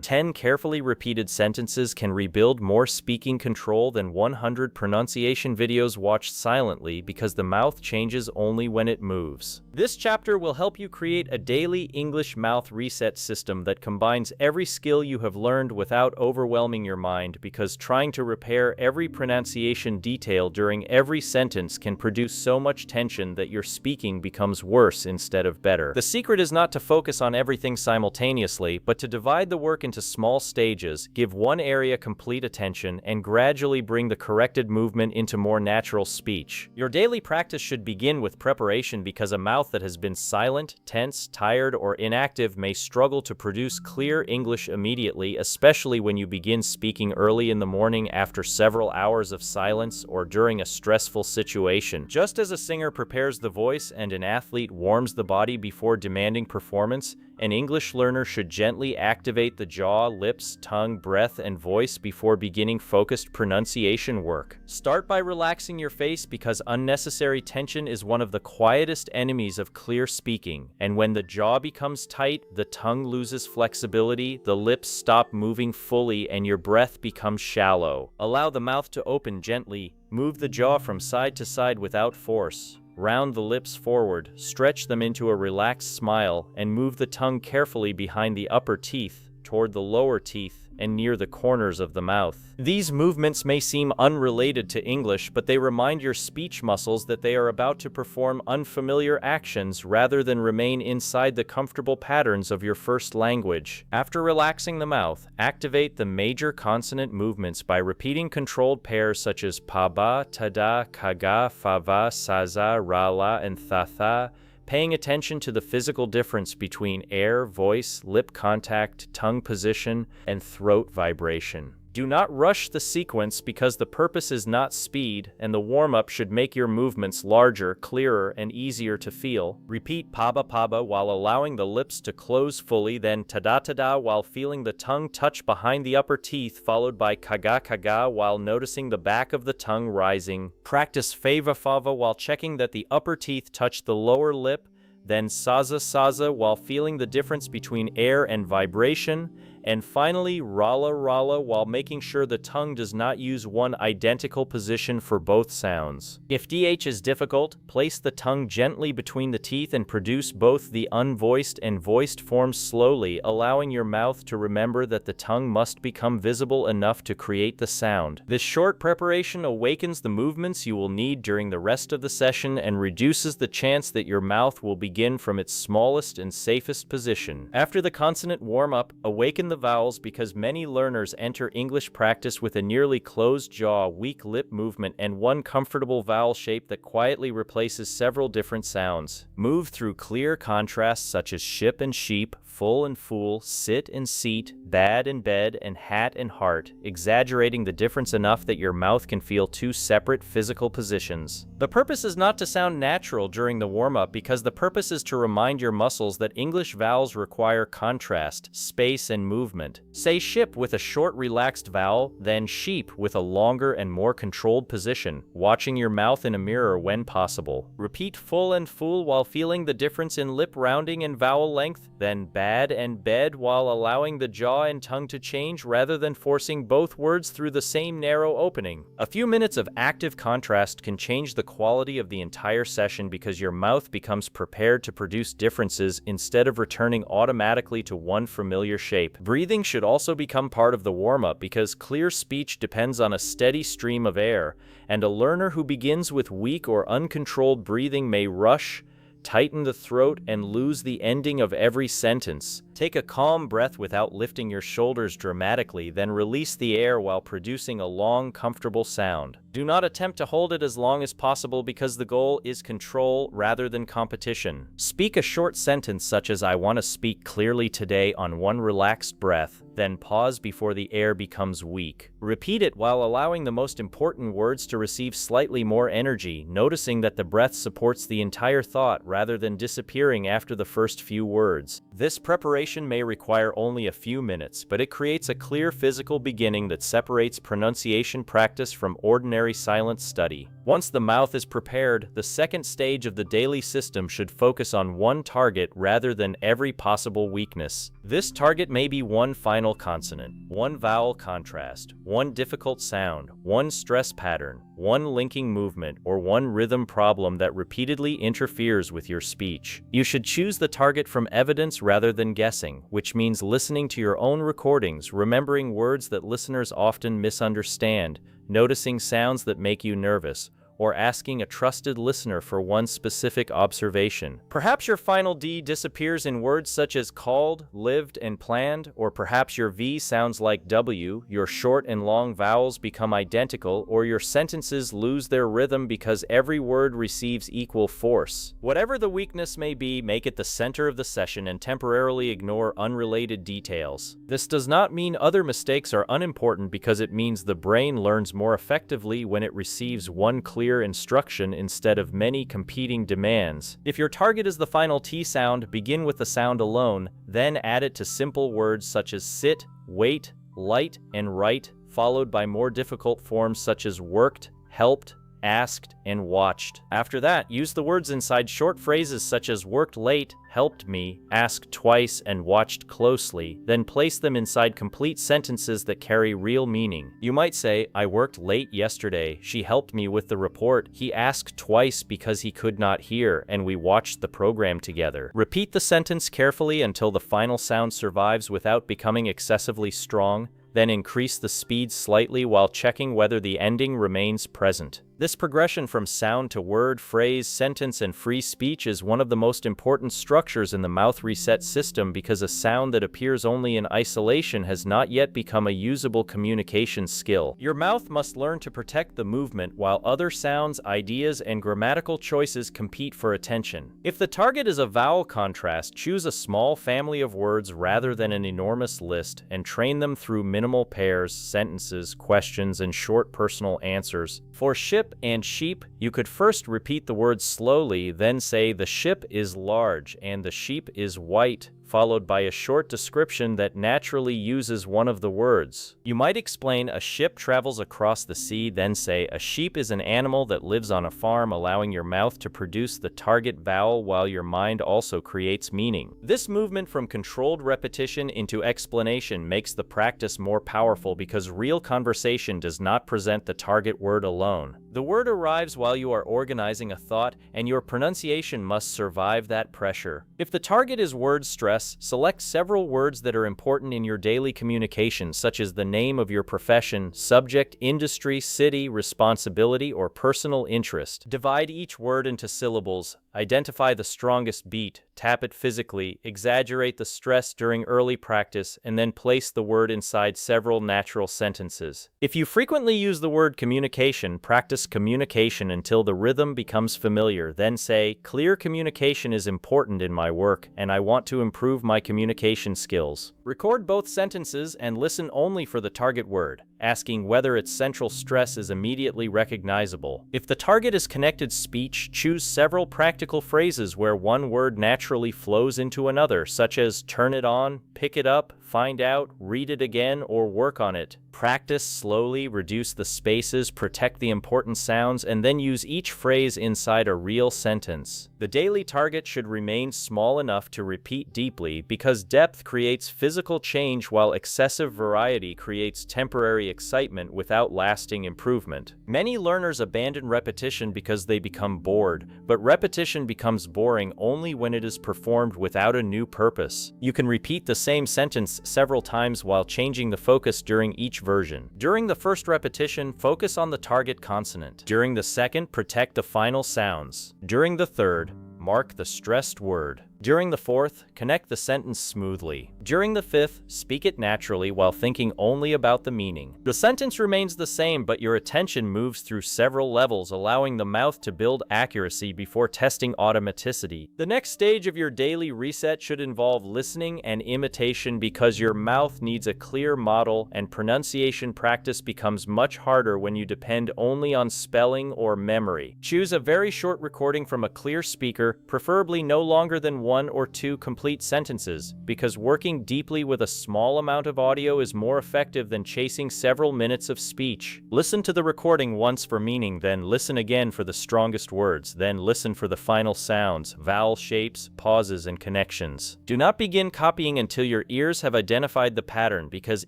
10 carefully repeated sentences can rebuild more speaking control than 100 pronunciation videos watched silently, because the mouth changes only when it moves. This chapter will help you create a daily English mouth reset system that combines every skill you have learned without overwhelming your mind, because trying to repair every pronunciation detail during every sentence can produce so much tension that your speaking becomes worse instead of better. The secret is not to focus on everything simultaneously, but to divide the work into small stages, give one area complete attention, and gradually bring the corrected movement into more natural speech. Your daily practice should begin with preparation, because a mouth that has been silent, tense, tired, or inactive may struggle to produce clear English immediately, especially when you begin speaking early in the morning after several hours of silence or during a stressful situation. Just as a singer prepares the voice and an athlete warms the body before demanding performance, an English learner should gently activate the jaw, lips, tongue, breath, and voice before beginning focused pronunciation work. Start by relaxing your face, because unnecessary tension is one of the quietest enemies of clear speaking. And when the jaw becomes tight, the tongue loses flexibility, the lips stop moving fully, and your breath becomes shallow. Allow the mouth to open gently. Move the jaw from side to side without force. Round the lips forward, stretch them into a relaxed smile, and move the tongue carefully behind the upper teeth, toward the lower teeth, and near the corners of the mouth. These movements may seem unrelated to English, but they remind your speech muscles that they are about to perform unfamiliar actions rather than remain inside the comfortable patterns of your first language. After relaxing the mouth, activate the major consonant movements by repeating controlled pairs such as pa-ba, ta-da, ka-ga, fa-va, sa-za, ra-la, and tha-tha, paying attention to the physical difference between air, voice, lip contact, tongue position, and throat vibration. Do not rush the sequence, because the purpose is not speed, and the warm-up should make your movements larger, clearer, and easier to feel. Repeat pa-ba pa-ba while allowing the lips to close fully, then ta-da ta-da while feeling the tongue touch behind the upper teeth, followed by ka-ga ka-ga while noticing the back of the tongue rising. Practice fa-va fa-va while checking that the upper teeth touch the lower lip, then sa-za sa-za while feeling the difference between air and vibration, and finally ra-la ra-la while making sure the tongue does not use one identical position for both sounds. If DH is difficult, place the tongue gently between the teeth and produce both the unvoiced and voiced forms slowly, allowing your mouth to remember that the tongue must become visible enough to create the sound. This short preparation awakens the movements you will need during the rest of the session and reduces the chance that your mouth will begin from its smallest and safest position. After the consonant warm-up, awaken the vowels, because many learners enter English practice with a nearly closed jaw, weak lip movement, and one comfortable vowel shape that quietly replaces several different sounds. Move through clear contrasts such as ship and sheep, full and fool, sit and seat, bad and bed, and hat and heart, exaggerating the difference enough that your mouth can feel two separate physical positions. The purpose is not to sound natural during the warm-up, because the purpose is to remind your muscles that English vowels require contrast, space, and movement. Say ship with a short, relaxed vowel, then sheep with a longer and more controlled position, watching your mouth in a mirror when possible. Repeat full and fool while feeling the difference in lip rounding and vowel length, then bad and bed while allowing the jaw and tongue to change rather than forcing both words through the same narrow opening. A few minutes of active contrast can change the quality of the entire session, because your mouth becomes prepared to produce differences instead of returning automatically to one familiar shape. Breathing should also become part of the warm-up, because clear speech depends on a steady stream of air, and a learner who begins with weak or uncontrolled breathing may rush, tighten the throat, and lose the ending of every sentence. Take a calm breath without lifting your shoulders dramatically, then release the air while producing a long, comfortable sound. Do not attempt to hold it as long as possible because the goal is control rather than competition. Speak a short sentence such as "I want to speak clearly today" on one relaxed breath, then pause before the air becomes weak. Repeat it while allowing the most important words to receive slightly more energy, noticing that the breath supports the entire thought rather than disappearing after the first few words. This preparation may require only a few minutes, but it creates a clear physical beginning that separates pronunciation practice from ordinary silent study. Once the mouth is prepared, the second stage of the daily system should focus on one target rather than every possible weakness. This target may be one final consonant, one vowel contrast, one difficult sound, one stress pattern, one linking movement, or one rhythm problem that repeatedly interferes with your speech. You should choose the target from evidence rather than guessing, which means listening to your own recordings, remembering words that listeners often misunderstand, noticing sounds that make you nervous, or asking a trusted listener for one specific observation. Perhaps your final D disappears in words such as called, lived, and planned, or perhaps your V sounds like W, your short and long vowels become identical, or your sentences lose their rhythm because every word receives equal force. Whatever the weakness may be, make it the center of the session and temporarily ignore unrelated details. This does not mean other mistakes are unimportant, because it means the brain learns more effectively when it receives one clear instruction instead of many competing demands. If your target is the final T sound, begin with the sound alone, then add it to simple words such as sit, wait, light, and right, followed by more difficult forms such as worked, helped, asked, and watched. After that, use the words inside short phrases such as worked late, helped me, asked twice, and watched closely, then place them inside complete sentences that carry real meaning. You might say, "I worked late yesterday, she helped me with the report, he asked twice because he could not hear, and we watched the program together." Repeat the sentence carefully until the final sound survives without becoming excessively strong, then increase the speed slightly while checking whether the ending remains present. This progression from sound to word, phrase, sentence, and free speech is one of the most important structures in the mouth reset system, because a sound that appears only in isolation has not yet become a usable communication skill. Your mouth must learn to protect the movement while other sounds, ideas, and grammatical choices compete for attention. If the target is a vowel contrast, choose a small family of words rather than an enormous list, and train them through minimal pairs, sentences, questions, and short personal answers. For ship and sheep, you could first repeat the words slowly, then say "the ship is large" and "the sheep is white," followed by a short description that naturally uses one of the words. You might explain "a ship travels across the sea," then say "a sheep is an animal that lives on a farm," allowing your mouth to produce the target vowel while your mind also creates meaning. This movement from controlled repetition into explanation makes the practice more powerful, because real conversation does not present the target word alone. The word arrives while you are organizing a thought, and your pronunciation must survive that pressure. If the target is word stress, select several words that are important in your daily communication, such as the name of your profession, subject, industry, city, responsibility, or personal interest. Divide each word into syllables, identify the strongest beat, tap it physically, exaggerate the stress during early practice, and then place the word inside several natural sentences. If you frequently use the word communication, practice communication until the rhythm becomes familiar. Then say, "Clear communication is important in my work, and I want to improve my communication skills." Record both sentences and listen only for the target word, asking whether its central stress is immediately recognizable. If the target is connected speech, choose several practical phrases where one word naturally flows into another, such as turn it on, pick it up, find out, read it again, or work on it. Practice slowly, reduce the spaces, protect the important sounds, and then use each phrase inside a real sentence. The daily target should remain small enough to repeat deeply, because depth creates physical change while excessive variety creates temporary excitement without lasting improvement. Many learners abandon repetition because they become bored, but repetition becomes boring only when it is performed without a new purpose. You can repeat the same sentence several times while changing the focus during each version. During the first repetition, focus on the target consonant. During the second, protect the final sounds. During the third, mark the stressed word. During the fourth, connect the sentence smoothly. During the fifth, speak it naturally while thinking only about the meaning. The sentence remains the same, but your attention moves through several levels, allowing the mouth to build accuracy before testing automaticity. The next stage of your daily reset should involve listening and imitation because your mouth needs a clear model, and pronunciation practice becomes much harder when you depend only on spelling or memory. Choose a very short recording from a clear speaker, preferably no longer than 1 or 2 complete sentences, because working deeply with a small amount of audio is more effective than chasing several minutes of speech. Listen to the recording once for meaning, then listen again for the strongest words, then listen for the final sounds, vowel shapes, pauses, and connections. Do not begin copying until your ears have identified the pattern, because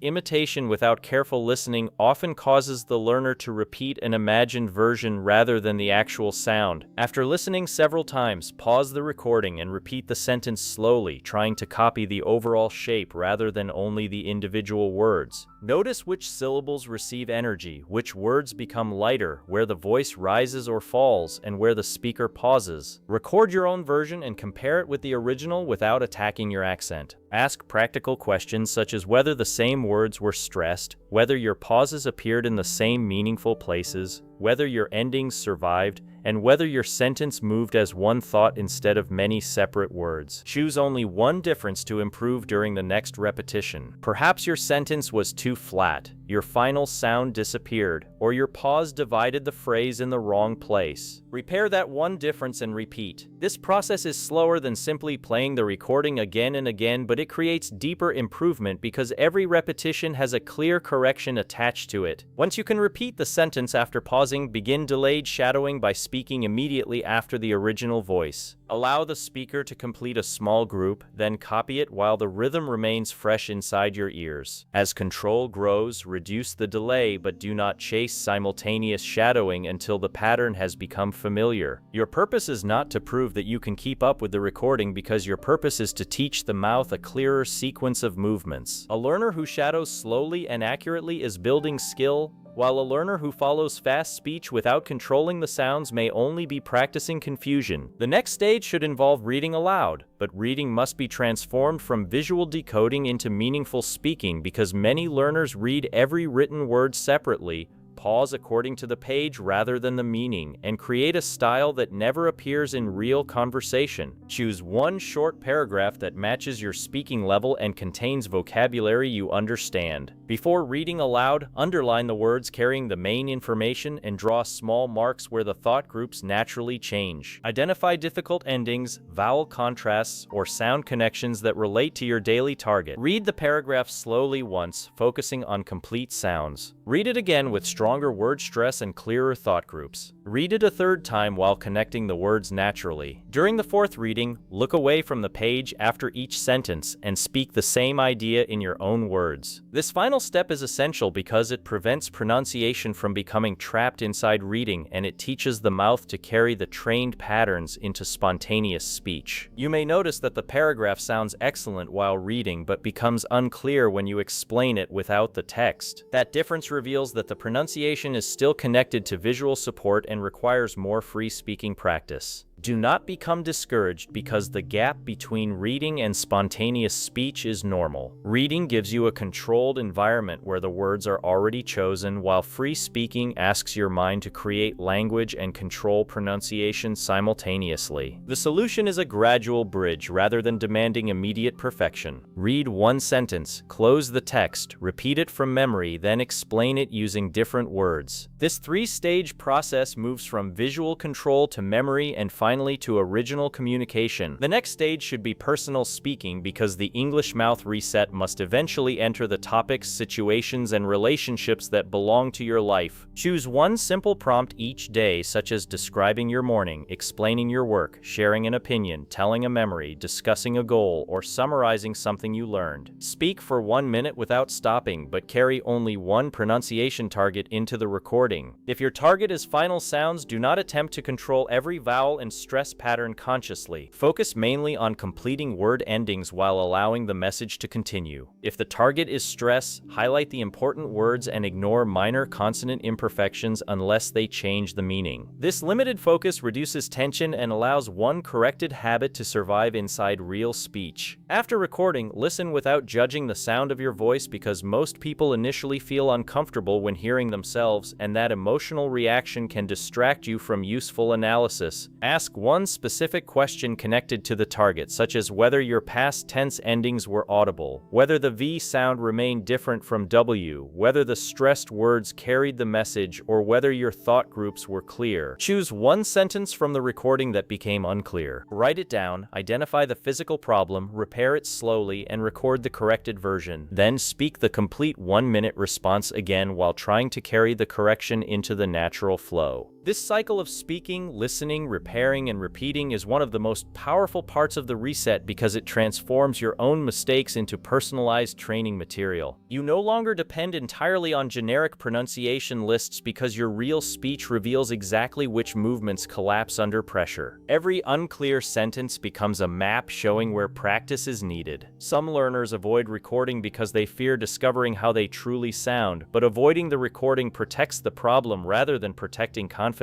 imitation without careful listening often causes the learner to repeat an imagined version rather than the actual sound. After listening several times, pause the recording and repeat the sentence slowly, trying to copy the overall shape rather than only the individual words. Notice which syllables receive energy, which words become lighter, where the voice rises or falls, and where the speaker pauses. Record your own version and compare it with the original without attacking your accent. Ask practical questions such as whether the same words were stressed, whether your pauses appeared in the same meaningful places, whether your endings survived, and whether your sentence moved as one thought instead of many separate words. Choose only one difference to improve during the next repetition. Perhaps your sentence was too flat, your final sound disappeared, or your pause divided the phrase in the wrong place. Repair that one difference and repeat. This process is slower than simply playing the recording again and again, but it creates deeper improvement because every repetition has a clear correction attached to it. Once you can repeat the sentence after pausing, begin delayed shadowing by speaking immediately after the original voice. Allow the speaker to complete a small group, then copy it while the rhythm remains fresh inside your ears. As control grows, reduce the delay, but do not chase simultaneous shadowing until the pattern has become familiar. Your purpose is not to prove that you can keep up with the recording, because your purpose is to teach the mouth a clearer sequence of movements. A learner who shadows slowly and accurately is building skill, while a learner who follows fast speech without controlling the sounds may only be practicing confusion. The next stage should involve reading aloud, but reading must be transformed from visual decoding into meaningful speaking because many learners read every written word separately, pause according to the page rather than the meaning, and create a style that never appears in real conversation. Choose one short paragraph that matches your speaking level and contains vocabulary you understand. Before reading aloud, underline the words carrying the main information and draw small marks where the thought groups naturally change. Identify difficult endings, vowel contrasts, or sound connections that relate to your daily target. Read the paragraph slowly once, focusing on complete sounds. Read it again with stronger word stress and clearer thought groups. Read it a third time while connecting the words naturally. During the fourth reading, look away from the page after each sentence and speak the same idea in your own words. This final step is essential because it prevents pronunciation from becoming trapped inside reading, and it teaches the mouth to carry the trained patterns into spontaneous speech. You may notice that the paragraph sounds excellent while reading but becomes unclear when you explain it without the text. That difference reveals that the pronunciation is still connected to visual support and requires more free speaking practice. Do not become discouraged because the gap between reading and spontaneous speech is normal. Reading gives you a controlled environment where the words are already chosen, while free speaking asks your mind to create language and control pronunciation simultaneously. The solution is a gradual bridge rather than demanding immediate perfection. Read one sentence, close the text, repeat it from memory, then explain it using different words. This three-stage process moves from visual control to memory and finally to original communication. The next stage should be personal speaking because the English mouth reset must eventually enter the topics, situations, and relationships that belong to your life. Choose one simple prompt each day, such as describing your morning, explaining your work, sharing an opinion, telling a memory, discussing a goal, or summarizing something you learned. Speak for 1 minute without stopping, but carry only one pronunciation target into the recording. If your target is final sounds, do not attempt to control every vowel and stress pattern consciously. Focus mainly on completing word endings while allowing the message to continue. If the target is stress, highlight the important words and ignore minor consonant imperfections unless they change the meaning. This limited focus reduces tension and allows one corrected habit to survive inside real speech. After recording, listen without judging the sound of your voice because most people initially feel uncomfortable when hearing themselves, and that emotional reaction can distract you from useful analysis. Ask one specific question connected to the target, such as whether your past tense endings were audible, whether the V sound remained different from W, whether the stressed words carried the message, or whether your thought groups were clear. Choose one sentence from the recording that became unclear. Write it down, identify the physical problem, repair it slowly, and record the corrected version. Then speak the complete 1-minute response again while trying to carry the correction into the natural flow. This cycle of speaking, listening, repairing, and repeating is one of the most powerful parts of the reset because it transforms your own mistakes into personalized training material. You no longer depend entirely on generic pronunciation lists because your real speech reveals exactly which movements collapse under pressure. Every unclear sentence becomes a map showing where practice is needed. Some learners avoid recording because they fear discovering how they truly sound, but avoiding the recording protects the problem rather than protecting confidence.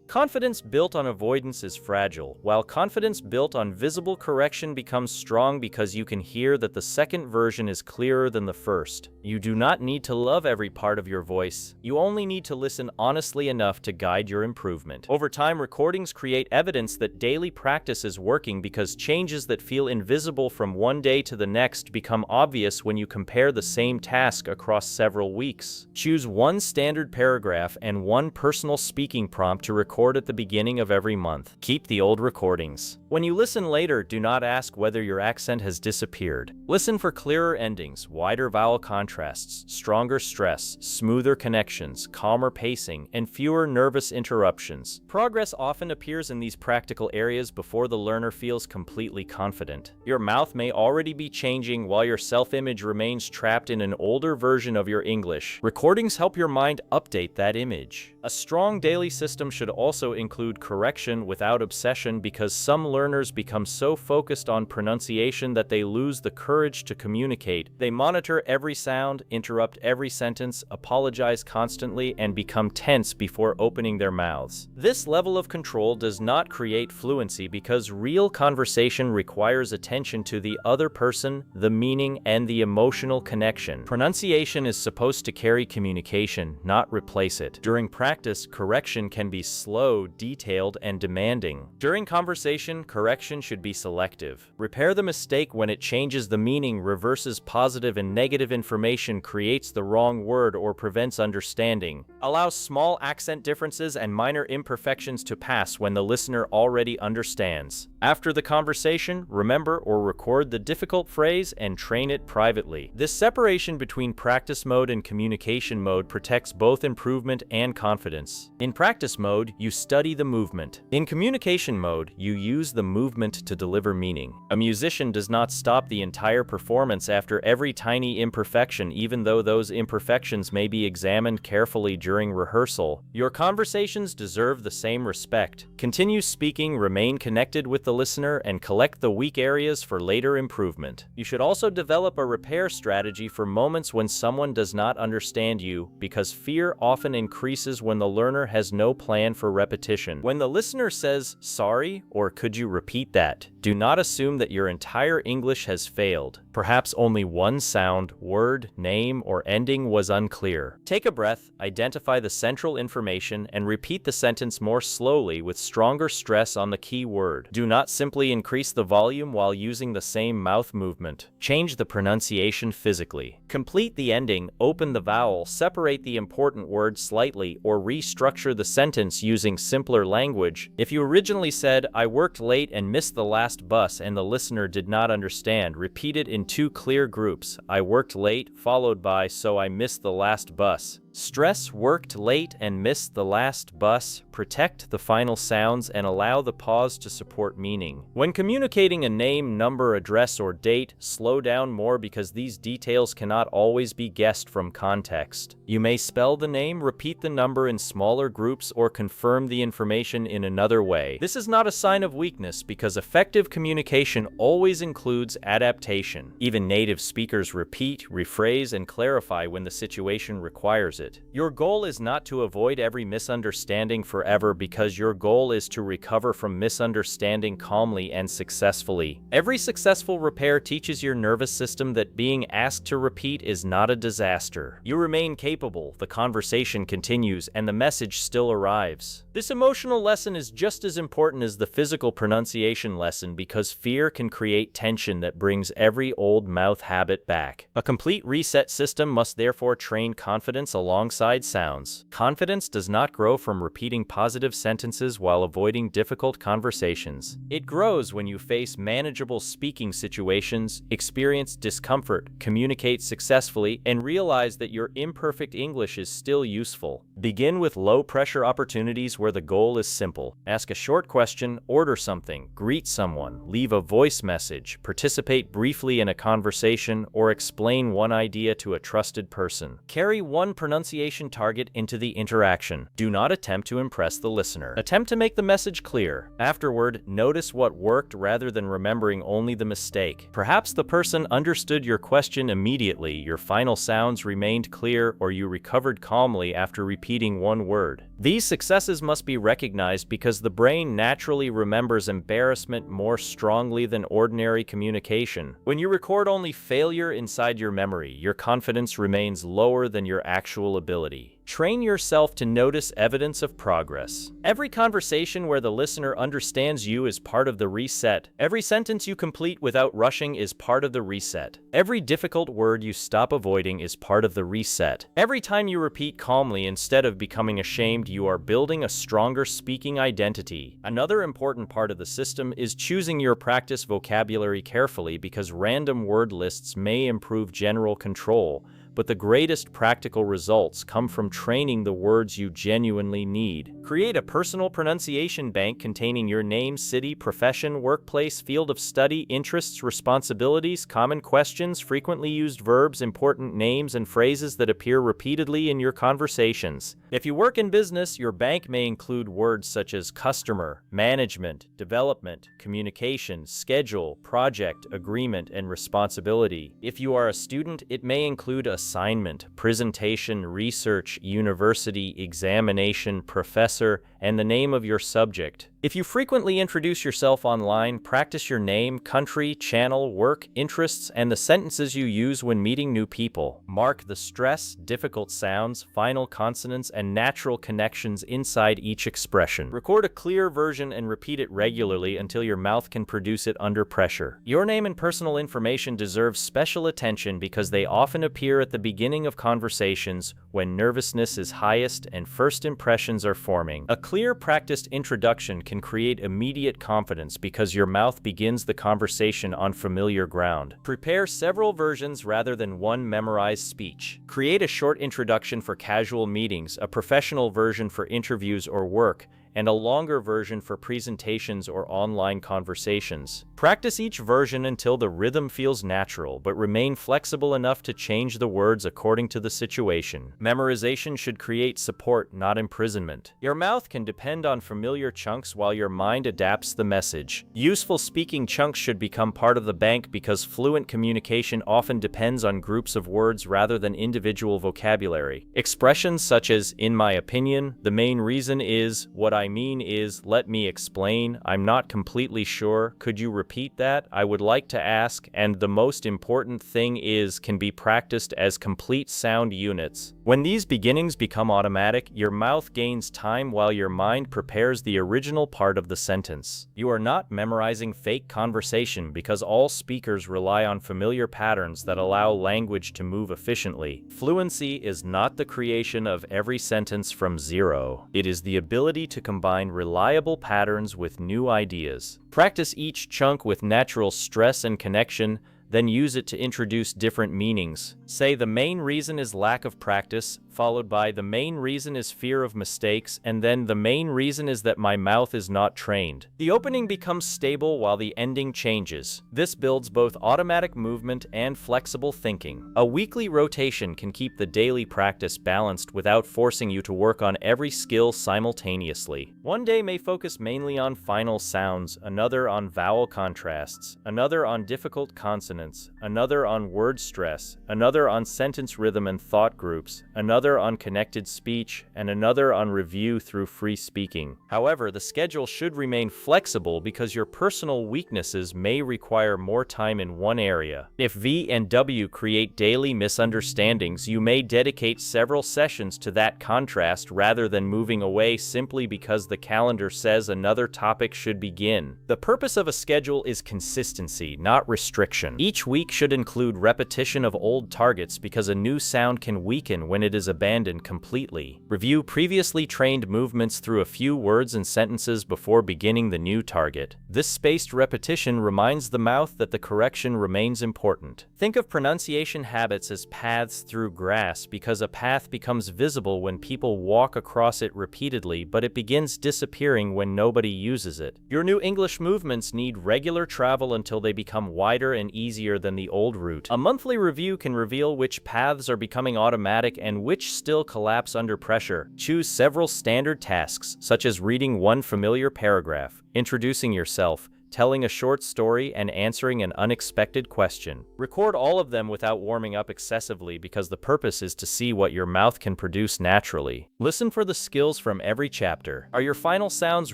Confidence built on avoidance is fragile, while confidence built on visible correction becomes strong because you can hear that the second version is clearer than the first. You do not need to love every part of your voice. You only need to listen honestly enough to guide your improvement. Over time, recordings create evidence that daily practice is working because changes that feel invisible from one day to the next become obvious when you compare the same task across several weeks. Choose one standard paragraph and one personal speaking prompt to record at the beginning of every month. Keep the old recordings. When you listen later, do not ask whether your accent has disappeared. Listen for clearer endings, wider vowel contrasts, stronger stress, smoother connections, calmer pacing, and fewer nervous interruptions. Progress often appears in these practical areas before the learner feels completely confident. Your mouth may already be changing while your self-image remains trapped in an older version of your English. Recordings help your mind update that image. A strong daily system should also include correction without obsession because some learners become so focused on pronunciation that they lose the courage to communicate. They monitor every sound, interrupt every sentence, apologize constantly, and become tense before opening their mouths. This level of control does not create fluency because real conversation requires attention to the other person, the meaning, and the emotional connection. Pronunciation is supposed to carry communication, not replace it. During practice, correction can be slow, detailed, and demanding. During conversation, correction should be selective. Repair the mistake when it changes the meaning, reverses positive and negative information, creates the wrong word, or prevents understanding. Allow small accent differences and minor imperfections to pass when the listener already understands. After the conversation, remember or record the difficult phrase and train it privately. This separation between practice mode and communication mode protects both improvement and confidence. In practice mode, you study the movement. In communication mode, you use the movement to deliver meaning. A musician does not stop the entire performance after every tiny imperfection, even though those imperfections may be examined carefully during rehearsal. Your conversations deserve the same respect. Continue speaking, remain connected with the listener, and collect the weak areas for later improvement. You should also develop a repair strategy for moments when someone does not understand you, because fear often increases when the learner has no plan for repetition. When the listener says, "Sorry," or "Could you repeat that?" do not assume that your entire English has failed. Perhaps only one sound, word, name, or ending was unclear. Take a breath, identify the central information, and repeat the sentence more slowly with stronger stress on the key word. Do not simply increase the volume while using the same mouth movement. Change the pronunciation physically. Complete the ending, open the vowel, separate the important word slightly, or restructure the sentence using simpler language. If you originally said, "I worked late and missed the last bus," and the listener did not understand, repeat it in two clear groups: "I worked late," followed by "so I missed the last bus." Stress, worked late and missed the last bus, protect the final sounds and allow the pause to support meaning. When communicating a name, number, address, or date, slow down more because these details cannot always be guessed from context. You may spell the name, repeat the number in smaller groups, or confirm the information in another way. This is not a sign of weakness because effective communication always includes adaptation. Even native speakers repeat, rephrase, and clarify when the situation requires it. Your goal is not to avoid every misunderstanding forever because your goal is to recover from misunderstanding calmly and successfully. Every successful repair teaches your nervous system that being asked to repeat is not a disaster. You remain capable, the conversation continues, and the message still arrives. This emotional lesson is just as important as the physical pronunciation lesson because fear can create tension that brings every old mouth habit back. A complete reset system must therefore train confidence alongside sounds. Confidence does not grow from repeating positive sentences while avoiding difficult conversations. It grows when you face manageable speaking situations, experience discomfort, communicate successfully, and realize that your imperfect English is still useful. Begin with low-pressure opportunities where the goal is simple. Ask a short question, order something, greet someone, leave a voice message, participate briefly in a conversation, or explain one idea to a trusted person. Carry one pronunciation target into the interaction. Do not attempt to impress the listener. Attempt to make the message clear. Afterward, notice what worked rather than remembering only the mistake. Perhaps the person understood your question immediately, your final sounds remained clear, or you recovered calmly after repeating one word. These successes must be recognized because the brain naturally remembers embarrassment more strongly than ordinary communication. When you record only failure inside your memory, your confidence remains lower than your actual ability. Train yourself to notice evidence of progress. Every conversation where the listener understands you is part of the reset. Every sentence you complete without rushing is part of the reset. Every difficult word you stop avoiding is part of the reset. Every time you repeat calmly instead of becoming ashamed, you are building a stronger speaking identity. Another important part of the system is choosing your practice vocabulary carefully because random word lists may improve general control, but the greatest practical results come from training the words you genuinely need. Create a personal pronunciation bank containing your name, city, profession, workplace, field of study, interests, responsibilities, common questions, frequently used verbs, important names, and phrases that appear repeatedly in your conversations. If you work in business, your bank may include words such as customer, management, development, communication, schedule, project, agreement, and responsibility. If you are a student, it may include assignment, presentation, research, university, examination, professor, and the name of your subject. If you frequently introduce yourself online, practice your name, country, channel, work, interests, and the sentences you use when meeting new people. Mark the stress, difficult sounds, final consonants, and natural connections inside each expression. Record a clear version and repeat it regularly until your mouth can produce it under pressure. Your name and personal information deserve special attention because they often appear at the beginning of conversations when nervousness is highest and first impressions are forming. A clear, practiced introduction can create immediate confidence because your mouth begins the conversation on familiar ground. Prepare several versions rather than one memorized speech. Create a short introduction for casual meetings, a professional version for interviews or work, and a longer version for presentations or online conversations. Practice each version until the rhythm feels natural, but remain flexible enough to change the words according to the situation. Memorization should create support, not imprisonment. Your mouth can depend on familiar chunks while your mind adapts the message. Useful speaking chunks should become part of the bank because fluent communication often depends on groups of words rather than individual vocabulary. Expressions such as, in my opinion, the main reason is, what I mean is, let me explain, I'm not completely sure, could you repeat that, I would like to ask, and the most important thing is can be practiced as complete sound units. When these beginnings become automatic, your mouth gains time while your mind prepares the original part of the sentence. You are not memorizing fake conversation because all speakers rely on familiar patterns that allow language to move efficiently. Fluency is not the creation of every sentence from zero. It is the ability to combine reliable patterns with new ideas. Practice each chunk with natural stress and connection, then use it to introduce different meanings. Say the main reason is lack of practice, followed by the main reason is fear of mistakes, and then the main reason is that my mouth is not trained. The opening becomes stable while the ending changes. This builds both automatic movement and flexible thinking. A weekly rotation can keep the daily practice balanced without forcing you to work on every skill simultaneously. One day may focus mainly on final sounds, another on vowel contrasts, another on difficult consonants, another on word stress, another on sentence rhythm and thought groups, another on connected speech, and another on review through free speaking. However, the schedule should remain flexible because your personal weaknesses may require more time in one area. If V and W create daily misunderstandings, you may dedicate several sessions to that contrast rather than moving away simply because the calendar says another topic should begin. The purpose of a schedule is consistency, not restriction. Each week should include repetition of old targets because a new sound can weaken when it is abandoned completely. Review previously trained movements through a few words and sentences before beginning the new target. This spaced repetition reminds the mouth that the correction remains important. Think of pronunciation habits as paths through grass because a path becomes visible when people walk across it repeatedly, but it begins disappearing when nobody uses it. Your new English movements need regular travel until they become wider and easier than the old route. A monthly review can reveal which paths are becoming automatic and which still collapse under pressure. Choose several standard tasks, such as reading one familiar paragraph, introducing yourself, telling a short story, and answering an unexpected question. Record all of them without warming up excessively because the purpose is to see what your mouth can produce naturally. Listen for the skills from every chapter. Are your final sounds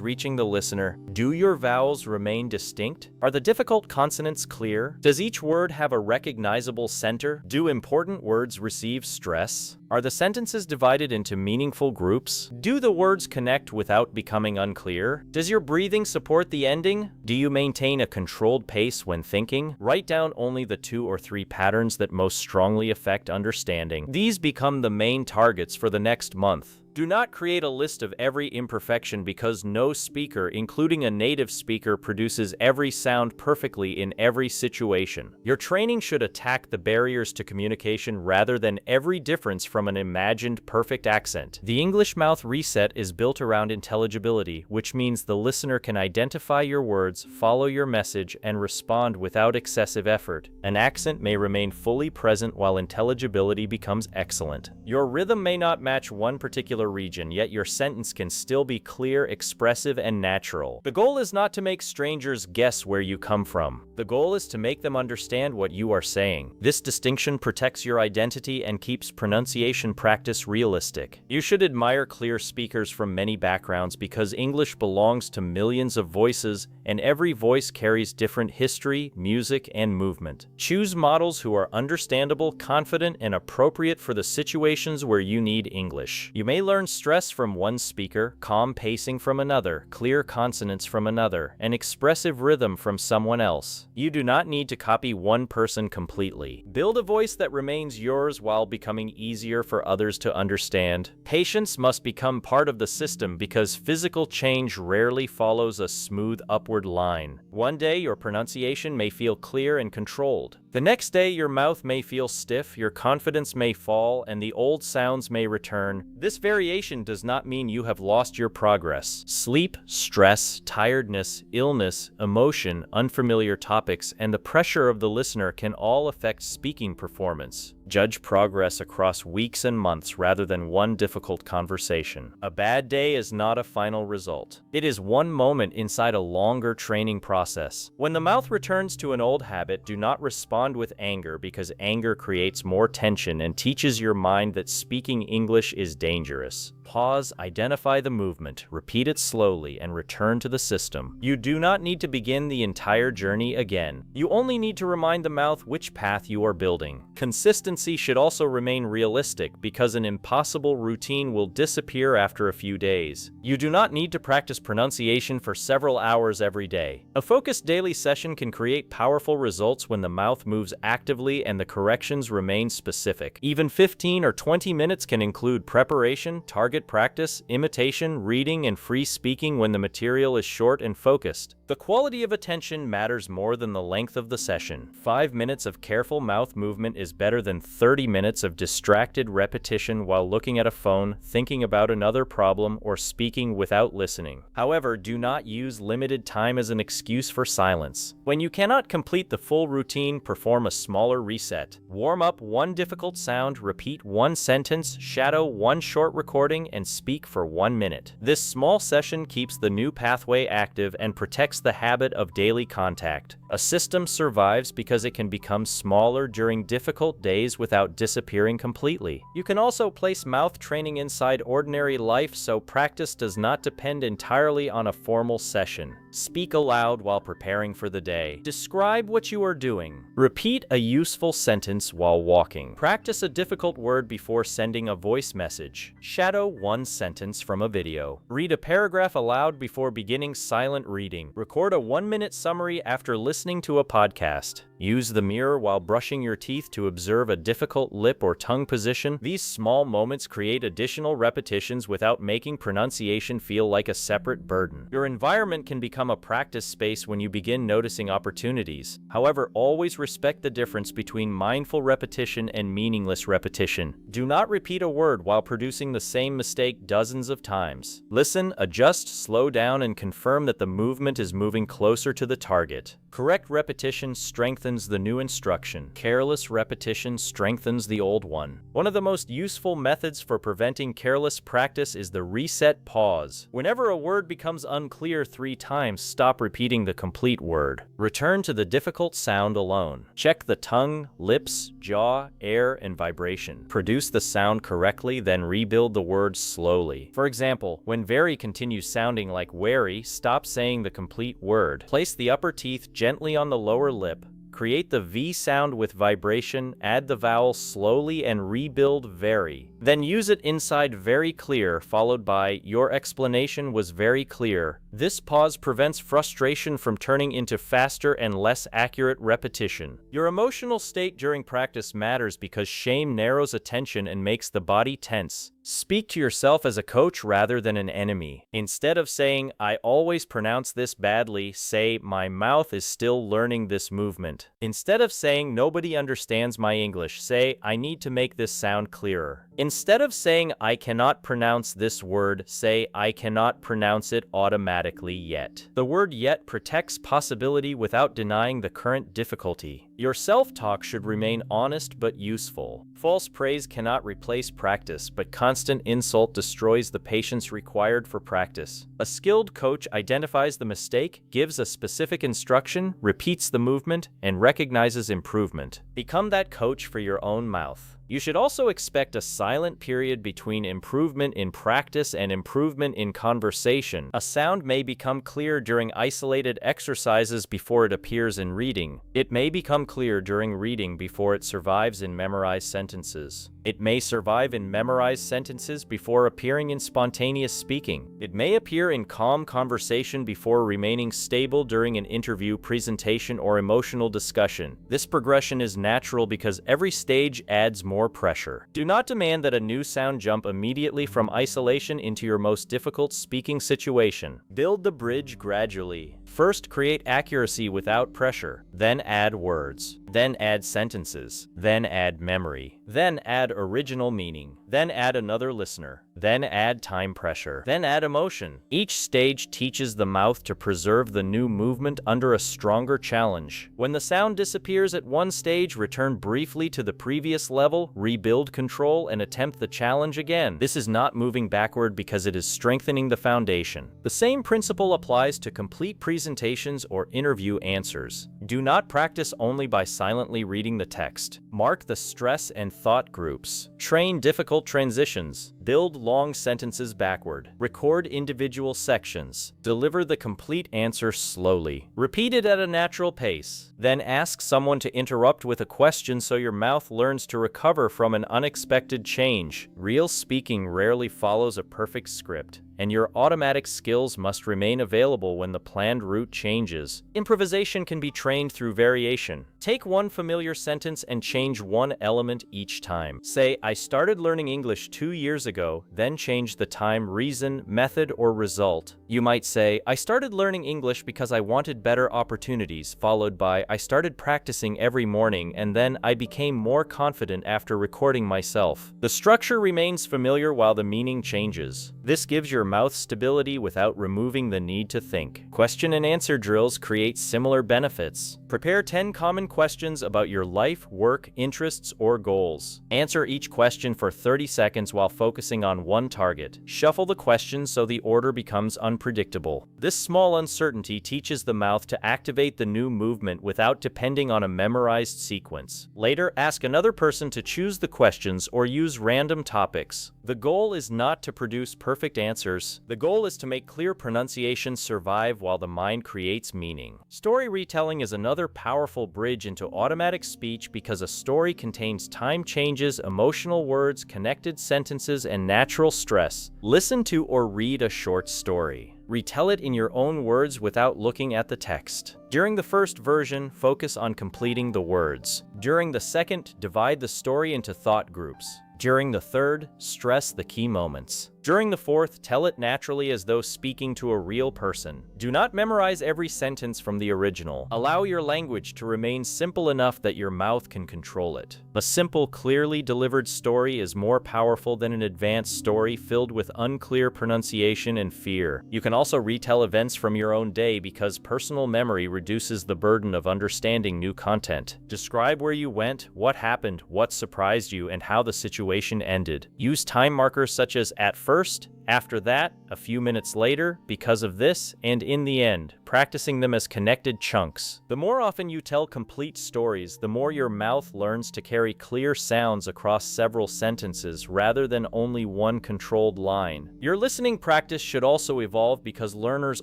reaching the listener? Do your vowels remain distinct? Are the difficult consonants clear? Does each word have a recognizable center? Do important words receive stress? Are the sentences divided into meaningful groups? Do the words connect without becoming unclear? Does your breathing support the ending? Do you maintain a controlled pace when thinking? Write down only the 2 or 3 patterns that most strongly affect understanding. These become the main targets for the next month. Do not create a list of every imperfection because no speaker, including a native speaker, produces every sound perfectly in every situation. Your training should attack the barriers to communication rather than every difference from an imagined perfect accent. The English mouth reset is built around intelligibility, which means the listener can identify your words, follow your message, and respond without excessive effort. An accent may remain fully present while intelligibility becomes excellent. Your rhythm may not match one particular region, yet your sentence can still be clear, expressive, and natural. The goal is not to make strangers guess where you come from. The goal is to make them understand what you are saying. This distinction protects your identity and keeps pronunciation practice realistic. You should admire clear speakers from many backgrounds because English belongs to millions of voices, and every voice carries different history, music, and movement. Choose models who are understandable, confident, and appropriate for the situations where you need English. You may learn stress from one speaker, calm pacing from another, clear consonants from another, and expressive rhythm from someone else. You do not need to copy one person completely. Build a voice that remains yours while becoming easier for others to understand. Patience must become part of the system because physical change rarely follows a smooth upward line. One day your pronunciation may feel clear and controlled. The next day your mouth may feel stiff, your confidence may fall, and the old sounds may return. This variation does not mean you have lost your progress. Sleep, stress, tiredness, illness, emotion, unfamiliar topics, and the pressure of the listener can all affect speaking performance. Judge progress across weeks and months rather than one difficult conversation. A bad day is not a final result. It is one moment inside a longer training process. When the mouth returns to an old habit, do not respond with anger because anger creates more tension and teaches your mind that speaking English is dangerous. Pause, identify the movement, repeat it slowly, and return to the system. You do not need to begin the entire journey again. You only need to remind the mouth which path you are building. Consistency should also remain realistic because an impossible routine will disappear after a few days. You do not need to practice pronunciation for several hours every day. A focused daily session can create powerful results when the mouth moves actively and the corrections remain specific. Even 15 or 20 minutes can include preparation, target practice, imitation, reading, and free speaking when the material is short and focused. The quality of attention matters more than the length of the session. 5 minutes of careful mouth movement is better than 30 minutes of distracted repetition while looking at a phone, thinking about another problem, or speaking without listening. However, do not use limited time as an excuse for silence. When you cannot complete the full routine, perform a smaller reset. Warm up one difficult sound, repeat one sentence, shadow one short recording, and speak for 1 minute. This small session keeps the new pathway active and protects the habit of daily contact. A system survives because it can become smaller during difficult days without disappearing completely. You can also place mouth training inside ordinary life so practice does not depend entirely on a formal session. Speak aloud while preparing for the day. Describe what you are doing. Repeat a useful sentence while walking. Practice a difficult word before sending a voice message. Shadow one sentence from a video. Read a paragraph aloud before beginning silent reading. Record a 1-minute summary after listening to a podcast. Use the mirror while brushing your teeth to observe a difficult lip or tongue position. These small moments create additional repetitions without making pronunciation feel like a separate burden. Your environment can become a practice space when you begin noticing opportunities. However, always respect the difference between mindful repetition and meaningless repetition. Do not repeat a word while producing the same mistake dozens of times. Listen, adjust, slow down, and confirm that the movement is moving closer to the target. Correct repetition strengthens the new instruction. Careless repetition strengthens the old one. One of the most useful methods for preventing careless practice is the reset pause. Whenever a word becomes unclear 3 times, stop repeating the complete word. Return to the difficult sound alone. Check the tongue, lips, jaw, air, and vibration. Produce the sound correctly, then rebuild the word slowly. For example, when very continues sounding like wary, stop saying the complete word. Place the upper teeth gently on the lower lip. Create the V sound with vibration, add the vowel slowly, and rebuild very. Then use it inside very clear, followed by your explanation was very clear. This pause prevents frustration from turning into faster and less accurate repetition. Your emotional state during practice matters because shame narrows attention and makes the body tense. Speak to yourself as a coach rather than an enemy. Instead of saying, "I always pronounce this badly," say, "My mouth is still learning this movement." Instead of saying, "Nobody understands my English," say, "I need to make this sound clearer." Instead of saying, "I cannot pronounce this word," say, "I cannot pronounce it automatically yet." The word "yet" protects possibility without denying the current difficulty. Your self-talk should remain honest but useful. False praise cannot replace practice, but constant insult destroys the patience required for practice. A skilled coach identifies the mistake, gives a specific instruction, repeats the movement, and recognizes improvement. Become that coach for your own mouth. You should also expect a silent period between improvement in practice and improvement in conversation. A sound may become clear during isolated exercises before it appears in reading. It may become clear during reading before it survives in memorized sentences. It may survive in memorized sentences before appearing in spontaneous speaking. It may appear in calm conversation before remaining stable during an interview, presentation, or emotional discussion. This progression is natural because every stage adds more pressure. Do not demand that a new sound jump immediately from isolation into your most difficult speaking situation. Build the bridge gradually. First, create accuracy without pressure. Then add words. Then add sentences. Then add memory. Then add original meaning. Then add another listener. Then add time pressure. Then add emotion. Each stage teaches the mouth to preserve the new movement under a stronger challenge. When the sound disappears at one stage, return briefly to the previous level, rebuild control, and attempt the challenge again. This is not moving backward because it is strengthening the foundation. The same principle applies to complete presentations or interview answers. Do not practice only by silently reading the text. Mark the stress and thought groups. Train difficult transitions. Build long sentences backward. Record individual sections. Deliver the complete answer slowly. Repeat it at a natural pace. Then ask someone to interrupt with a question so your mouth learns to recover from an unexpected change. Real speaking rarely follows a perfect script, and your automatic skills must remain available when the planned route changes. Improvisation can be trained through variation. Take one familiar sentence and change one element each time. Say, I started learning English 2 years ago, then change the time, reason, method, or result. You might say, I started learning English because I wanted better opportunities, followed by, I started practicing every morning, and then I became more confident after recording myself. The structure remains familiar while the meaning changes. This gives your mouth stability without removing the need to think. Question and answer drills create similar benefits. Prepare 10 common questions about your life, work, interests, or goals. Answer each question for 30 seconds while focusing on one target. Shuffle the questions so the order becomes unpredictable. This small uncertainty teaches the mouth to activate the new movement without depending on a memorized sequence. Later, ask another person to choose the questions or use random topics. The goal is not to produce perfect answers. The goal is to make clear pronunciation survive while the mind creates meaning. Story retelling is another powerful bridge into automatic speech because a story contains time changes, emotional words, connected sentences, and natural stress. Listen to or read a short story. Retell it in your own words without looking at the text. During the first version, focus on completing the words. During the second, divide the story into thought groups. During the third, stress the key moments. During the fourth, tell it naturally as though speaking to a real person. Do not memorize every sentence from the original. Allow your language to remain simple enough that your mouth can control it. A simple, clearly delivered story is more powerful than an advanced story filled with unclear pronunciation and fear. You can also retell events from your own day because personal memory reduces the burden of understanding new content. Describe where you went, what happened, what surprised you, and how the situation ended. Use time markers such as at first, after that, a few minutes later, because of this, and in the end, practicing them as connected chunks. The more often you tell complete stories, the more your mouth learns to carry clear sounds across several sentences rather than only one controlled line. Your listening practice should also evolve because learners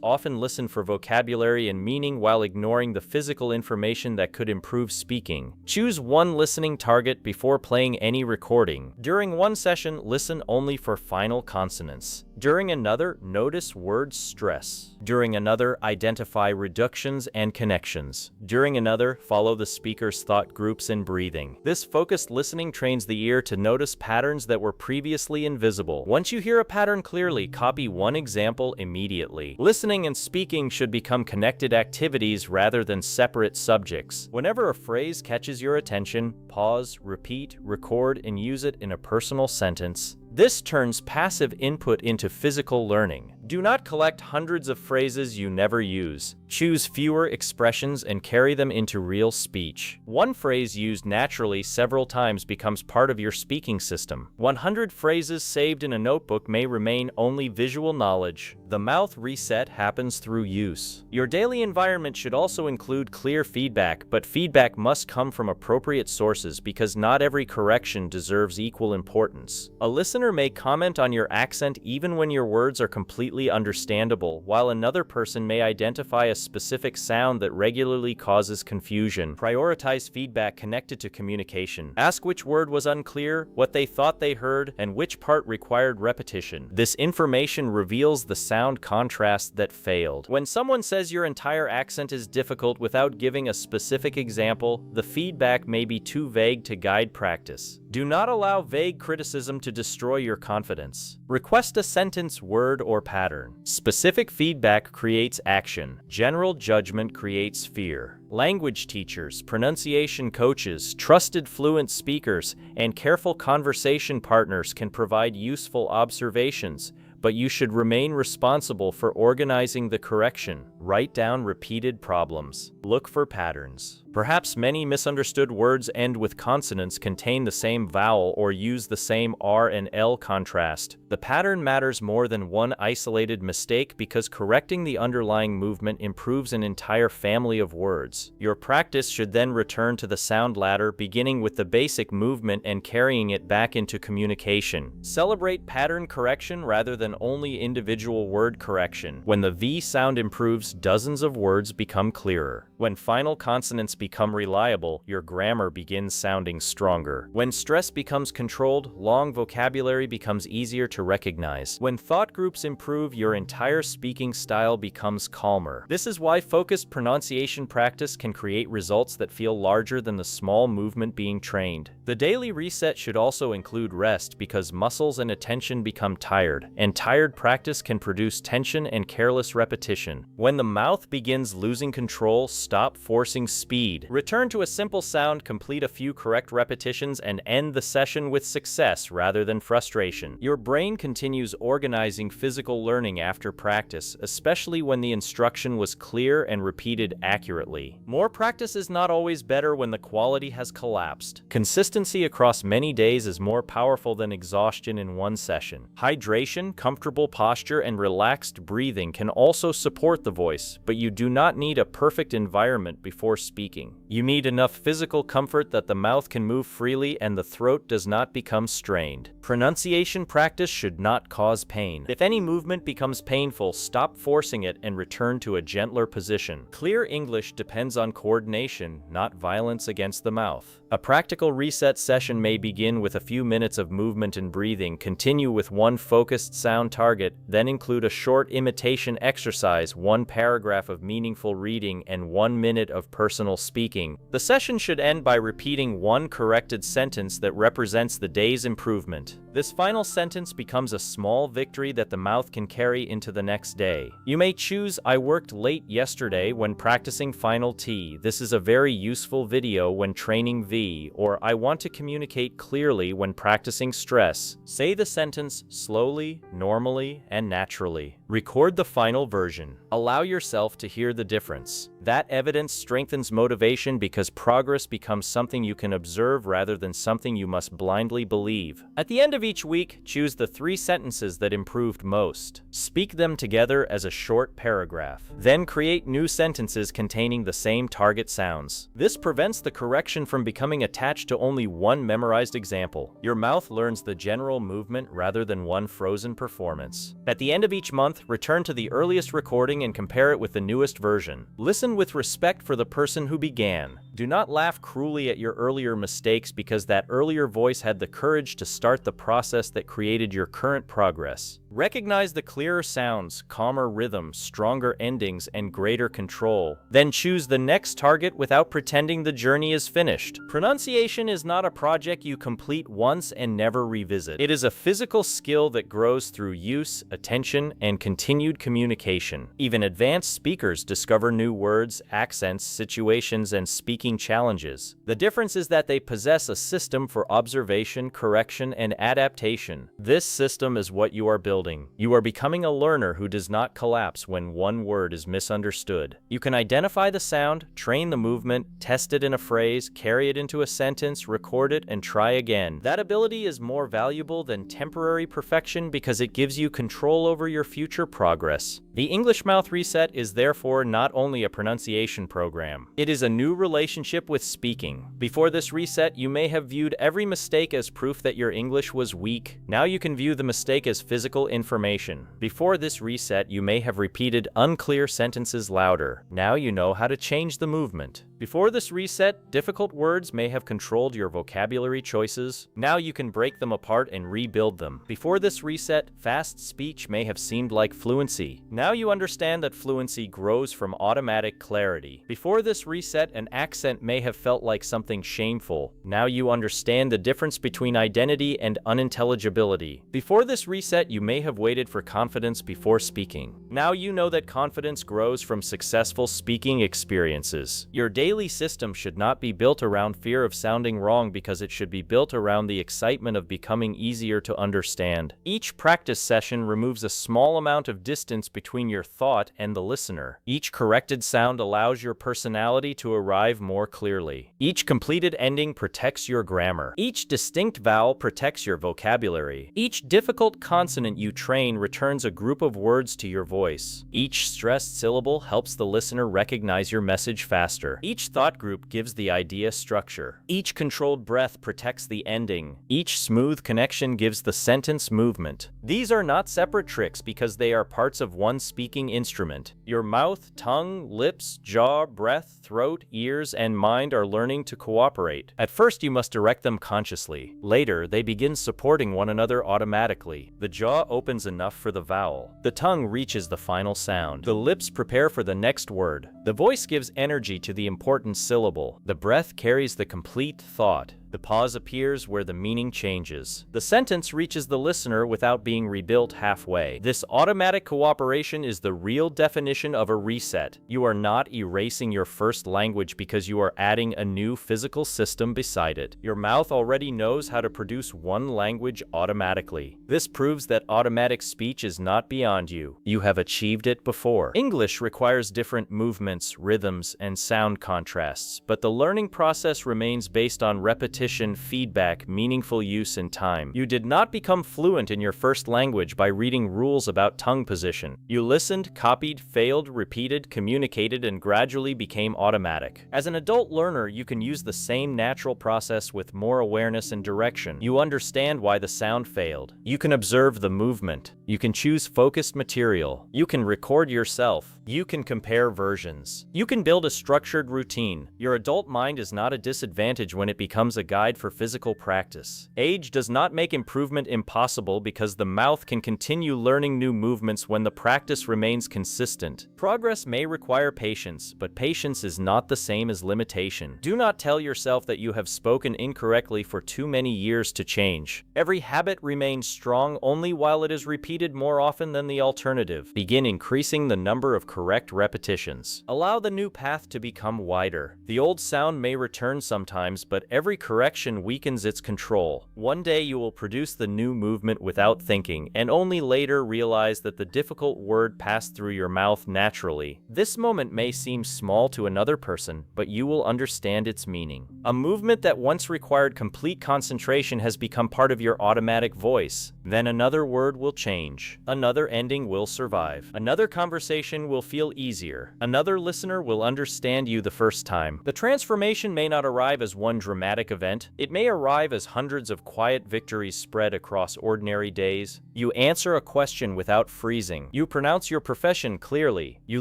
often listen for vocabulary and meaning while ignoring the physical information that could improve speaking. Choose one listening target before playing any recording. During one session, listen only for final consonants. During another, notice word stress. During another, identify reductions and connections. During another, follow the speaker's thought groups and breathing. This focused listening trains the ear to notice patterns that were previously invisible. Once you hear a pattern clearly, copy one example immediately. Listening and speaking should become connected activities rather than separate subjects. Whenever a phrase catches your attention, pause, repeat, record, and use it in a personal sentence. This turns passive input into physical learning. Do not collect hundreds of phrases you never use. Choose fewer expressions and carry them into real speech. One phrase used naturally several times becomes part of your speaking system. 100 phrases saved in a notebook may remain only visual knowledge. The mouth reset happens through use. Your daily environment should also include clear feedback, but feedback must come from appropriate sources because not every correction deserves equal importance. A listener may comment on your accent even when your words are completely understandable, while another person may identify a specific sound that regularly causes confusion. Prioritize feedback connected to communication. Ask which word was unclear, what they thought they heard, and which part required repetition. This information reveals the sound contrast that failed. When someone says your entire accent is difficult without giving a specific example, the feedback may be too vague to guide practice. Do not allow vague criticism to destroy your confidence. Request a sentence, word, or pattern. Specific feedback creates action. General judgment creates fear. Language teachers, pronunciation coaches, trusted fluent speakers, and careful conversation partners can provide useful observations, but you should remain responsible for organizing the correction. Write down repeated problems. Look for patterns. Perhaps many misunderstood words end with consonants, contain the same vowel, or use the same R and L contrast. The pattern matters more than one isolated mistake because correcting the underlying movement improves an entire family of words. Your practice should then return to the sound ladder, beginning with the basic movement and carrying it back into communication. Celebrate pattern correction rather than only individual word correction. When the V sound improves, dozens of words become clearer. When final consonants become reliable, your grammar begins sounding stronger. When stress becomes controlled, long vocabulary becomes easier to recognize. When thought groups improve, your entire speaking style becomes calmer. This is why focused pronunciation practice can create results that feel larger than the small movement being trained. The daily reset should also include rest because muscles and attention become tired, and tired practice can produce tension and careless repetition. When the mouth begins losing control, stop forcing speed. Return to a simple sound, complete a few correct repetitions, and end the session with success rather than frustration. Your brain continues organizing physical learning after practice, especially when the instruction was clear and repeated accurately. More practice is not always better when the quality has collapsed. Consistency across many days is more powerful than exhaustion in one session. Hydration, comfortable posture, and relaxed breathing can also support the voice, but you do not need a perfect environment before speaking. You need enough physical comfort that the mouth can move freely and the throat does not become strained. Pronunciation practice should not cause pain. If any movement becomes painful, stop forcing it and return to a gentler position. Clear English depends on coordination, not violence against the mouth. A practical reset session may begin with a few minutes of movement and breathing, continue with one focused sound target, then include a short imitation exercise, one paragraph of meaningful reading, and 1 minute of personal speaking. The session should end by repeating one corrected sentence that represents the day's improvement. This final sentence becomes a small victory that the mouth can carry into the next day. You may choose "I worked late yesterday" when practicing final T. This is a very useful video when training V, or "I want to communicate clearly" when practicing stress. Say the sentence slowly, normally, and naturally. Record the final version. Allow yourself to hear the difference. That evidence strengthens motivation because progress becomes something you can observe rather than something you must blindly believe. At the end of each week, choose the 3 sentences that improved most. Speak them together as a short paragraph. Then create new sentences containing the same target sounds. This prevents the correction from becoming attached to only one memorized example. Your mouth learns the general movement rather than one frozen performance. At the end of each month, return to the earliest recording and compare it with the newest version. Listen with respect for the person who began. Do not laugh cruelly at your earlier mistakes because that earlier voice had the courage to start the process that created your current progress. Recognize the clearer sounds, calmer rhythm, stronger endings, and greater control. Then choose the next target without pretending the journey is finished. Pronunciation is not a project you complete once and never revisit. It is a physical skill that grows through use, attention, and continued communication. Even advanced speakers discover new words, accents, situations, and speaking challenges. The difference is that they possess a system for observation, correction, and adaptation. This system is what you are building. You are becoming a learner who does not collapse when one word is misunderstood. You can identify the sound, train the movement, test it in a phrase, carry it into a sentence, record it, and try again. That ability is more valuable than temporary perfection because it gives you control over your future progress. The English Mouth Reset is therefore not only a pronunciation program. It is a new relationship with speaking. Before this reset, you may have viewed every mistake as proof that your English was weak. Now you can view the mistake as physical information. Before this reset, you may have repeated unclear sentences louder. Now you know how to change the movement. Before this reset, difficult words may have controlled your vocabulary choices. Now you can break them apart and rebuild them. Before this reset, fast speech may have seemed like fluency. Now you understand that fluency grows from automatic clarity. Before this reset, an accent may have felt like something shameful. Now you understand the difference between identity and unintelligibility. Before this reset, you may have waited for confidence before speaking. Now you know that confidence grows from successful speaking experiences. Your daily system should not be built around fear of sounding wrong because it should be built around the excitement of becoming easier to understand. Each practice session removes a small amount of distance between your thought and the listener. Each corrected sound allows your personality to arrive more clearly. Each completed ending protects your grammar. Each distinct vowel protects your vocabulary. Each difficult consonant you train returns a group of words to your voice. Each stressed syllable helps the listener recognize your message faster. Each Each thought group gives the idea structure. Each controlled breath protects the ending. Each smooth connection gives the sentence movement. These are not separate tricks because they are parts of one speaking instrument. Your mouth, tongue, lips, jaw, breath, throat, ears, and mind are learning to cooperate. At first, you must direct them consciously. Later, they begin supporting one another automatically. The jaw opens enough for the vowel. The tongue reaches the final sound. The lips prepare for the next word. The voice gives energy to the important syllable. The breath carries the complete thought. The pause appears where the meaning changes. The sentence reaches the listener without being rebuilt halfway. This automatic cooperation is the real definition of a reset. You are not erasing your first language because you are adding a new physical system beside it. Your mouth already knows how to produce one language automatically. This proves that automatic speech is not beyond you. You have achieved it before. English requires different movements, rhythms, and sound contrasts, but the learning process remains based on repetition, feedback, meaningful use, and time. You did not become fluent in your first language by reading rules about tongue position. You listened, copied, failed, repeated, communicated, and gradually became automatic. As an adult learner, you can use the same natural process with more awareness and direction. You understand why the sound failed. You can observe the movement. You can choose focused material. You can record yourself. You can compare versions. You can build a structured routine. Your adult mind is not a disadvantage when it becomes a guide for physical practice. Age does not make improvement impossible because the mouth can continue learning new movements when the practice remains consistent. Progress may require patience, but patience is not the same as limitation. Do not tell yourself that you have spoken incorrectly for too many years to change. Every habit remains strong only while it is repeated more often than the alternative. Begin increasing the number of correct repetitions. Allow the new path to become wider. The old sound may return sometimes, but every correction weakens its control. One day you will produce the new movement without thinking, and only later realize that the difficult word passed through your mouth naturally. This moment may seem small to another person, but you will understand its meaning. A movement that once required complete concentration has become part of your automatic voice. Then another word will change. Another ending will survive. Another conversation will feel easier. Another listener will understand you the first time. The transformation may not arrive as one dramatic event. It may arrive as hundreds of quiet victories spread across ordinary days. You answer a question without freezing. You pronounce your profession clearly. You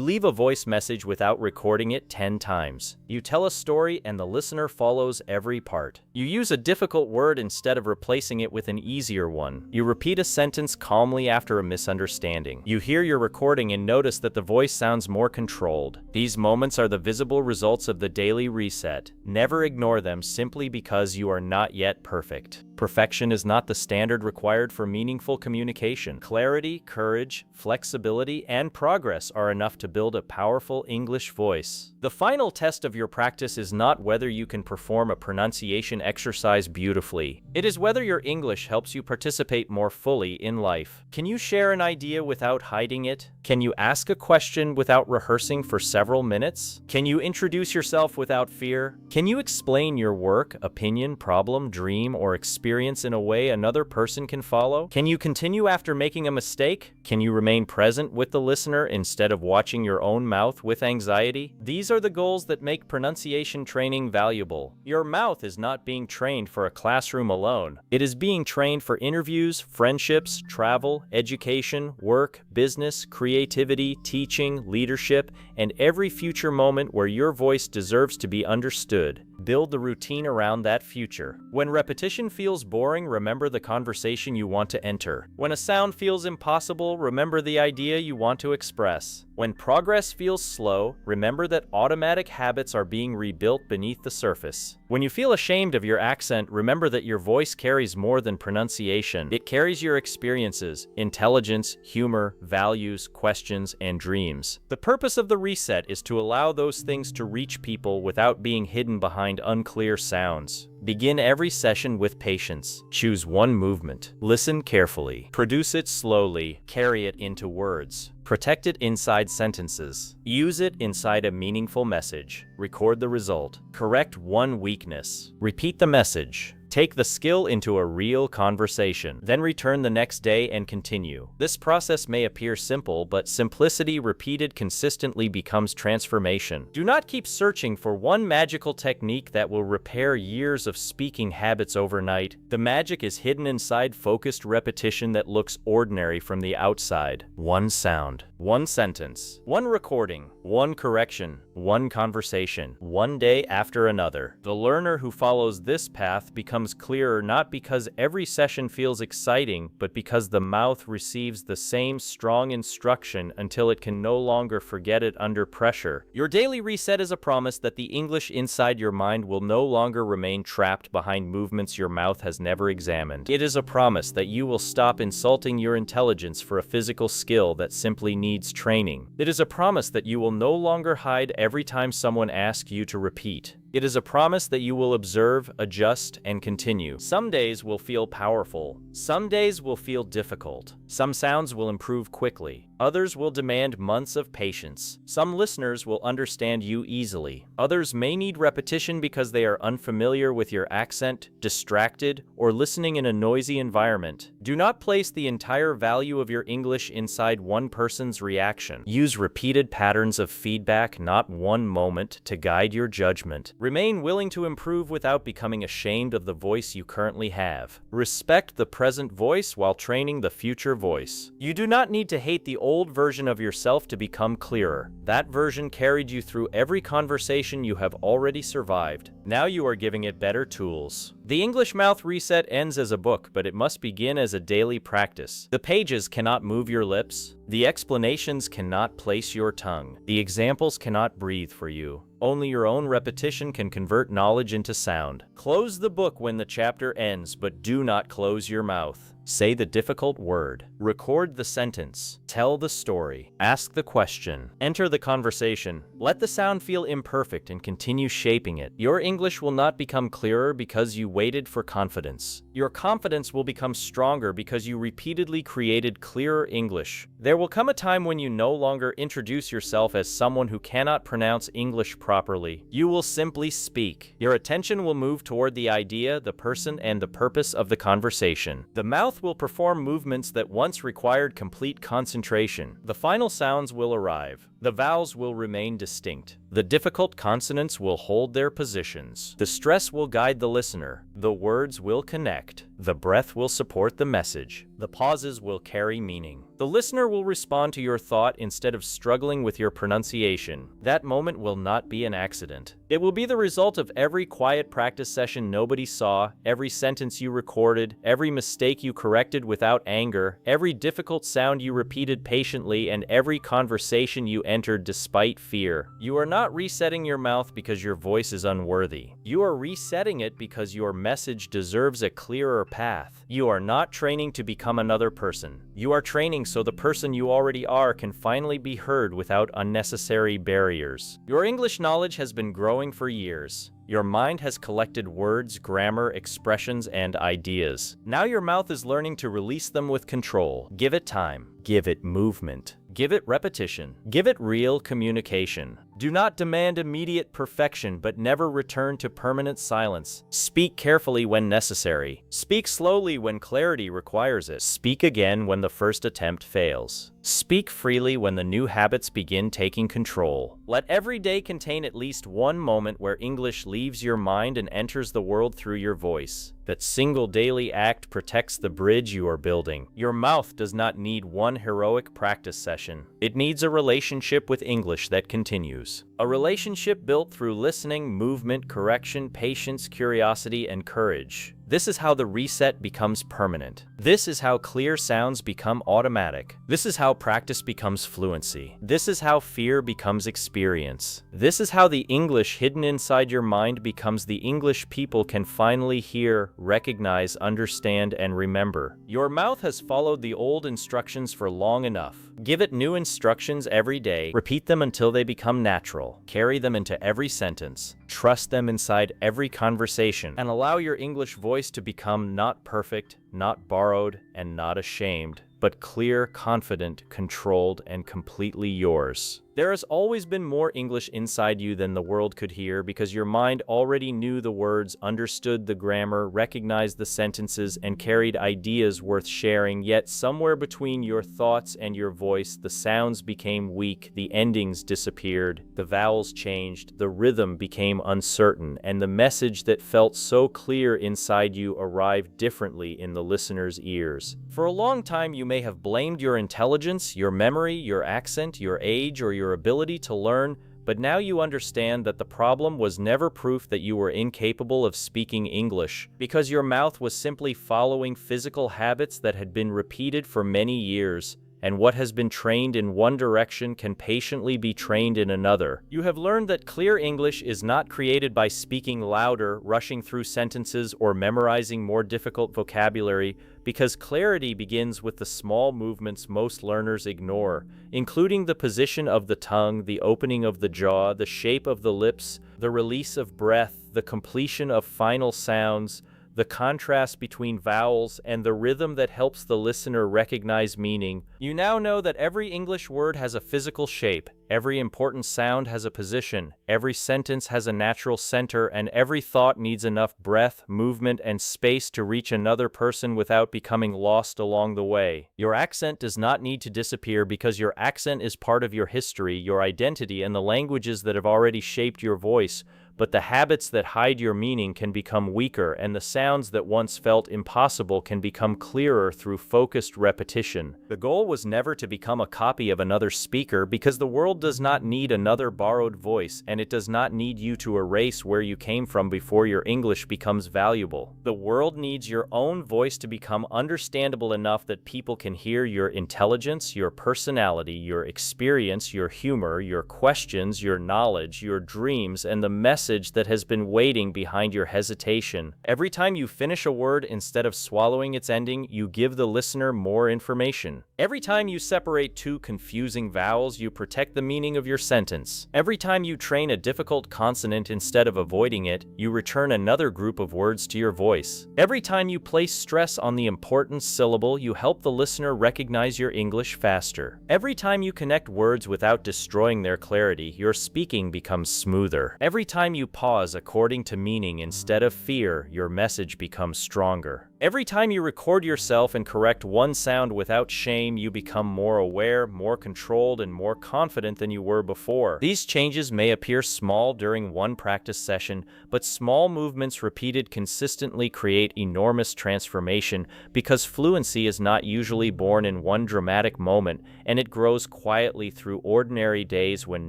leave a voice message without recording it 10 times. You tell a story and the listener follows every part. You use a difficult word instead of replacing it with an easier one. You repeat a sentence calmly after a misunderstanding. You hear your recording and notice that the voice sounds more controlled. These moments are the visible results of the daily reset. Never ignore them simply because you are not yet perfect. Perfection is not the standard required for meaningful communication. Clarity, courage, flexibility, and progress are enough to build a powerful English voice. The final test of your practice is not whether you can perform a pronunciation exercise beautifully. It is whether your English helps you participate more fully in life. Can you share an idea without hiding it? Can you ask a question without rehearsing for several minutes? Can you introduce yourself without fear? Can you explain your work, opinion, problem, dream, or experience in a way another person can follow? Can you continue after making a mistake? Can you remain present with the listener instead of watching your own mouth with anxiety? These are the goals that make pronunciation training valuable. Your mouth is not being trained for a classroom alone. It is being trained for interviews, friendships, travel, education, work, business, creativity, teaching, leadership, and every future moment where your voice deserves to be understood. Build the routine around that future. When repetition feels boring, remember the conversation you want to enter. When a sound feels impossible, remember the idea you want to express. When progress feels slow, remember that automatic habits are being rebuilt beneath the surface. When you feel ashamed of your accent, remember that your voice carries more than pronunciation. It carries your experiences, intelligence, humor, values, questions, and dreams. The purpose of the reset is to allow those things to reach people without being hidden behind unclear sounds. Begin every session with patience. Choose one movement. Listen carefully. Produce it slowly. Carry it into words. Protect it inside sentences. Use it inside a meaningful message. Record the result. Correct one weakness. Repeat the message. Take the skill into a real conversation, then return the next day and continue. This process may appear simple, but simplicity repeated consistently becomes transformation. Do not keep searching for one magical technique that will repair years of speaking habits overnight. The magic is hidden inside focused repetition that looks ordinary from the outside. One sound, one sentence, one recording, one correction, one conversation, one day after another. The learner who follows this path becomes clearer not because every session feels exciting, but because the mouth receives the same strong instruction until it can no longer forget it under pressure. Your daily reset is a promise that the English inside your mind will no longer remain trapped behind movements your mouth has never examined. It is a promise that you will stop insulting your intelligence for a physical skill that simply needs training. It is a promise that you will no longer hide every time someone asks you to repeat. It is a promise that you will observe, adjust, and continue. Some days will feel powerful. Some days will feel difficult. Some sounds will improve quickly. Others will demand months of patience. Some listeners will understand you easily. Others may need repetition because they are unfamiliar with your accent, distracted, or listening in a noisy environment. Do not place the entire value of your English inside one person's reaction. Use repeated patterns of feedback, not one moment, to guide your judgment. Remain willing to improve without becoming ashamed of the voice you currently have. Respect the present voice while training the future voice. You do not need to hate the old version of yourself to become clearer. That version carried you through every conversation you have already survived. Now you are giving it better tools. The English Mouth Reset ends as a book, but it must begin as a daily practice. The pages cannot move your lips. The explanations cannot place your tongue. The examples cannot breathe for you. Only your own repetition can convert knowledge into sound. Close the book when the chapter ends, but do not close your mouth. Say the difficult word. Record the sentence. Tell the story. Ask the question. Enter the conversation. Let the sound feel imperfect and continue shaping it. Your English will not become clearer because you waited for confidence. Your confidence will become stronger because you repeatedly created clearer English. There will come a time when you no longer introduce yourself as someone who cannot pronounce English properly. You will simply speak. Your attention will move toward the idea, the person, and the purpose of the conversation. The mouth will perform movements that once required complete concentration. The final sounds will arrive. The vowels will remain distinct. The difficult consonants will hold their positions. The stress will guide the listener. The words will connect. The breath will support the message. The pauses will carry meaning. The listener will respond to your thought instead of struggling with your pronunciation. That moment will not be an accident. It will be the result of every quiet practice session nobody saw, every sentence you recorded, every mistake you corrected without anger, every difficult sound you repeated patiently, and every conversation you entered despite fear. You are not resetting your mouth because your voice is unworthy. You are resetting it because your message deserves a clearer path. You are not training to become another person. You are training so the person you already are can finally be heard without unnecessary barriers. Your English knowledge has been growing for years. Your mind has collected words, grammar, expressions, and ideas. Now your mouth is learning to release them with control. Give it time. Give it movement. Give it repetition. Give it real communication. Do not demand immediate perfection, but never return to permanent silence. Speak carefully when necessary. Speak slowly when clarity requires it. Speak again when the first attempt fails. Speak freely when the new habits begin taking control. Let every day contain at least one moment where English leaves your mind and enters the world through your voice. That single daily act protects the bridge you are building. Your mouth does not need one heroic practice session. It needs a relationship with English that continues. A relationship built through listening, movement, correction, patience, curiosity, and courage. This is how the reset becomes permanent. This is how clear sounds become automatic. This is how practice becomes fluency. This is how fear becomes experience. This is how the English hidden inside your mind becomes the English people can finally hear, recognize, understand, and remember. Your mouth has followed the old instructions for long enough. Give it new instructions every day. Repeat them until they become natural. Carry them into every sentence. Trust them inside every conversation, and allow your English voice to become not perfect, not borrowed and not ashamed, but clear, confident, controlled, and completely yours. There has always been more English inside you than the world could hear because your mind already knew the words, understood the grammar, recognized the sentences, and carried ideas worth sharing. Yet somewhere between your thoughts and your voice, the sounds became weak, the endings disappeared, the vowels changed, the rhythm became uncertain, and the message that felt so clear inside you arrived differently in the listener's ears. For a long time, you may have blamed your intelligence, your memory, your accent, your age, or your ability to learn, but now you understand that the problem was never proof that you were incapable of speaking English, because your mouth was simply following physical habits that had been repeated for many years, and what has been trained in one direction can patiently be trained in another. You have learned that clear English is not created by speaking louder, rushing through sentences, or memorizing more difficult vocabulary, because clarity begins with the small movements most learners ignore, including the position of the tongue, the opening of the jaw, the shape of the lips, the release of breath, the completion of final sounds, the contrast between vowels, and the rhythm that helps the listener recognize meaning. You now know that every English word has a physical shape, every important sound has a position, every sentence has a natural center, and every thought needs enough breath, movement, and space to reach another person without becoming lost along the way. Your accent does not need to disappear because your accent is part of your history, your identity, and the languages that have already shaped your voice. But the habits that hide your meaning can become weaker, and the sounds that once felt impossible can become clearer through focused repetition. The goal was never to become a copy of another speaker, because the world does not need another borrowed voice, and it does not need you to erase where you came from before your English becomes valuable. The world needs your own voice to become understandable enough that people can hear your intelligence, your personality, your experience, your humor, your questions, your knowledge, your dreams, and the message that has been waiting behind your hesitation. Every time you finish a word, instead of swallowing its ending, you give the listener more information. Every time you separate two confusing vowels, you protect the meaning of your sentence. Every time you train a difficult consonant instead of avoiding it, you return another group of words to your voice. Every time you place stress on the important syllable, you help the listener recognize your English faster. Every time you connect words without destroying their clarity, your speaking becomes smoother. Every time you pause according to meaning instead of fear, your message becomes stronger. Every time you record yourself and correct one sound without shame, you become more aware, more controlled, and more confident than you were before. These changes may appear small during one practice session, but small movements repeated consistently create enormous transformation, because fluency is not usually born in one dramatic moment, and it grows quietly through ordinary days when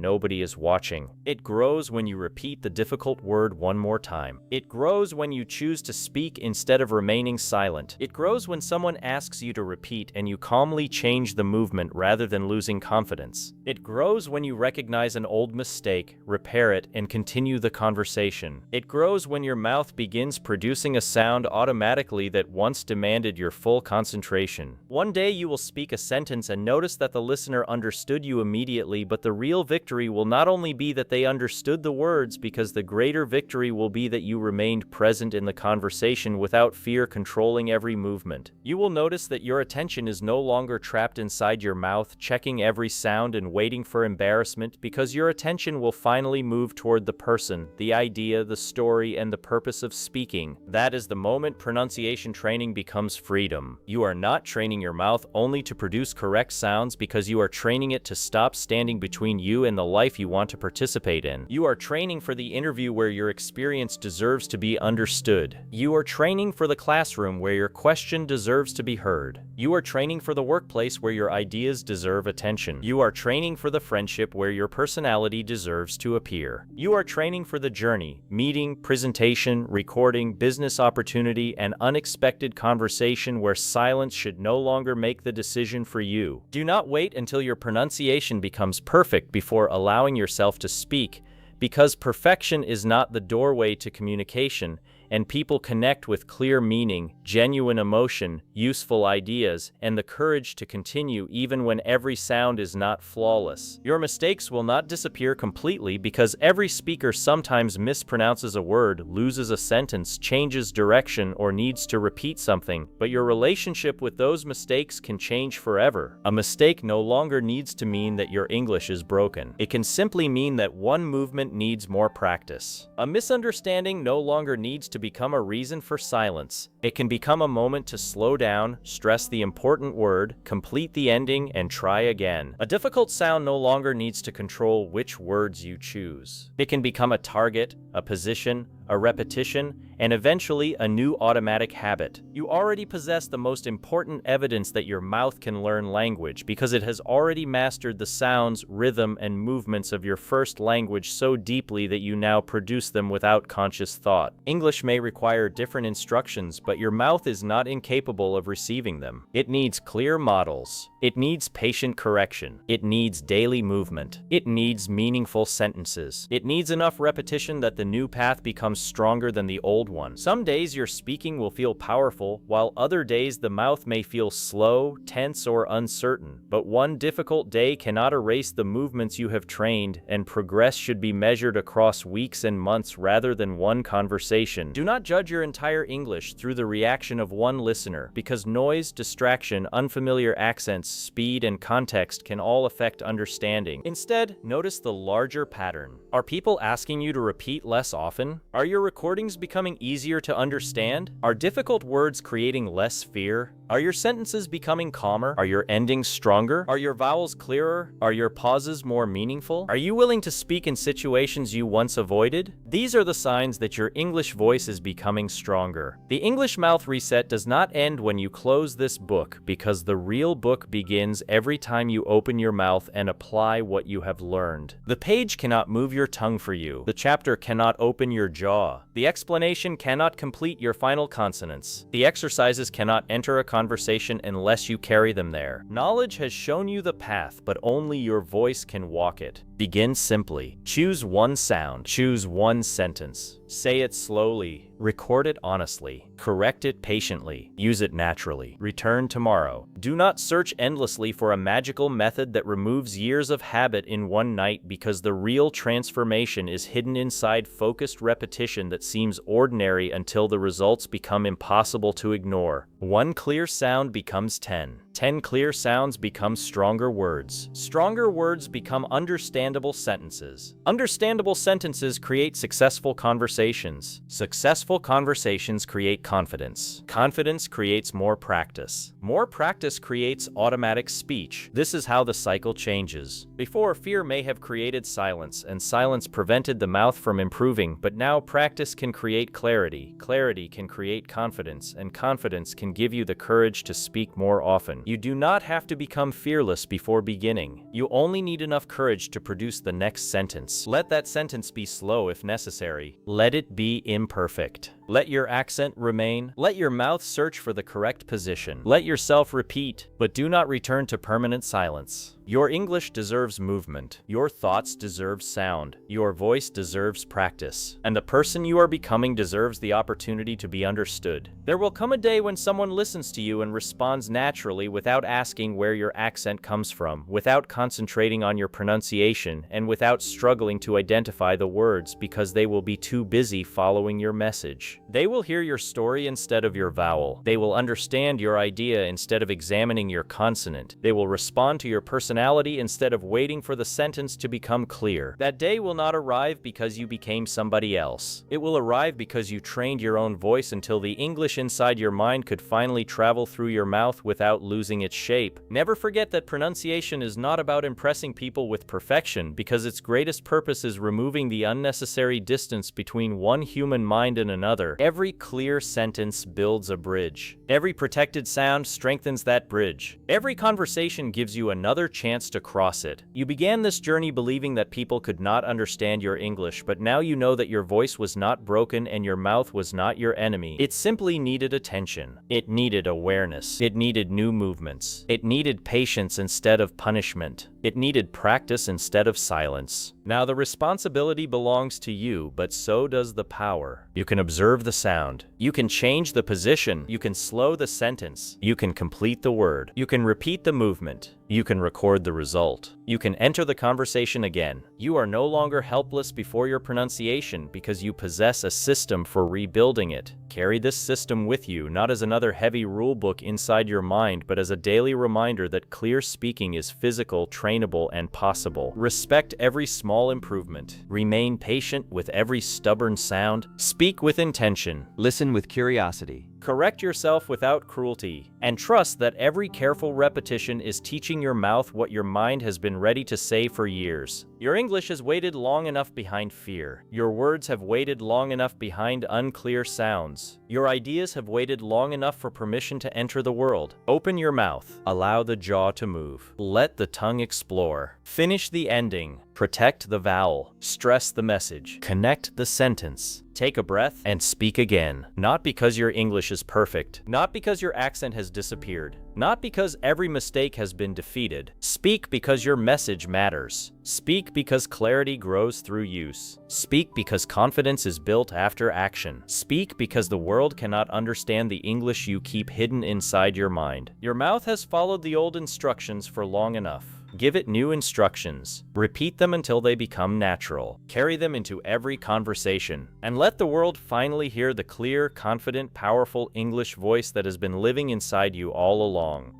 nobody is watching. It grows when you repeat the difficult word one more time. It grows when you choose to speak instead of remaining silent. It grows when someone asks you to repeat and you calmly change the movement rather than losing confidence. It grows when you recognize an old mistake, repair it, and continue the conversation. It grows when your mouth begins producing a sound automatically that once demanded your full concentration. One day you will speak a sentence and notice that the listener understood you immediately, but the real victory will not only be that they understood the words, because the greater victory will be that you remained present in the conversation without fear controlling every movement. You will notice that your attention is no longer trapped inside your mouth, checking every sound and waiting for embarrassment, because your attention will finally move toward the person, the idea, the story, and the purpose of speaking. That is the moment pronunciation training becomes freedom. You are not training your mouth only to produce correct sounds, because you are training it to stop standing between you and the life you want to participate in. You are training for the interview where your experience deserves to be understood. You are training for the classroom where your question deserves to be heard. You are training for the workplace where your ideas deserve attention. You are training for the friendship where your personality deserves to appear. You are training for the journey, meeting, presentation, recording, business opportunity, and unexpected conversation where silence should no longer make the decision for you. Do not wait until your pronunciation becomes perfect before allowing yourself to speak, because perfection is not the doorway to communication, and people connect with clear meaning, genuine emotion, useful ideas, and the courage to continue even when every sound is not flawless. Your mistakes will not disappear completely because every speaker sometimes mispronounces a word, loses a sentence, changes direction, or needs to repeat something, but your relationship with those mistakes can change forever. A mistake no longer needs to mean that your English is broken. It can simply mean that one movement needs more practice. A misunderstanding no longer needs to become a reason for silence. It can become a moment to slow down, stress the important word, complete the ending, and try again. A difficult sound no longer needs to control which words you choose. It can become a target, a position, a repetition, and eventually a new automatic habit. You already possess the most important evidence that your mouth can learn language because it has already mastered the sounds, rhythm, and movements of your first language so deeply that you now produce them without conscious thought. English may require different instructions, but your mouth is not incapable of receiving them. It needs clear models. It needs patient correction. It needs daily movement. It needs meaningful sentences. It needs enough repetition that the new path becomes stronger than the old one. Some days your speaking will feel powerful, while other days the mouth may feel slow, tense, or uncertain. But one difficult day cannot erase the movements you have trained, and progress should be measured across weeks and months rather than one conversation. Do not judge your entire English through the reaction of one listener, because noise, distraction, unfamiliar accents, speed, and context can all affect understanding. Instead, notice the larger pattern. Are people asking you to repeat less often? Are your recordings becoming easier to understand? Are difficult words creating less fear? Are your sentences becoming calmer? Are your endings stronger? Are your vowels clearer? Are your pauses more meaningful? Are you willing to speak in situations you once avoided? These are the signs that your English voice is becoming stronger. The English Mouth Reset does not end when you close this book, because the real book begins every time you open your mouth and apply what you have learned. The page cannot move your tongue for you. The chapter cannot open your jaw. The explanation cannot complete your final consonants. The exercises cannot enter a conversation unless you carry them there. Knowledge has shown you the path, but only your voice can walk it. Begin simply. Choose one sound. Choose one sentence. Say it slowly. Record it honestly. Correct it patiently. Use it naturally. Return tomorrow. Do not search endlessly for a magical method that removes years of habit in one night, because the real transformation is hidden inside focused repetition that seems ordinary until the results become impossible to ignore. One clear sound becomes 10. 10 clear sounds become stronger words. Stronger words become understandable sentences. Understandable sentences create successful conversations. Successful conversations create confidence. Confidence creates more practice. More practice creates automatic speech. This is how the cycle changes. Before, fear may have created silence, and silence prevented the mouth from improving, but now practice can create clarity. Clarity can create confidence, and confidence can give you the courage to speak more often. You do not have to become fearless before beginning. You only need enough courage to produce the next sentence. Let that sentence be slow if necessary. Let it be imperfect. Let your accent remain. Let your mouth search for the correct position. Let yourself repeat, but do not return to permanent silence. Your English deserves movement. Your thoughts deserve sound. Your voice deserves practice. And the person you are becoming deserves the opportunity to be understood. There will come a day when someone listens to you and responds naturally without asking where your accent comes from, without concentrating on your pronunciation, and without struggling to identify the words because they will be too busy following your message. They will hear your story instead of your vowel. They will understand your idea instead of examining your consonant. They will respond to your personality instead of waiting for the sentence to become clear. That day will not arrive because you became somebody else. It will arrive because you trained your own voice until the English inside your mind could finally travel through your mouth without losing its shape. Never forget that pronunciation is not about impressing people with perfection, because its greatest purpose is removing the unnecessary distance between one human mind and another. Every clear sentence builds a bridge. Every protected sound strengthens that bridge. Every conversation gives you another chance to cross it. You began this journey believing that people could not understand your English, but now you know that your voice was not broken and your mouth was not your enemy. It simply needed attention. It needed awareness. It needed new movements. It needed patience instead of punishment. It needed practice instead of silence. Now the responsibility belongs to you, but so does the power. You can observe the sound. You can change the position. You can slow the sentence. You can complete the word. You can repeat the movement. You can record the result. You can enter the conversation again. You are no longer helpless before your pronunciation because you possess a system for rebuilding it. Carry this system with you, not as another heavy rule book inside your mind, but as a daily reminder that clear speaking is physical, trainable, and possible. Respect every small improvement. Remain patient with every stubborn sound. Speak with intention. Listen with curiosity. Correct yourself without cruelty, and trust that every careful repetition is teaching your mouth what your mind has been ready to say for years. Your English has waited long enough behind fear. Your words have waited long enough behind unclear sounds. Your ideas have waited long enough for permission to enter the world. Open your mouth. Allow the jaw to move. Let the tongue explore. Finish the ending. Protect the vowel. Stress the message. Connect the sentence. Take a breath and speak again. Not because your English is perfect. Not because your accent has disappeared. Not because every mistake has been defeated. Speak because your message matters. Speak because clarity grows through use. Speak because confidence is built after action. Speak because the world cannot understand the English you keep hidden inside your mind. Your mouth has followed the old instructions for long enough. Give it new instructions. Repeat them until they become natural. Carry them into every conversation. And let the world finally hear the clear, confident, powerful English voice that has been living inside you all along.